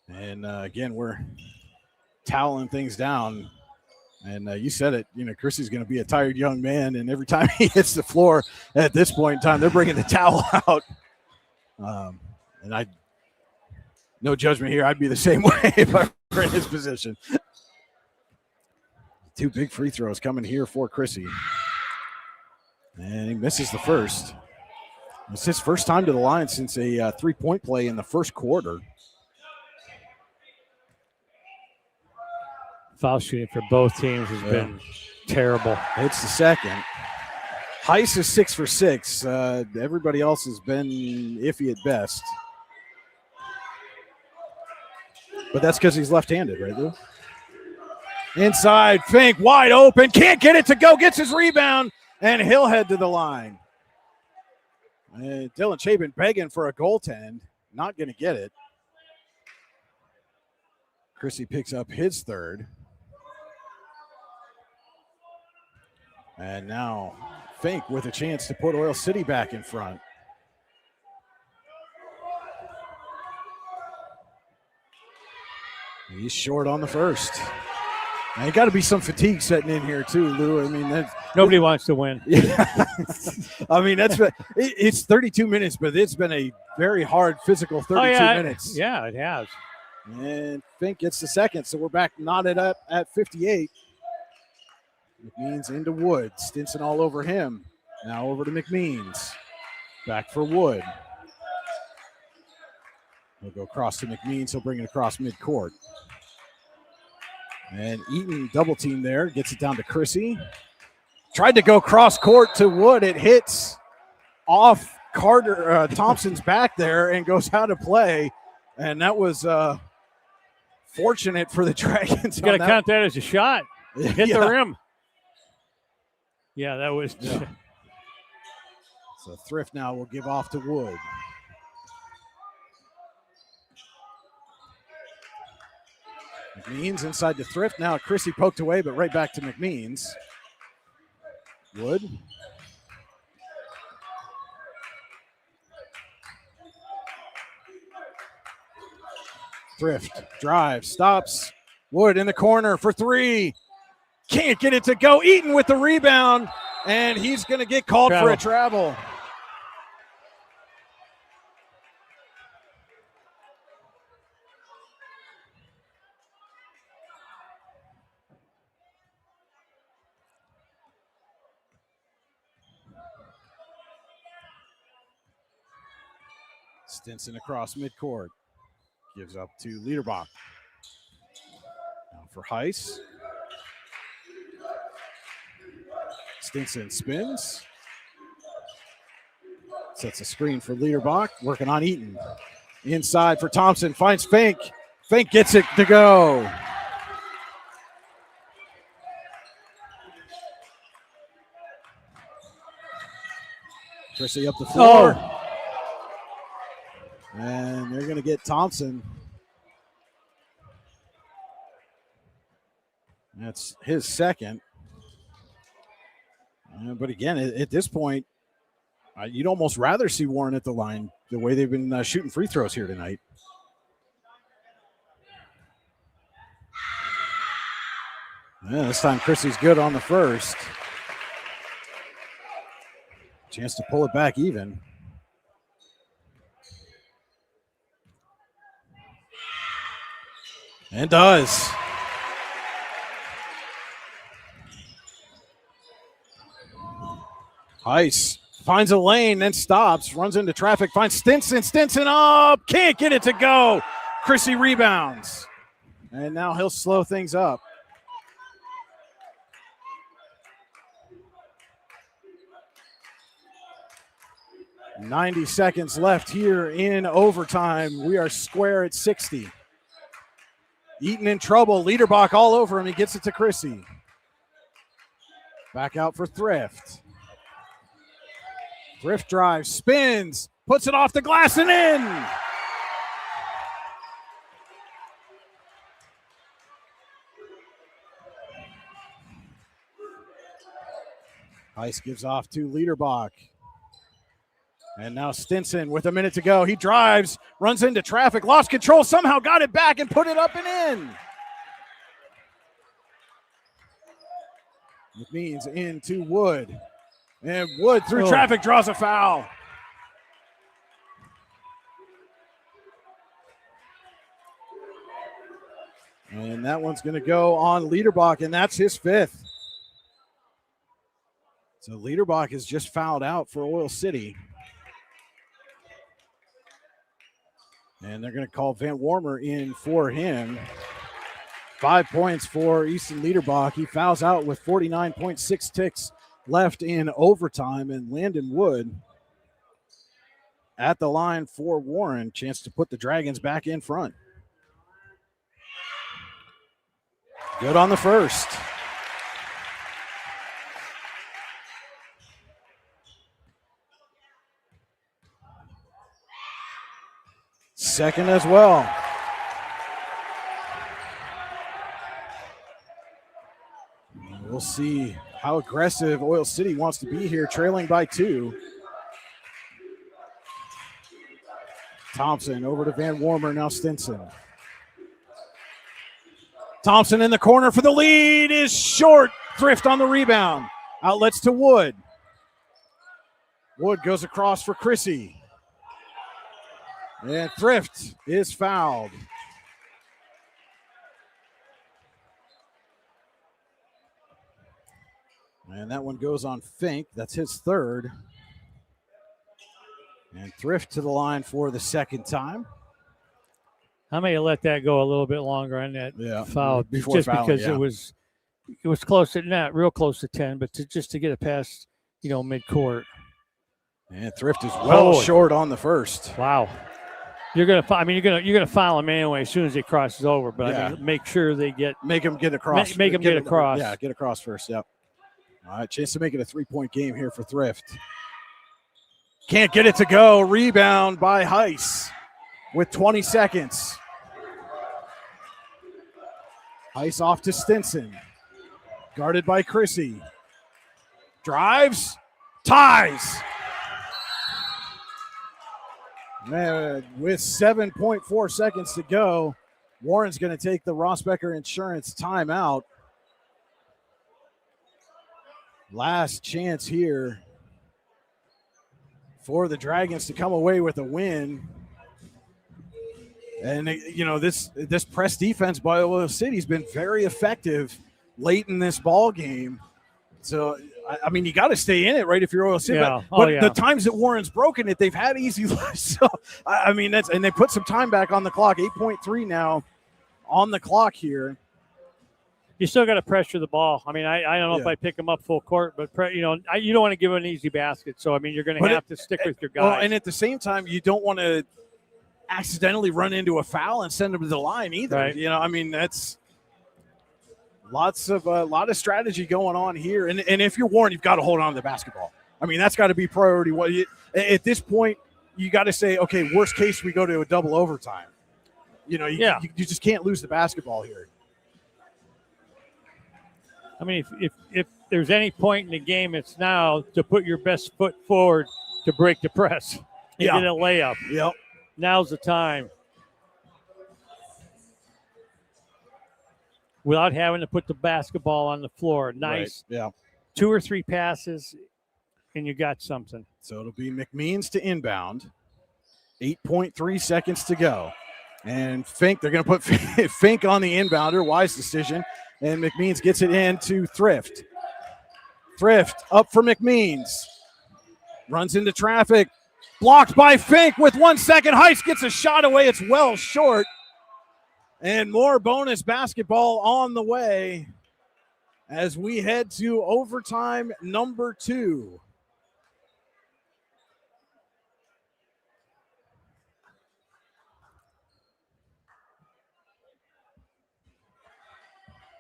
And again, we're toweling things down. And you said it, Chrissy's going to be a tired young man. And every time he hits the floor at this point in time, they're bringing the towel out. And no judgment here. I'd be the same way if I were in his position. 2 big free throws coming here for Chrissy. And he misses the first. It's his first time to the line since a 3-point play in the first quarter. Foul shooting for both teams has been terrible. It's the second. Heiss is 6 for 6. Everybody else has been iffy at best. But that's because he's left-handed, right, Lou? Inside, Fink, wide open, can't get it to go, gets his rebound, and he'll head to the line. And Dylan Chapin begging for a goaltend, not going to get it. Chrissy picks up his 3rd. And now Fink with a chance to put Oil City back in front. He's short on the first. Now, you got to be some fatigue setting in here too, Lou. I mean, nobody wants to win. Yeah. I mean, it's 32 minutes, but it's been a very hard physical 32 minutes. Yeah, it has. And Fink gets the second, so we're back knotted up at 58. McMeans into Wood. Stinson all over him. Now over to McMeans. Back for Wood. He'll go across to McMeans. He'll bring it across midcourt. And Eaton double team there. Gets it down to Chrissy. Tried to go cross court to Wood. It hits off Thompson's back there and goes out of play. And that was fortunate for the Dragons. You got to count that as a shot. Hit Yeah. the rim. Yeah, that was. Yeah. So Thrift now will give off to Wood. McMeans inside to Thrift. Now Chrissy poked away, but right back to McMeans. Wood. Thrift drives, stops. Wood in the corner for three. Can't get it to go. Eaton with the rebound, and he's going to get called for a travel. Stinson across midcourt. Gives up to Liederbach. Now for Heiss. Stinson spins. Sets a screen for Liederbach. Working on Eaton. Inside for Thompson. Finds Fink. Fink gets it to go. Chrissy up the floor. Oh. And they're going to get Thompson. That's his second. But again, at this point, you'd almost rather see Warren at the line the way they've been shooting free throws here tonight. Yeah, this time Chrissy's good on the first. Chance to pull it back even. And does. Heiss finds a lane, then stops, runs into traffic, finds Stinson. Stinson up, can't get it to go. Chrissy rebounds. And now he'll slow things up. .90 seconds left here in overtime. We are square at 60. Eaton in trouble. Liederbach all over him. He gets it to Chrissy. Back out for Thrift. Thrift drives, spins, puts it off the glass and in. Heiss gives off to Liederbach. And now Stinson with a minute to go. He drives, runs into traffic, lost control, somehow got it back and put it up and in. McMeans into Wood. And Wood through traffic draws a foul. And that one's going to go on Liederbach, and that's his fifth. So Liederbach is just fouled out for Oil City. And they're going to call Van Warmer in for him. 5 points for Easton Liederbach. He fouls out with 49.6 ticks left in overtime. And Landon Wood at the line for Warren. Chance to put the Dragons back in front. Good on the first. Second as well. We'll see how aggressive Oil City wants to be here, trailing by 2. Thompson over to Van Warmer, now Stinson. Thompson in the corner for the lead is short. Thrift on the rebound. Outlets to Wood. Wood goes across for Chrissy. And Thrift is fouled. And that one goes on Fink. That's his third. And Thrift to the line for the second time. I may have let that go a little bit longer on that foul, before just fouling, because it was close to, not real close to 10, but just to get it past, midcourt. And Thrift is well short on the first. Wow. You're gonna foul him anyway as soon as he crosses over, but I mean, make sure they make him get across. Make him get across. Yeah, get across first. Yep. All right, chance to make it a 3-point game here for Thrift. Can't get it to go. Rebound by Heiss with 20 seconds. Heiss off to Stinson. Guarded by Chrissy. Drives. Ties. Man, with 7.4 seconds to go, Warren's going to take the Rossbecker Insurance timeout. Last chance here for the Dragons to come away with a win. And, this press defense by Oil City has been very effective late in this ball game. So, I mean, you got to stay in it, right, if you're Oil City. Yeah. But the times that Warren's broken it, they've had easy looks. So, I mean, and they put some time back on the clock, 8.3 now on the clock here. You still got to pressure the ball. I mean, I don't know if I pick them up full court, but you don't want to give an easy basket. So I mean, you're going to have to stick with your guys. Well, and at the same time, you don't want to accidentally run into a foul and send them to the line either. Right. I mean, that's a lot of strategy going on here. And if you're Warren, you've got to hold on to the basketball. I mean, that's got to be priority. At this point, you got to say, okay, worst case, we go to a double overtime. You just can't lose the basketball here. I mean, if there's any point in the game, it's now to put your best foot forward to break the press and get a layup. Yep. Now's the time. Without having to put the basketball on the floor. Nice. Right. Yeah. 2 or 3 passes, and you got something. So it'll be McMeans to inbound. 8.3 seconds to go. And Fink, they're going to put Fink on the inbounder. Wise decision. And McMeans gets it in to Thrift. Thrift up for McMeans. Runs into traffic. Blocked by Fink with 1 second. Heiss gets a shot away. It's well short. And more bonus basketball on the way as we head to overtime number 2.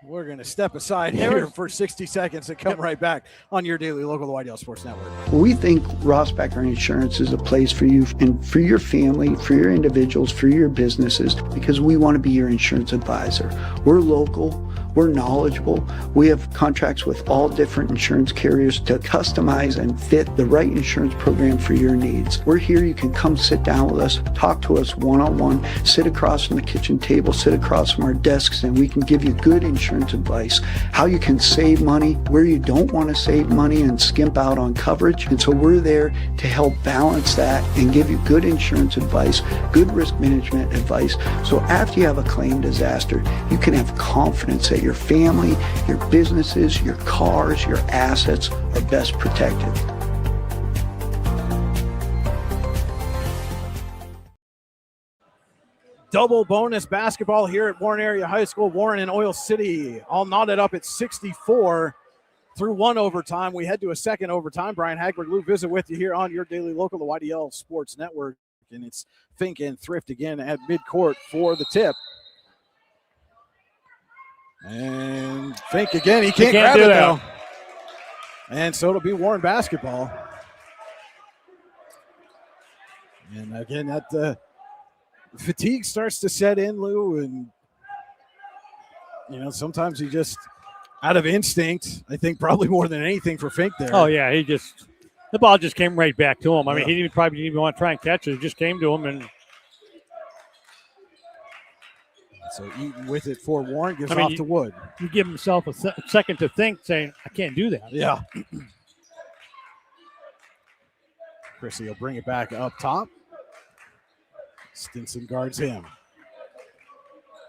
We're going to step aside here for 60 seconds and come right back on your daily local, the YDL Sports Network. We think Rossbecker Insurance is a place for you and for your family, for your individuals, for your businesses, because we want to be your insurance advisor. We're local. We're knowledgeable. We have contracts with all different insurance carriers to customize and fit the right insurance program for your needs. We're here. You can come sit down with us, talk to us one-on-one, sit across from the kitchen table, sit across from our desks, and we can give you good insurance advice, how you can save money, where you don't want to save money and skimp out on coverage. And so we're there to help balance that and give you good insurance advice, good risk management advice. So after you have a claim disaster, you can have confidence that your family, your businesses, your cars, your assets are best protected. Double bonus basketball here at Warren Area High School. Warren and Oil City all knotted up at 64 through 1 overtime. We head to a second overtime. Brian Hagberg, Lou Visit with you here on your daily local, the YDL Sports Network. And it's Fink and Thrift again at midcourt for the tip. And Fink again. He can't grab it, though. And so it'll be Warren basketball. And again, that fatigue starts to set in, Lou. And, sometimes he just, out of instinct, I think probably more than anything for Fink there. Oh, yeah. The ball just came right back to him. I mean, he probably didn't even want to try and catch it. It just came to him. And so Eaton with it for Warren, gives off to Wood. You give himself a second to think, saying, I can't do that. Yeah. Chrissy will bring it back up top. Stinson guards him.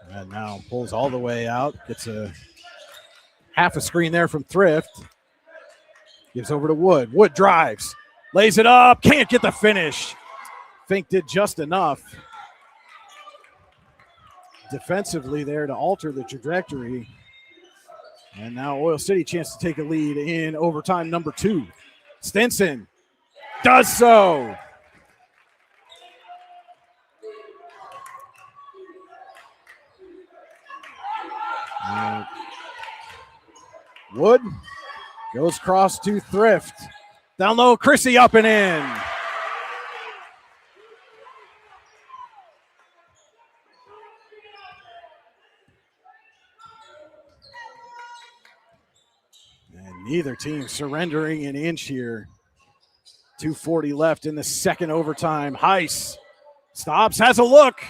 And now pulls all the way out. Gets a half a screen there from Thrift. Gives over to Wood. Wood drives. Lays it up. Can't get the finish. Fink did just enough defensively there to alter the trajectory. And now Oil City chance to take a lead in overtime number 2. Stinson does so. Wood goes cross to Thrift. Down low, Chrissy up and in. And neither team surrendering an inch here. 2:40 left in the second overtime. Heiss stops, has a look.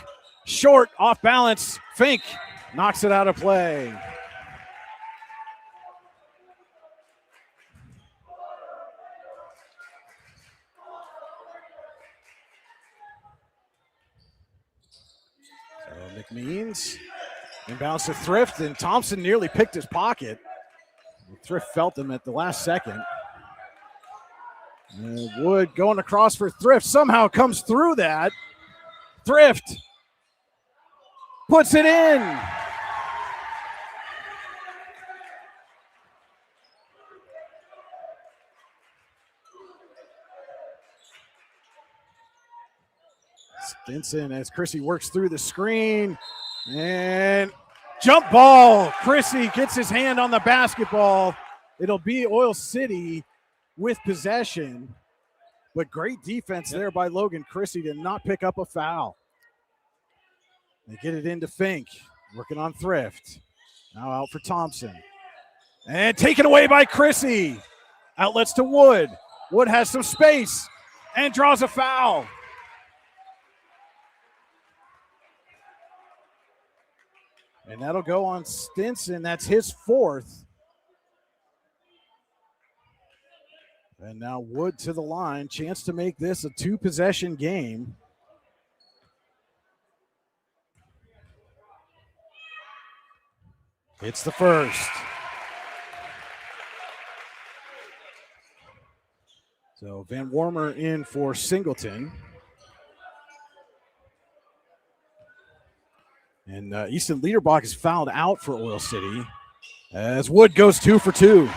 Short, off balance. Fink knocks it out of play. So McMeans inbounds to Thrift, and Thompson nearly picked his pocket. Thrift felt him at the last second. And Wood going across for Thrift, somehow comes through that. Thrift puts it in. Stinson as Chrissy works through the screen. And jump ball. Chrissy gets his hand on the basketball. It'll be Oil City with possession. But great defense there by Logan Chrissy to not pick up a foul. They get it into Fink. Working on Thrift. Now out for Thompson. And taken away by Chrissy. Outlets to Wood. Wood has some space and draws a foul. And that'll go on Stinson. That's his 4th. And now Wood to the line. Chance to make this a 2-possession game. It's the first. So Van Warmer in for Singleton. And Easton Liederbach is fouled out for Oil City as Wood goes 2 for 2.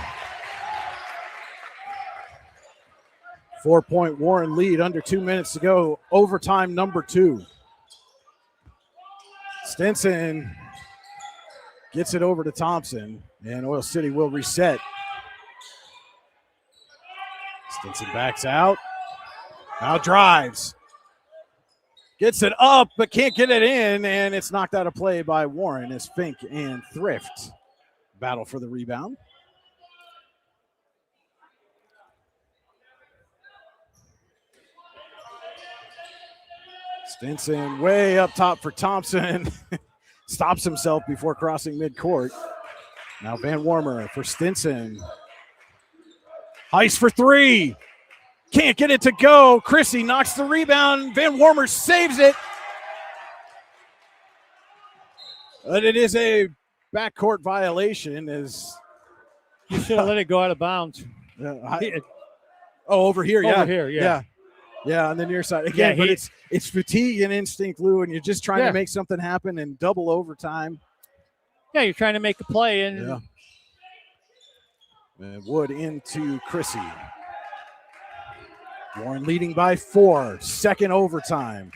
4-point Warren lead, under 2 minutes to go. Overtime number 2. Stinson gets it over to Thompson, and Oil City will reset. Stinson backs out. Now drives. Gets it up, but can't get it in, and it's knocked out of play by Warren as Fink and Thrift battle for the rebound. Stinson way up top for Thompson. Stops himself before crossing midcourt. Now Van Warmer for Stinson. Heiss for 3. Can't get it to go. Chrissy knocks the rebound. Van Warmer saves it. But it is a backcourt violation. As you should have let it go out of bounds. Over here, yeah. Over here, yeah. Yeah, on the near side. Again, Yeah, but it's fatigue and instinct, Lou, and you're just trying to make something happen in double overtime. Yeah, you're trying to make a play. And Wood into Chrissy. Warren leading by 4. Second overtime.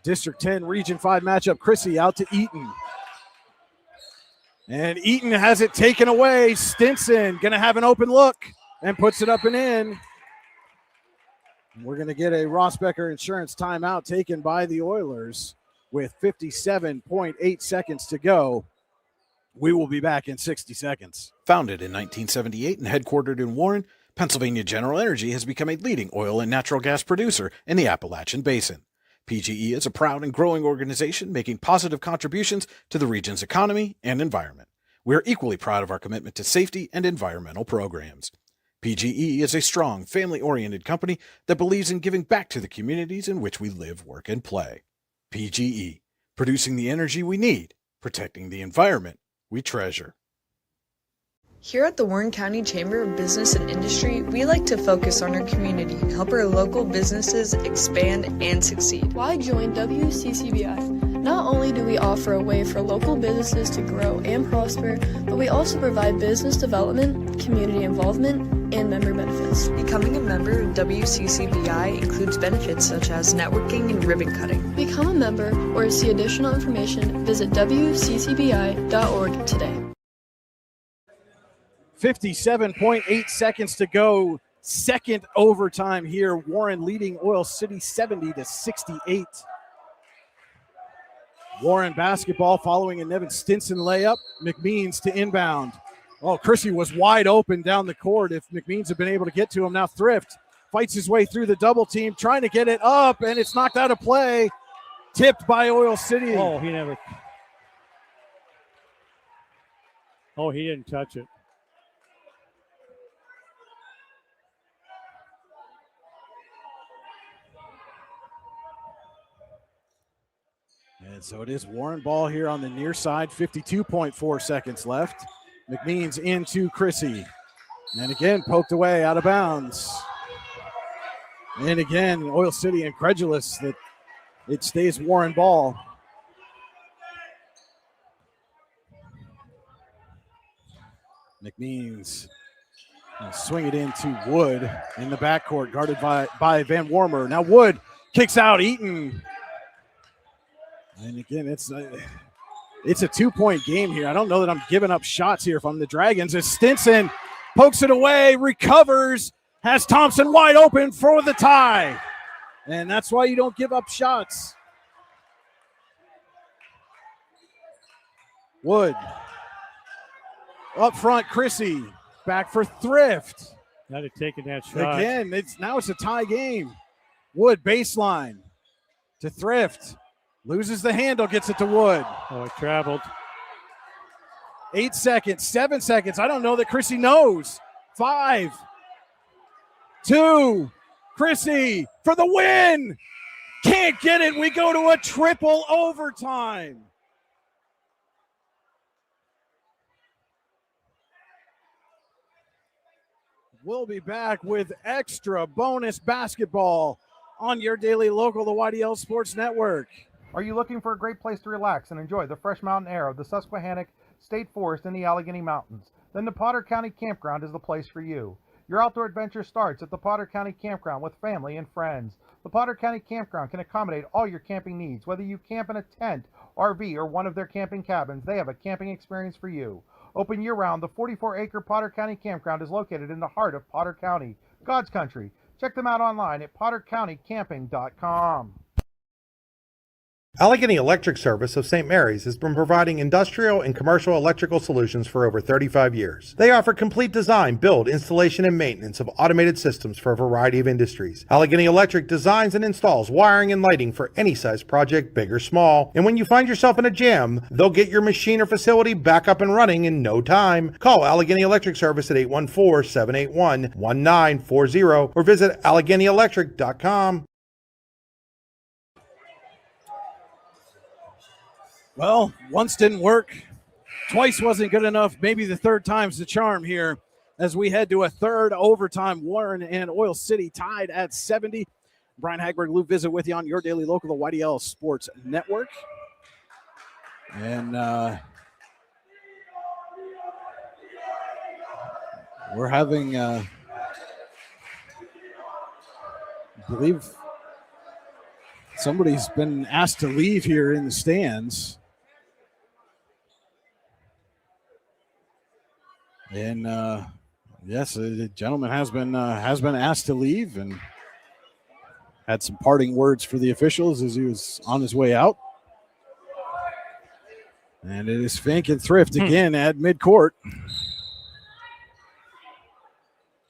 District 10 Region 5 matchup. Chrissy out to Eaton. And Eaton has it taken away. Stinson going to have an open look and puts it up and in. We're going to get a Ross Becker Insurance timeout taken by the Oilers with 57.8 seconds to go. We will be back in 60 seconds. Founded in 1978 and headquartered in Warren, Pennsylvania General Energy has become a leading oil and natural gas producer in the Appalachian Basin. PGE is a proud and growing organization making positive contributions to the region's economy and environment. We are equally proud of our commitment to safety and environmental programs. PGE is a strong, family-oriented company that believes in giving back to the communities in which we live, work, and play. PGE, producing the energy we need, protecting the environment we treasure. Here at the Warren County Chamber of Business and Industry, we like to focus on our community, help our local businesses expand and succeed. Why join WCCBI? Not only do we offer a way for local businesses to grow and prosper, but we also provide business development, community involvement, and member benefits. Becoming a member of WCCBI includes benefits such as networking and ribbon cutting. Become a member or to see additional information, visit WCCBI.org today. 57.8 seconds to go. Second overtime here. Warren leading Oil City 70-68. Warren basketball following a Nevin Stinson layup. McMeans to inbound. Oh, Chrissy was wide open down the court. If McMeans had been able to get to him. Now Thrift fights his way through the double team, trying to get it up, and it's knocked out of play. Tipped by Oil City. Oh, he didn't touch it. And so it is Warren ball here on the near side. 52.4 seconds left. McMeans into Chrissy. And again, poked away out of bounds. And again, Oil City incredulous that it stays Warren ball. McMeans swing it into Wood in the backcourt, guarded by Van Warmer. Now Wood kicks out Eaton. And again, it's a 2-point game here. I don't know that I'm giving up shots here if I'm the Dragons. As Stinson pokes it away, recovers, has Thompson wide open for the tie. And that's why you don't give up shots. Wood. Up front, Chrissy. Back for Thrift. Not have taken that shot. Again, it's a tie game. Wood baseline to Thrift. Loses the handle, gets it to Wood. Oh, it traveled. 8 seconds, 7 seconds. I don't know that Chrissy knows. 5, 2, Chrissy for the win. Can't get it. We go to a triple overtime. We'll be back with extra bonus basketball on your daily local, the YDL Sports Network. Are you looking for a great place to relax and enjoy the fresh mountain air of the Susquehannock State Forest in the Allegheny Mountains? Then the Potter County Campground is the place for you. Your outdoor adventure starts at the Potter County Campground with family and friends. The Potter County Campground can accommodate all your camping needs. Whether you camp in a tent, RV, or one of their camping cabins, they have a camping experience for you. Open year-round, the 44-acre Potter County Campground is located in the heart of Potter County, God's country. Check them out online at pottercountycamping.com. Allegheny Electric Service of St. Mary's has been providing industrial and commercial electrical solutions for over 35 years. They offer complete design, build, installation, and maintenance of automated systems for a variety of industries. Allegheny Electric designs and installs wiring and lighting for any size project, big or small. And when you find yourself in a jam, they'll get your machine or facility back up and running in no time. Call Allegheny Electric Service at 814-781-1940 or visit AlleghenyElectric.com. Well, once didn't work. Twice wasn't good enough. Maybe the third time's the charm here as we head to a third overtime. Warren and Oil City tied at 70. Brian Hagberg, Lou Visit with you on your daily local, the YDL Sports Network. And we're having, I believe somebody's been asked to leave here in the stands. And yes, the gentleman has been asked to leave and had some parting words for the officials as he was on his way out. And it is Fink and Thrift again at midcourt.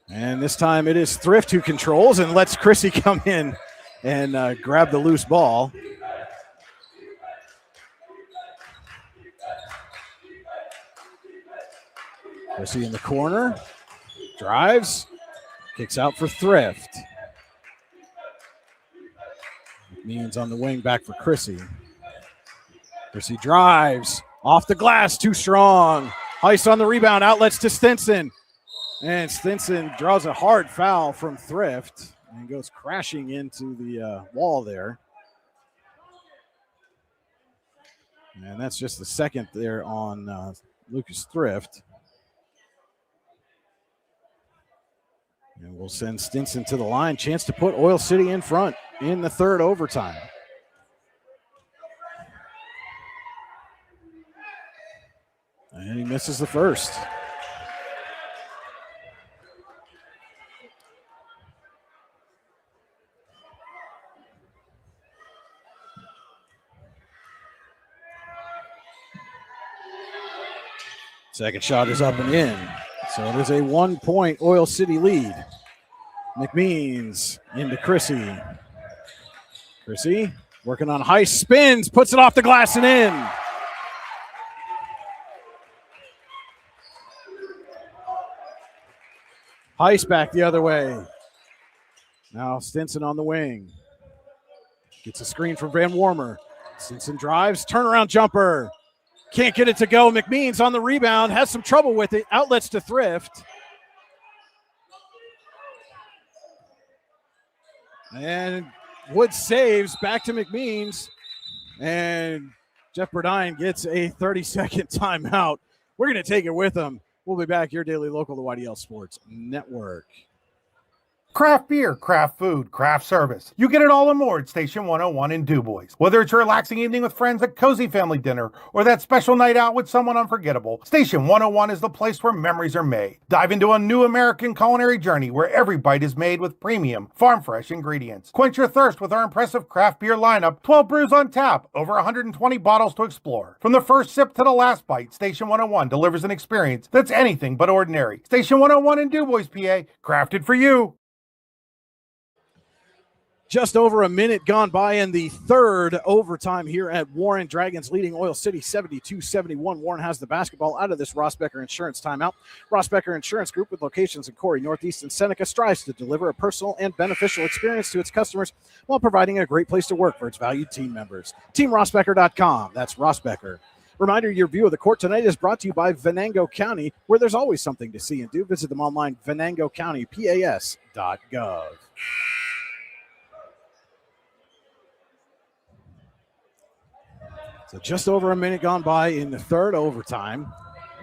And this time it is Thrift who controls and lets Chrissy come in and grab the loose ball. Chrissy in the corner, drives, kicks out for Thrift. McMeans on the wing, back for Chrissy. Chrissy drives, off the glass, too strong. Heiss on the rebound, outlets to Stinson. And Stinson draws a hard foul from Thrift and goes crashing into the wall there. And that's just the second there on Lucas Thrift. And we'll send Stinson to the line. Chance to put Oil City in front in the third overtime. And he misses the first. Second shot is up and in. So it is a 1-point Oil City lead. McMeans into Chrissy. Chrissy working on high spins, puts it off the glass and in. Heiss back the other way. Now Stinson on the wing. Gets a screen from Van Warmer. Stinson drives, turnaround jumper. Can't get it to go. McMeans on the rebound, has some trouble with it. Outlets to Thrift. And Woods saves, back to McMeans. And Jeff Burdine gets a 30-second timeout. We're going to take it with him. We'll be back, your daily local, the YDL Sports Network. Craft beer, craft food, craft service. You get it all and more at Station 101 in DuBois. Whether it's a relaxing evening with friends at cozy family dinner or that special night out with someone unforgettable, Station 101 is the place where memories are made. Dive into a new American culinary journey where every bite is made with premium, farm-fresh ingredients. Quench your thirst with our impressive craft beer lineup, 12 brews on tap, over 120 bottles to explore. From the first sip to the last bite, Station 101 delivers an experience that's anything but ordinary. Station 101 in DuBois, PA, crafted for you. Just over a minute gone by in the third overtime here at Warren. Dragons leading Oil City 72-71. Warren has the basketball out of this Ross Becker Insurance timeout. Ross Becker Insurance Group, with locations in Corey, Northeast, and Seneca, strives to deliver a personal and beneficial experience to its customers while providing a great place to work for its valued team members. TeamRossBecker.com. That's Ross Becker. Reminder, your view of the court tonight is brought to you by Venango County, where there's always something to see and do. Visit them online, venangocountypas.gov. So just over a minute gone by in the third overtime.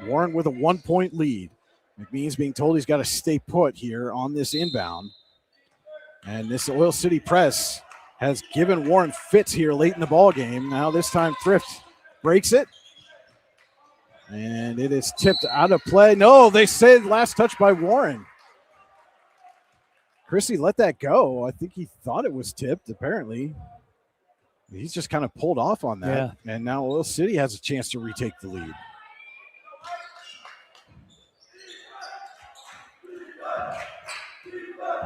Warren with a 1-point lead. McMeans being told he's got to stay put here on this inbound. And this Oil City press has given Warren fits here late in the ball game. Now this time Thrift breaks it. And it is tipped out of play. No, they said last touch by Warren. Chrissy let that go. I think he thought it was tipped, apparently. He's just kind of pulled off on that. Yeah. And now Oil City has a chance to retake the lead.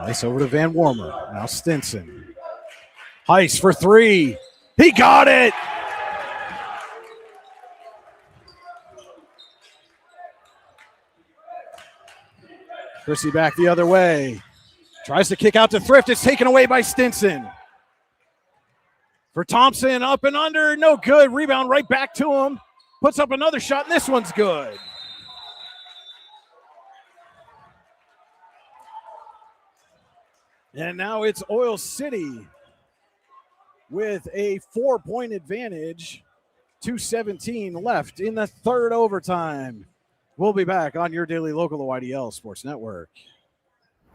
Nice over to Van Warmer. Now Stinson. Heiss for three. He got it. Chrissy back the other way. Tries to kick out to Thrift. It's taken away by Stinson. For Thompson, up and under, no good. Rebound right back to him. Puts up another shot, and this one's good. And now it's Oil City with a 4-point advantage. 2:17 left in the third overtime. We'll be back on your daily local, the YDL Sports Network.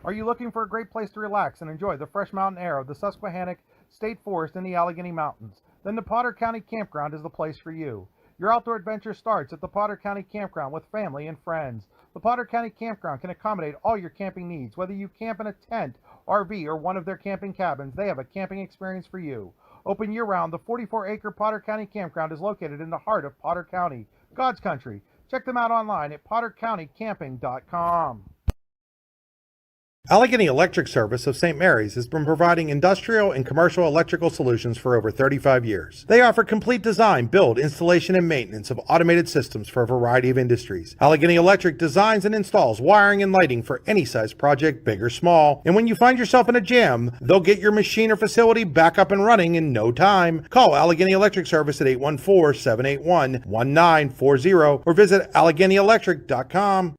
Are you looking for a great place to relax and enjoy the fresh mountain air of the Susquehannock State Forest in the Allegheny Mountains? Then the Potter County Campground is the place for you. Your outdoor adventure starts at the Potter County Campground with family and friends. The Potter County Campground can accommodate all your camping needs. Whether you camp in a tent, RV, or one of their camping cabins, they have a camping experience for you. Open year-round, the 44-acre Potter County Campground is located in the heart of Potter County, God's country. Check them out online at pottercountycamping.com. Allegheny Electric Service of St. Mary's has been providing industrial and commercial electrical solutions for over 35 years. They offer complete design, build, installation, and maintenance of automated systems for a variety of industries. Allegheny Electric designs and installs wiring and lighting for any size project, big or small. And when you find yourself in a jam, they'll get your machine or facility back up and running in no time. Call Allegheny Electric Service at 814-781-1940 or visit AlleghenyElectric.com.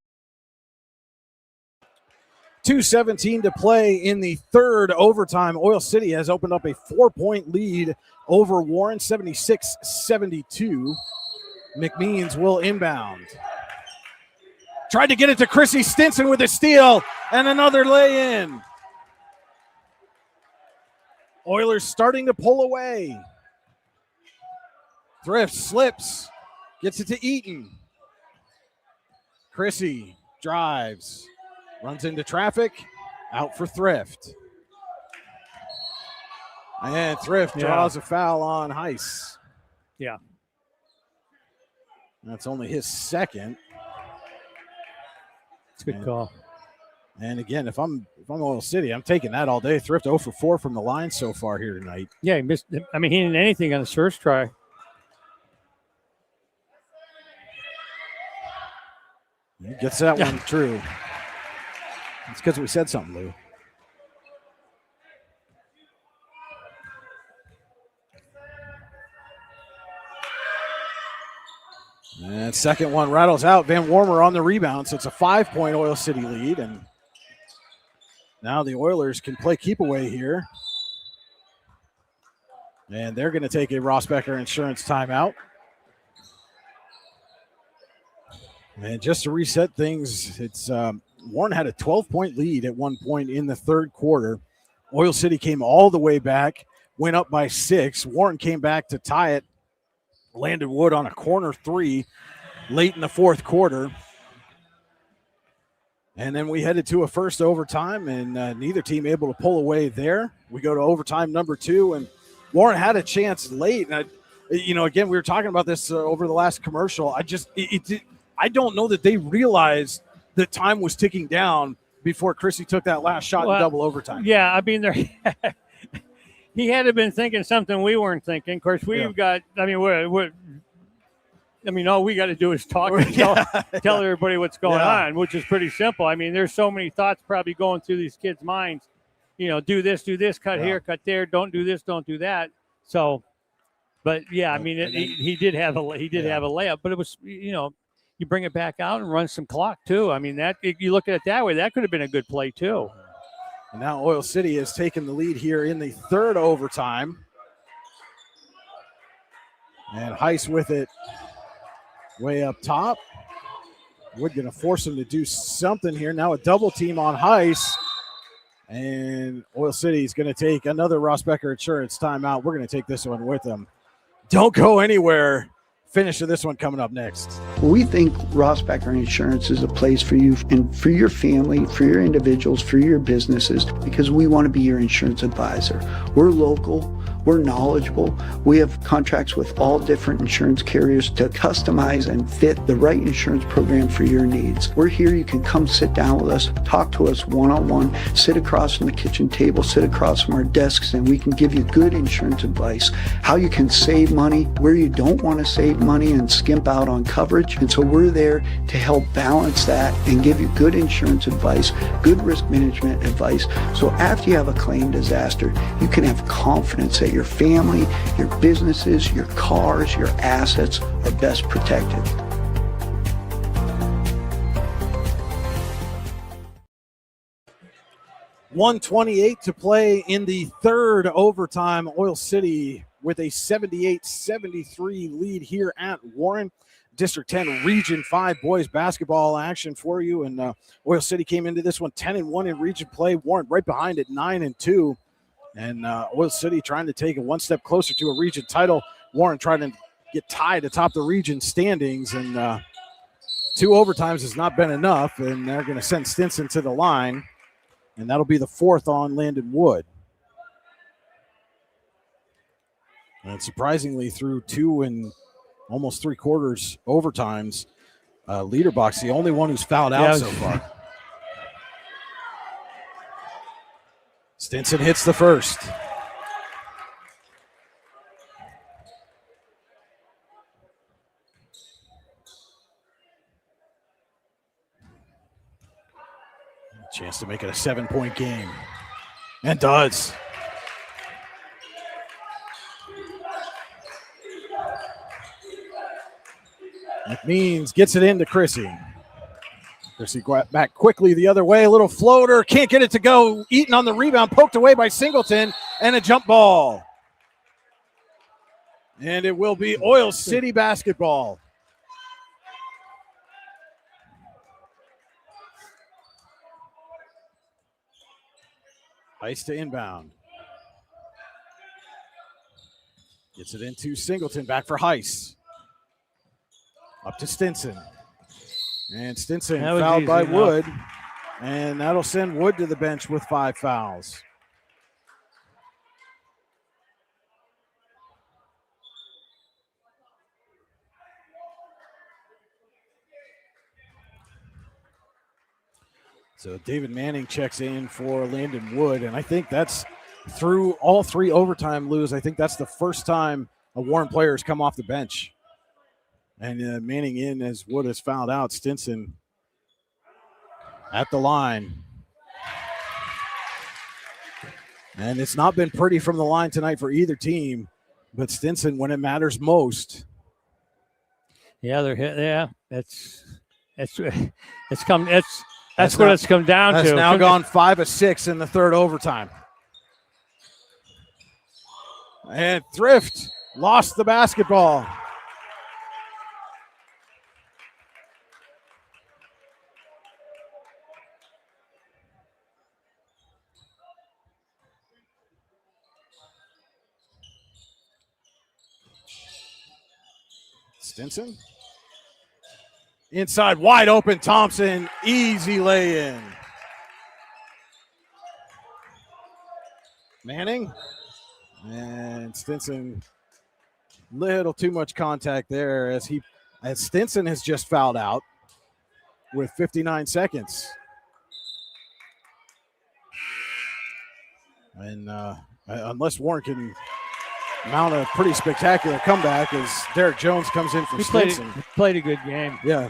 2:17 to play in the third overtime. Oil City has opened up a 4-point lead over Warren, 76-72. McMeans will inbound. Tried to get it to Chrissy Stinson with a steal and another lay-in. Oilers starting to pull away. Thrift slips, gets it to Eaton. Chrissy drives. Runs into traffic, out for Thrift. And Thrift draws a foul on Heiss. Yeah. That's only his second. It's a good call. And again, if I'm Oil City, I'm taking that all day. Thrift 0 for 4 from the line so far here tonight. Yeah, he missed. I mean, he didn't anything on his first try. He gets that one true. It's because we said something, Lou. And second one rattles out. Van Warmer on the rebound, so it's a 5-point Oil City lead. And now the Oilers can play keep away here. And they're going to take a Ross Becker Insurance timeout. And just to reset things, it's Warren had a 12-point lead at one point in the third quarter. Oil City came all the way back, went up by 6. Warren came back to tie it. Landon Wood on a corner 3 late in the fourth quarter. And then we headed to a first overtime, and neither team able to pull away there. We go to overtime number 2, and Warren had a chance late. And again, we were talking about this over the last commercial. I don't know that they realized that time was ticking down before Chrissy took that last shot in double overtime. Yeah, I mean, he had to have been thinking something we weren't thinking. Of course, we've got. I mean, all we got to do is talk and tell everybody what's going on, which is pretty simple. I mean, there's so many thoughts probably going through these kids' minds. Do this, cut here, cut there. Don't do this, don't do that. So, but yeah, I mean, he did have a layup, but it was you bring it back out and run some clock too. I mean, that you look at it that way, that could have been a good play too. And now Oil City has taken the lead here in the third overtime. And Heiss with it way up top. Wood going to force him to do something here. Now a double team on Heiss. And Oil City is going to take another Ross Becker Insurance timeout. We're going to take this one with them. Don't go anywhere. Finish of this one coming up next. We think Ross Becker Insurance is a place for you and for your family, for your individuals, for your businesses, because we want to be your insurance advisor. We're local. We're knowledgeable. We have contracts with all different insurance carriers to customize and fit the right insurance program for your needs. We're here. You can come sit down with us, talk to us one-on-one, sit across from the kitchen table, sit across from our desks, and we can give you good insurance advice, how you can save money, where you don't want to save money and skimp out on coverage. And so we're there to help balance that and give you good insurance advice, good risk management advice. So after you have a claim disaster, you can have confidence that your family, your businesses, your cars, your assets are best protected. .128 to play in the third overtime. Oil City with a 78-73 lead here at Warren. District 10 Region 5 boys basketball action for you. And Oil City came into this one 10-1 in region play. Warren right behind it 9-2. And Oil City trying to take it one step closer to a region title. Warren trying to get tied atop the region standings. And 2 overtimes has not been enough. And they're going to send Stinson to the line. And that'll be the 4th on Landon Wood. And surprisingly, through 2 and almost 3/4 overtimes, Leaderbox, the only one who's fouled out so far. Stinson hits the first. Chance to make it a 7-point game. And does. McMeans gets it into Chrissy. Chrissy back quickly the other way. A little floater. Can't get it to go. Eaton on the rebound. Poked away by Singleton. And a jump ball. And it will be Oil City basketball. Ice to inbound. Gets it into Singleton. Back for Heiss. Up to Stinson. And Stinson fouled by Wood. And that'll send Wood to the bench with 5 fouls. So David Manning checks in for Landon Wood, and I think that's through all 3 overtime lose. I think that's the first time a Warren player has come off the bench. And Manning in as Wood has fouled out. Stinson at the line. And it's not been pretty from the line tonight for either team, but Stinson, when it matters most. Yeah, they're hit. Yeah, that's what it's come down to. That's now gone 5 of 6 in the third overtime. And Thrift lost the basketball. Stinson. Inside, wide open, Thompson. Easy lay-in. Manning. And Stinson, little too much contact there as Stinson has just fouled out with 59 seconds. And unless Warren can mount a pretty spectacular comeback as Derek Jones comes in for Stinson. He played a good game. Yeah.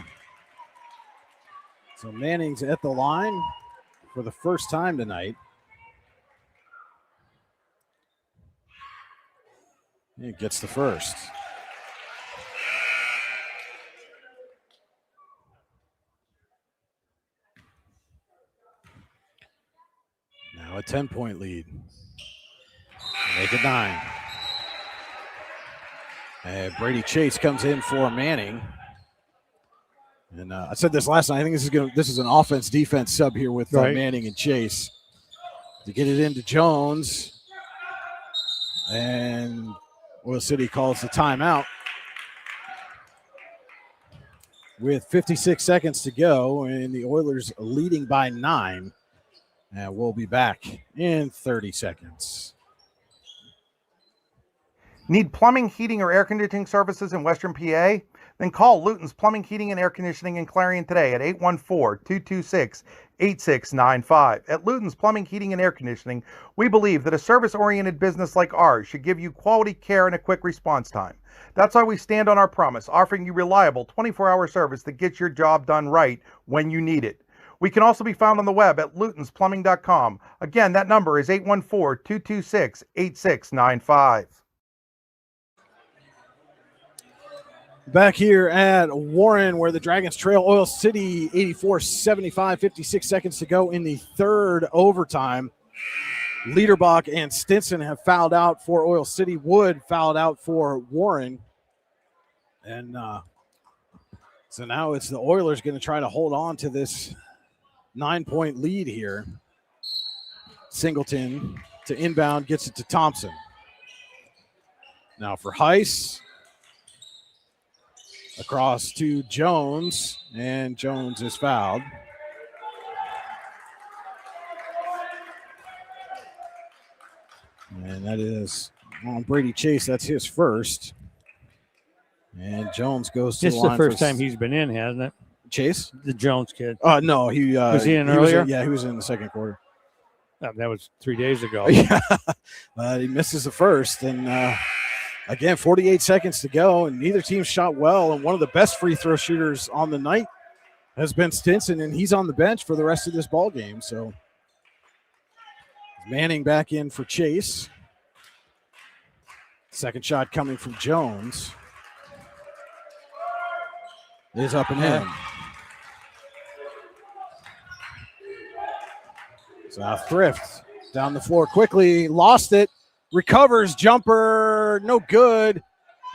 So Manning's at the line for the first time tonight. He gets the first. Now a 10-point lead. Make it 9. And Brady Chase comes in for Manning. And I said this last night. I think this is an offense-defense sub here with Manning and Chase. To get it into Jones. And Oil City calls the timeout. With 56 seconds to go, and the Oilers leading by 9. And we'll be back in 30 seconds. Need plumbing, heating, or air conditioning services in Western PA? Then call Luton's Plumbing, Heating, and Air Conditioning in Clarion today at 814-226-8695. At Luton's Plumbing, Heating, and Air Conditioning, we believe that a service-oriented business like ours should give you quality care and a quick response time. That's why we stand on our promise, offering you reliable 24-hour service that gets your job done right when you need it. We can also be found on the web at lutonsplumbing.com. Again, that number is 814-226-8695. Back here at Warren, where the Dragons trail Oil City 84-75, 56 seconds to go in the third overtime. Liederbach and Stinson have fouled out for Oil City. Wood fouled out for Warren. And so now it's the Oilers going to try to hold on to this 9-point lead here. Singleton to inbound, gets it to Thompson. Now for Heiss. Across to Jones, and Jones is fouled. And that is on Brady Chase. That's his first. And Jones goes to this the line. line. This is the first time he's been in, hasn't it? Chase? The Jones kid. No, he was he in earlier? He was in the second quarter. That was 3 days ago. Yeah, he misses the first. And again, 48 seconds to go, and neither team shot well. And one of the best free throw shooters on the night has been Stinson, and he's on the bench for the rest of this ball game. So Manning back in for Chase. Second shot coming from Jones. Is up and in. So Thrift down the floor quickly, lost it, recovers, jumper, no good,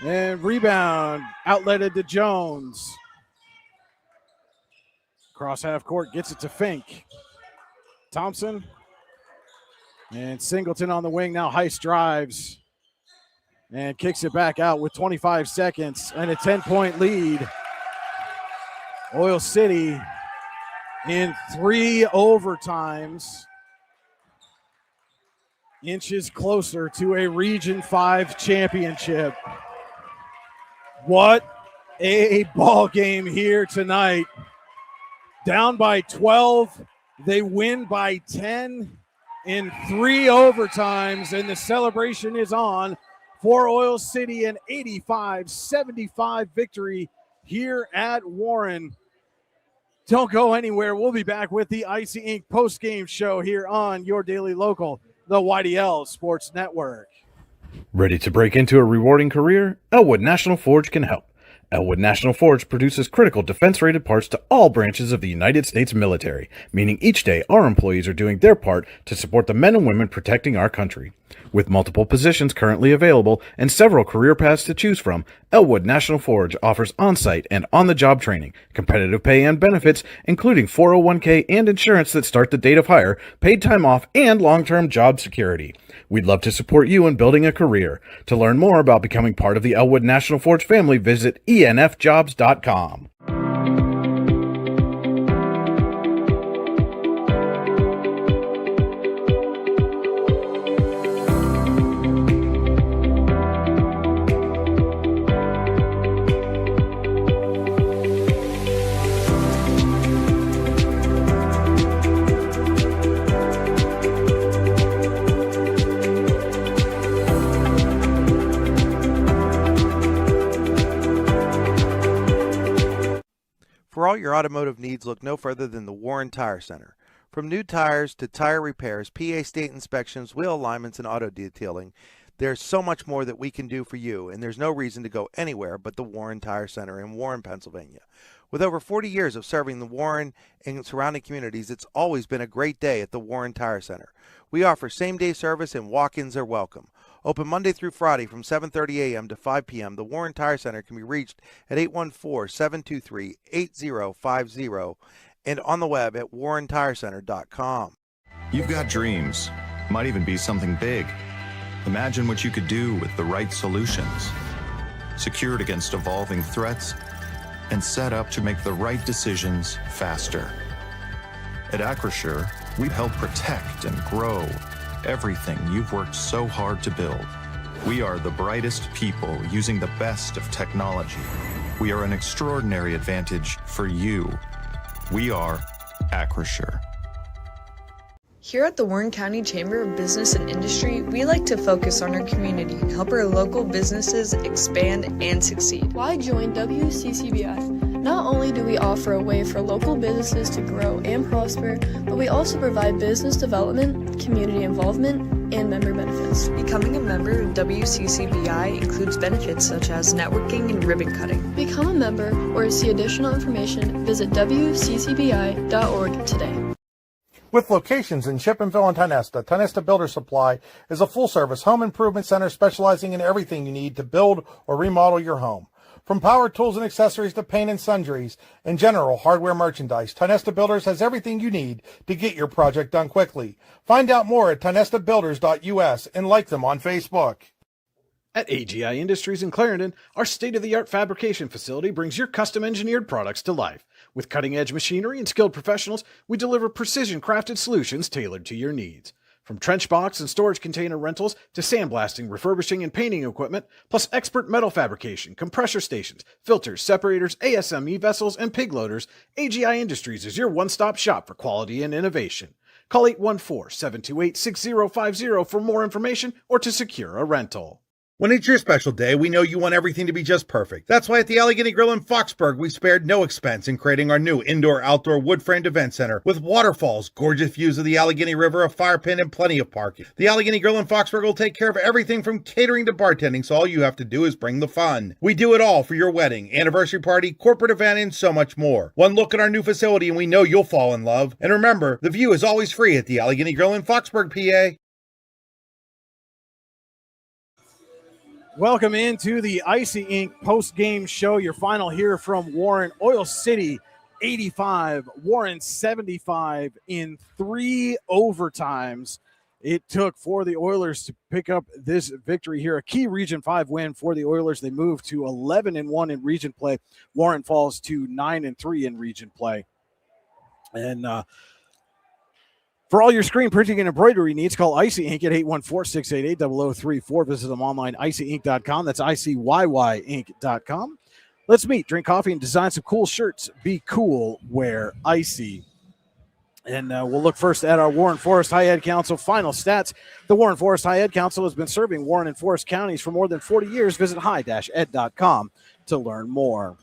and rebound, outletted to Jones. Cross half court, gets it to Fink. Thompson and Singleton on the wing. Now Heist drives and kicks it back out with 25 seconds and a 10-point lead. Oil City in 3 overtimes, inches closer to a Region 5 championship. What a ball game here tonight. Down by 12, they win by 10 in 3 overtimes, and the celebration is on for Oil City, an 85-75 victory here at Warren. Don't go anywhere. We'll be back with the Icy Inc. post-game show here on your daily local, the YDL Sports Network. Ready to break into a rewarding career? Elwood National Forge can help. Elwood National Forge produces critical defense-rated parts to all branches of the United States military, meaning each day our employees are doing their part to support the men and women protecting our country. With multiple positions currently available and several career paths to choose from, Elwood National Forge offers on-site and on-the-job training, competitive pay and benefits, including 401k and insurance that start the date of hire, paid time off, and long-term job security. We'd love to support you in building a career. To learn more about becoming part of the Elwood National Forge family, visit enfjobs.com. For all your automotive needs, look no further than the Warren Tire Center. From new tires to tire repairs, PA state inspections, wheel alignments, and auto detailing, there's so much more that we can do for you, and there's no reason to go anywhere but the Warren Tire Center in Warren, Pennsylvania. With over 40 years of serving the Warren and surrounding communities, it's always been a great day at the Warren Tire Center. We offer same-day service and walk-ins are welcome. Open Monday through Friday from 7:30 a.m. to 5 p.m., the Warren Tire Center can be reached at 814-723-8050 and on the web at warrentirecenter.com. You've got dreams. Might even be something big. Imagine what you could do with the right solutions. Secured against evolving threats and set up to make the right decisions faster. At Acrisure, we help protect and grow everything you've worked so hard to build. We are the brightest people using the best of technology. We are an extraordinary advantage for you. We are Acrisure. Here at the Warren County Chamber of Business and Industry, we like to focus on our community and help our local businesses expand and succeed. Why join WCCBF? Not only do we offer a way for local businesses to grow and prosper, but we also provide business development, community involvement, and member benefits. Becoming a member of WCCBI includes benefits such as networking and ribbon cutting. Become a member or to see additional information, visit WCCBI.org today. With locations in Chippenville and Tionesta, Tionesta Builder Supply is a full-service home improvement center specializing in everything you need to build or remodel your home. From power tools and accessories to paint and sundries and general hardware merchandise, Tionesta Builders has everything you need to get your project done quickly. Find out more at tionestabuilders.us and like them on Facebook. At AGI Industries in Clarendon, our state-of-the-art fabrication facility brings your custom-engineered products to life. With cutting-edge machinery and skilled professionals, we deliver precision-crafted solutions tailored to your needs. From trench box and storage container rentals to sandblasting, refurbishing, and painting equipment, plus expert metal fabrication, compressor stations, filters, separators, ASME vessels, and pig loaders, AGI Industries is your one-stop shop for quality and innovation. Call 814-728-6050 for more information or to secure a rental. When it's your special day, we know you want everything to be just perfect. That's why at the Allegheny Grill in Foxburg, we spared no expense in creating our new indoor-outdoor wood-framed event center with waterfalls, gorgeous views of the Allegheny River, a fire pit, and plenty of parking. The Allegheny Grill in Foxburg will take care of everything from catering to bartending, so all you have to do is bring the fun. We do it all for your wedding, anniversary party, corporate event, and so much more. One look at our new facility and we know you'll fall in love. And remember, the view is always free at the Allegheny Grill in Foxburg, PA. Welcome into the Icy Inc. post-game show. Your final here from Warren. Oil City 85, Warren 75 in 3 overtimes. It took for the Oilers to pick up this victory here, a key Region 5 win for the Oilers. They move to 11-1 in region play. Warren falls to 9-3 in region play. And for all your screen printing and embroidery needs, call Icy Inc. at 814-688-0034. Visit them online, icyinc.com. That's ICYYinc.com. Let's meet, drink coffee, and design some cool shirts. Be cool, wear Icy. And we'll look first at our Warren Forest High Ed Council final stats. The Warren Forest High Ed Council has been serving Warren and Forest counties for more than 40 years. Visit high-ed.com to learn more.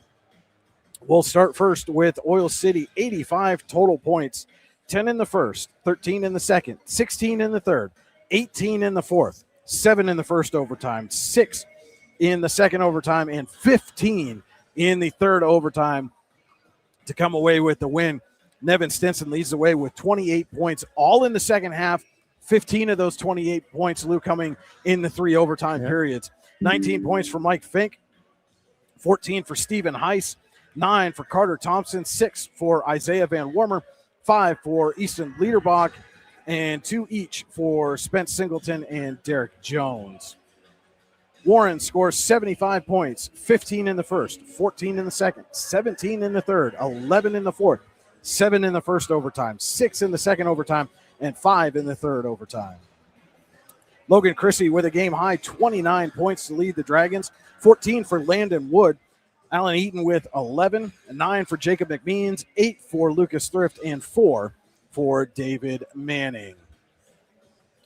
We'll start first with Oil City, 85 total points. 10 in the first, 13 in the second, 16 in the third, 18 in the fourth, 7 in the first overtime, 6 in the second overtime, and 15 in the third overtime to come away with the win. Nevin Stinson leads the way with 28 points, all in the second half. 15 of those 28 points, Lou, coming in the 3 overtime periods. 19 points for Mike Fink, 14 for Stephen Heiss, 9 for Carter Thompson, 6 for Isaiah Van Warmer, 5 for Easton Liederbach, and 2 each for Spence Singleton and Derek Jones. Warren scores 75 points, 15 in the first, 14 in the second, 17 in the third, 11 in the fourth, 7 in the first overtime, 6 in the second overtime, and 5 in the third overtime. Logan Chrissy with a game-high 29 points to lead the Dragons, 14 for Landon Wood, Alan Eaton with 11, 9 for Jacob McMeans, 8 for Lucas Thrift, and 4 for David Manning.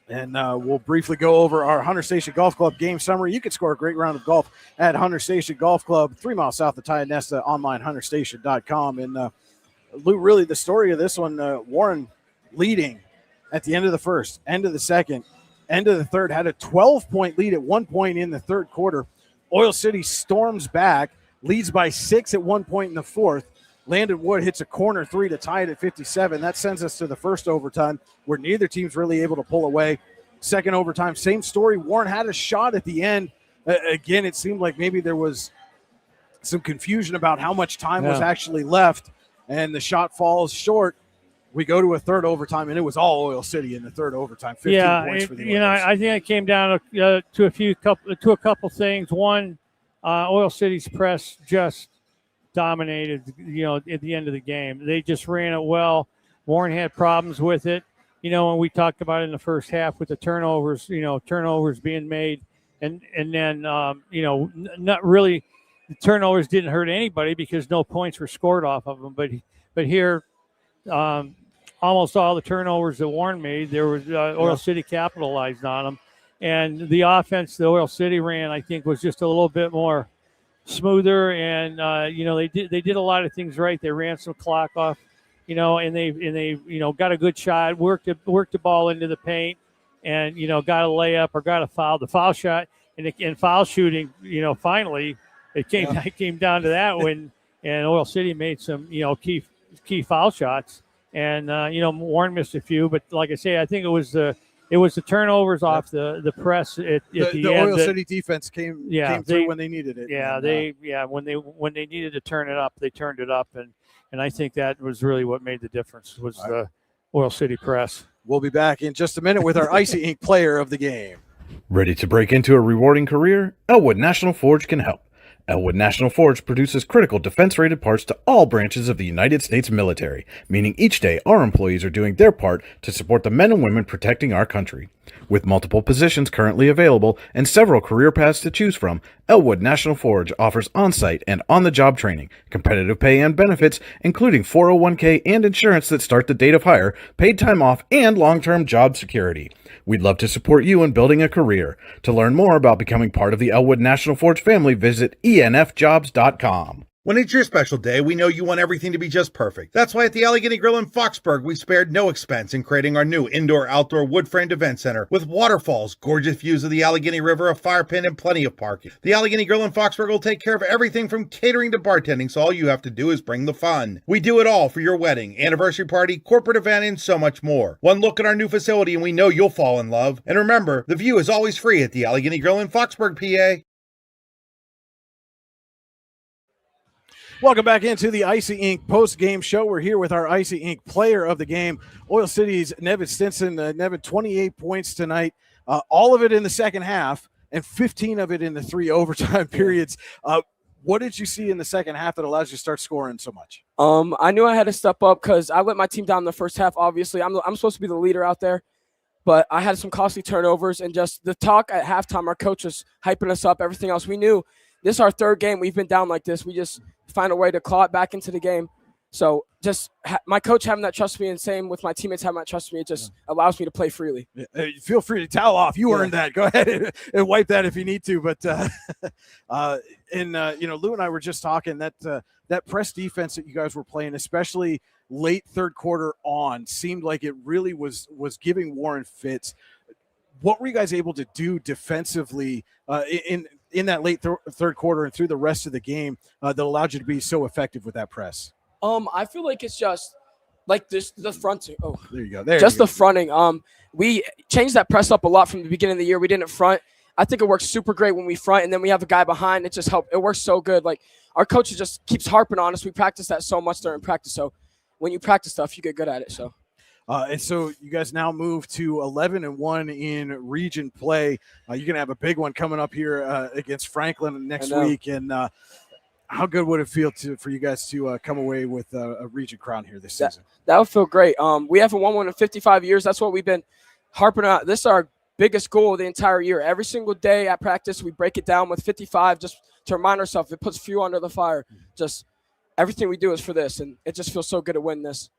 And we'll briefly go over our Hunter Station Golf Club game summary. You can score a great round of golf at Hunter Station Golf Club, 3 miles south of Tionesta, online, hunterstation.com. And Lou, really the story of this one, Warren leading at the end of the first, end of the second, end of the third, had a 12-point lead at one point in the third quarter. Oil City storms back, leads by 6 at one point in the fourth. Landon Wood hits a corner 3 to tie it at 57. That sends us to the first overtime where neither team's really able to pull away. Second overtime, same story. Warren had a shot at the end. Again, it seemed like maybe there was some confusion about how much time was actually left, and the shot falls short. We go to a third overtime, and it was all Oil City in the third overtime. 15 points for the Oilers. I think it came down to a couple things. One, Oil City's press just dominated, at the end of the game. They just ran it well. Warren had problems with it. When we talked about it in the first half with the turnovers, turnovers being made. And then, not really, the turnovers didn't hurt anybody because no points were scored off of them. But here, almost all the turnovers that Warren made, there was Oil City capitalized on them. And the offense that Oil City ran, I think, was just a little bit more smoother. And they did a lot of things right. They ran some clock off, and they got a good shot, worked the ball into the paint, and got a layup or got a foul. The foul shot and foul shooting, finally it came down to that when Oil City made some key foul shots, and Warren missed a few, but like I say, I think it was the turnovers off the press at the end. The Oil City defense came through when they needed it. When they needed to turn it up, they turned it up, and I think that was really what made the difference was the Oil City press. We'll be back in just a minute with our Icy Inc. player of the game. Ready to break into a rewarding career? Elwood National Forge can help. Elwood National Forge produces critical defense-rated parts to all branches of the United States military, meaning each day our employees are doing their part to support the men and women protecting our country. With multiple positions currently available and several career paths to choose from, Elwood National Forge offers on-site and on-the-job training, competitive pay and benefits, including 401k and insurance that start the date of hire, paid time off, and long-term job security. We'd love to support you in building a career. To learn more about becoming part of the Elwood National Forge family, visit enfjobs.com. When it's your special day, we know you want everything to be just perfect. That's why at the Allegheny Grill in Foxburg, we spared no expense in creating our new indoor-outdoor wood-framed event center with waterfalls, gorgeous views of the Allegheny River, a fire pit, and plenty of parking. The Allegheny Grill in Foxburg will take care of everything from catering to bartending, so all you have to do is bring the fun. We do it all for your wedding, anniversary party, corporate event, and so much more. One look at our new facility and we know you'll fall in love. And remember, the view is always free at the Allegheny Grill in Foxburg, PA. Welcome back into the Icy Ink post-game show. We're here with our Icy Ink player of the game, Oil City's Nevin Stinson. Nevin, 28 points tonight, all of it in the second half, and 15 of it in the 3 overtime periods. What did you see in the second half that allows you to start scoring so much? I knew I had to step up because I let my team down in the first half, obviously. I'm supposed to be the leader out there, but I had some costly turnovers, and just the talk at halftime, our coach was hyping us up, everything else. We knew this is our third game. We've been down like this. We just find a way to claw it back into the game. So just my coach having that trust me, and same with my teammates having that trust me, it just allows me to play freely. Feel free to towel off. You earned that. Go ahead and wipe that if you need to. But Lou and I were just talking that press defense that you guys were playing, especially late third quarter on, seemed like it really was giving Warren fits. What were you guys able to do defensively in that late third quarter and through the rest of the game that allowed you to be so effective with that press? I feel like it's just like this, the fronting. Oh, there you go. The fronting. We changed that press up a lot from the beginning of the year. We didn't front. I think it works super great when we front, and then we have a guy behind. It just helps. It works so good. Like our coach just keeps harping on us. We practice that so much during practice. So when you practice stuff, you get good at it. So. And so you guys now move to 11-1 in region play. You're going to have a big one coming up here against Franklin next week. And how good would it feel for you guys to come away with a region crown here this season? That would feel great. We haven't won one in 55 years. That's what we've been harping on. This is our biggest goal the entire year. Every single day at practice, we break it down with 55 just to remind ourselves. It puts fuel under the fire. Just everything we do is for this, and it just feels so good to win this.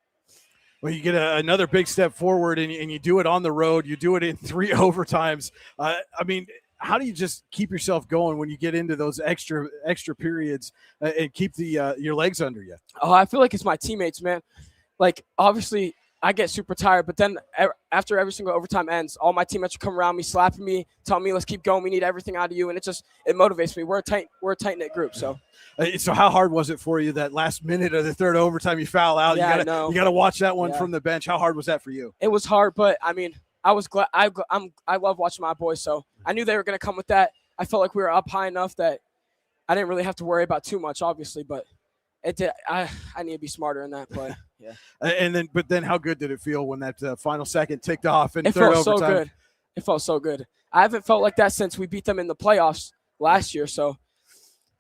Well, you get another big step forward, and you do it on the road. You do it in 3 overtimes. How do you just keep yourself going when you get into those extra periods and keep your legs under you? Oh, I feel like it's my teammates, man. Like, obviously, I get super tired, but then after every single overtime ends, all my teammates will come around me, slapping me, telling me, let's keep going. We need everything out of you. And it motivates me. We're a tight-knit group, so. So how hard was it for you that last minute of the third overtime you foul out? Yeah, you got to watch that one from the bench. How hard was that for you? It was hard, but I mean, I was glad. I love watching my boys, so I knew they were going to come with that. I felt like we were up high enough that I didn't really have to worry about too much, obviously, but it did. I need to be smarter in that play. Yeah. But then how good did it feel when that final second ticked off in third overtime? It felt so good. It felt so good. I haven't felt like that since we beat them in the playoffs last year, so.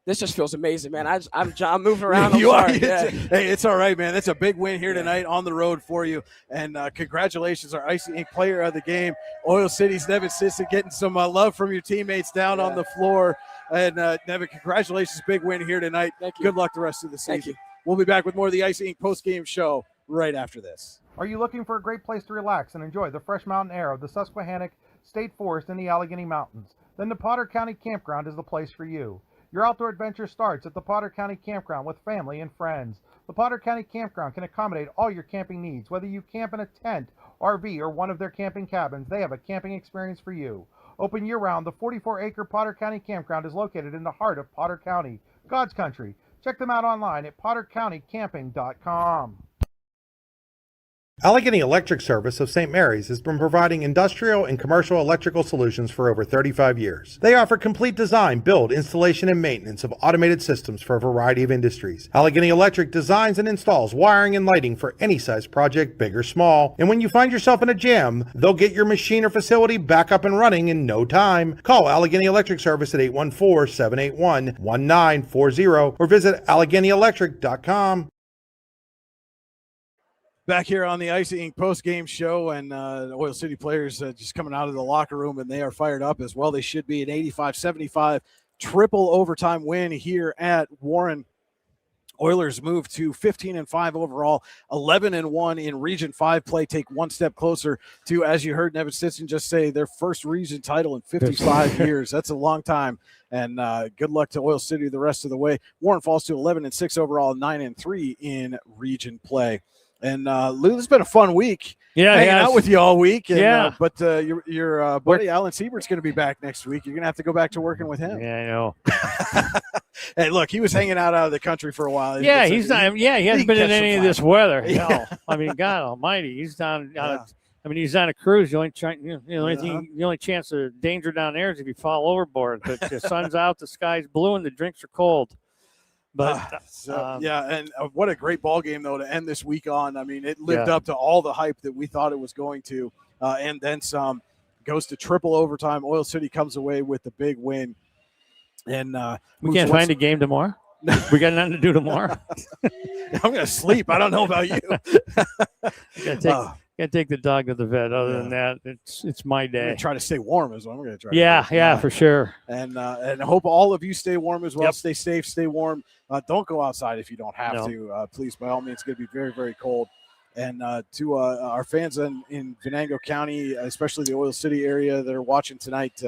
This just feels amazing, man. I'm moving around. Hey, it's all right, man. That's a big win here tonight on the road for you. And congratulations, our Icy Ink player of the game, Oil City's Nevin Stinson, getting some love from your teammates down on the floor. And Nevin, congratulations, big win here tonight. Thank you. Good luck the rest of the season. Thank you. We'll be back with more of the Icy Ink post-game show right after this. Are you looking for a great place to relax and enjoy the fresh mountain air of the Susquehannock State Forest in the Allegheny Mountains? Then the Potter County Campground is the place for you. Your outdoor adventure starts at the Potter County Campground with family and friends. The Potter County Campground can accommodate all your camping needs. Whether you camp in a tent, RV, or one of their camping cabins, they have a camping experience for you. Open year-round, the 44-acre Potter County Campground is located in the heart of Potter County, God's country. Check them out online at pottercountycamping.com. Allegheny Electric Service of St. Mary's has been providing industrial and commercial electrical solutions for over 35 years. They offer complete design, build, installation, and maintenance of automated systems for a variety of industries. Allegheny Electric designs and installs wiring and lighting for any size project, big or small. And when you find yourself in a jam, they'll get your machine or facility back up and running in no time. Call Allegheny Electric Service at 814-781-1940 or visit AlleghenyElectric.com. Back here on the Icy Ink post-game show, and the Oil City players just coming out of the locker room, and they are fired up as well. They should be an 85-75 triple overtime win here at Warren. Oilers move to 15-5 overall, 11-1 in Region 5 play, take one step closer to, as you heard Nevin Stinson just say, their first region title in 55 years. That's a long time, and good luck to Oil City the rest of the way. Warren falls to 11-6 overall, 9-3 in region play. And Lou, this has been a fun week. Yeah, hanging out with you all week. And, yeah, but your buddy Alan Siebert's going to be back next week. You're going to have to go back to working with him. Yeah, I know. Hey, look, he was hanging out of the country for a while. Yeah, he's not. Yeah, he hasn't been in any of this weather. Yeah. No, I mean, God Almighty, he's down. I mean, he's on a cruise. The only chance of danger down there is if you fall overboard. But the sun's out, the sky's blue, and the drinks are cold. But and what a great ball game though to end this week on. I mean, it lived up to all the hype that we thought it was going to, and then some. Goes to triple overtime. Oil City comes away with the big win. And we can't find a game tomorrow. We got nothing to do tomorrow. I'm gonna sleep. I don't know about you. Gotta take the dog to the vet. Other than that, it's my day. I'm gonna try to stay warm as well. I'm gonna try. Yeah, for sure. And hope all of you stay warm as well. Yep. Stay safe, stay warm. Don't go outside if you don't have to. Please, by all means, it's gonna be very, very cold. And to our fans in Venango County, especially the Oil City area that are watching tonight,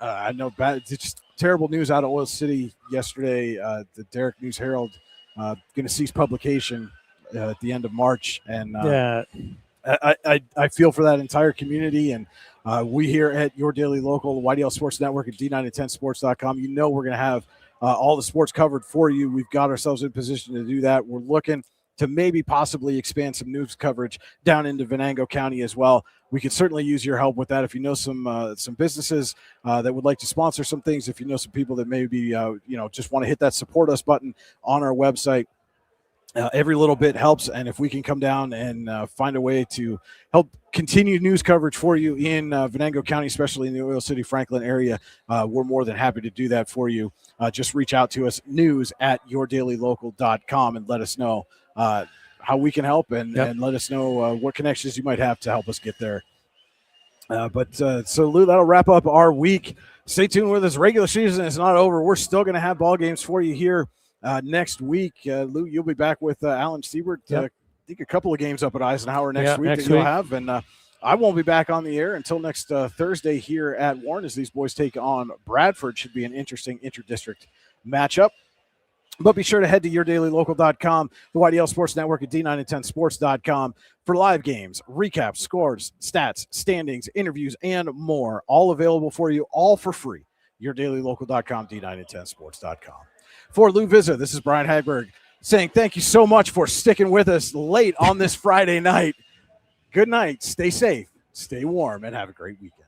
I know it's just terrible news out of Oil City yesterday. The Derrick News Herald going to cease publication at the end of March. And I feel for that entire community. And we here at Your Daily Local, the YDL Sports Network, at D910sports.com, you know we're going to have all the sports covered for you. We've got ourselves in position to do that. We're looking to maybe possibly expand some news coverage down into Venango County as well. We could certainly use your help with that. If you know some businesses that would like to sponsor some things, if you know some people that maybe just want to hit that support us button on our website, every little bit helps. And if we can come down and find a way to help continue news coverage for you in Venango County, especially in the Oil City, Franklin area, we're more than happy to do that for you. Just reach out to us, news@yourdailylocal.com, and let us know how we can help and let us know what connections you might have to help us get there. So Lou, that'll wrap up our week. Stay tuned with us. Regular season is not over. We're still going to have ball games for you here next week. Lou, you'll be back with Alan Siebert. I think a couple of games up at Eisenhower next week that you'll have. And I won't be back on the air until next Thursday here at Warren as these boys take on Bradford. Should be an interesting inter-district matchup. But be sure to head to yourdailylocal.com, the YDL Sports Network at D910sports.com for live games, recaps, scores, stats, standings, interviews, and more. All available for you, all for free. Yourdailylocal.com, D910sports.com. For Lou Vizza, this is Brian Hagberg saying thank you so much for sticking with us late on this Friday night. Good night, stay safe, stay warm, and have a great weekend.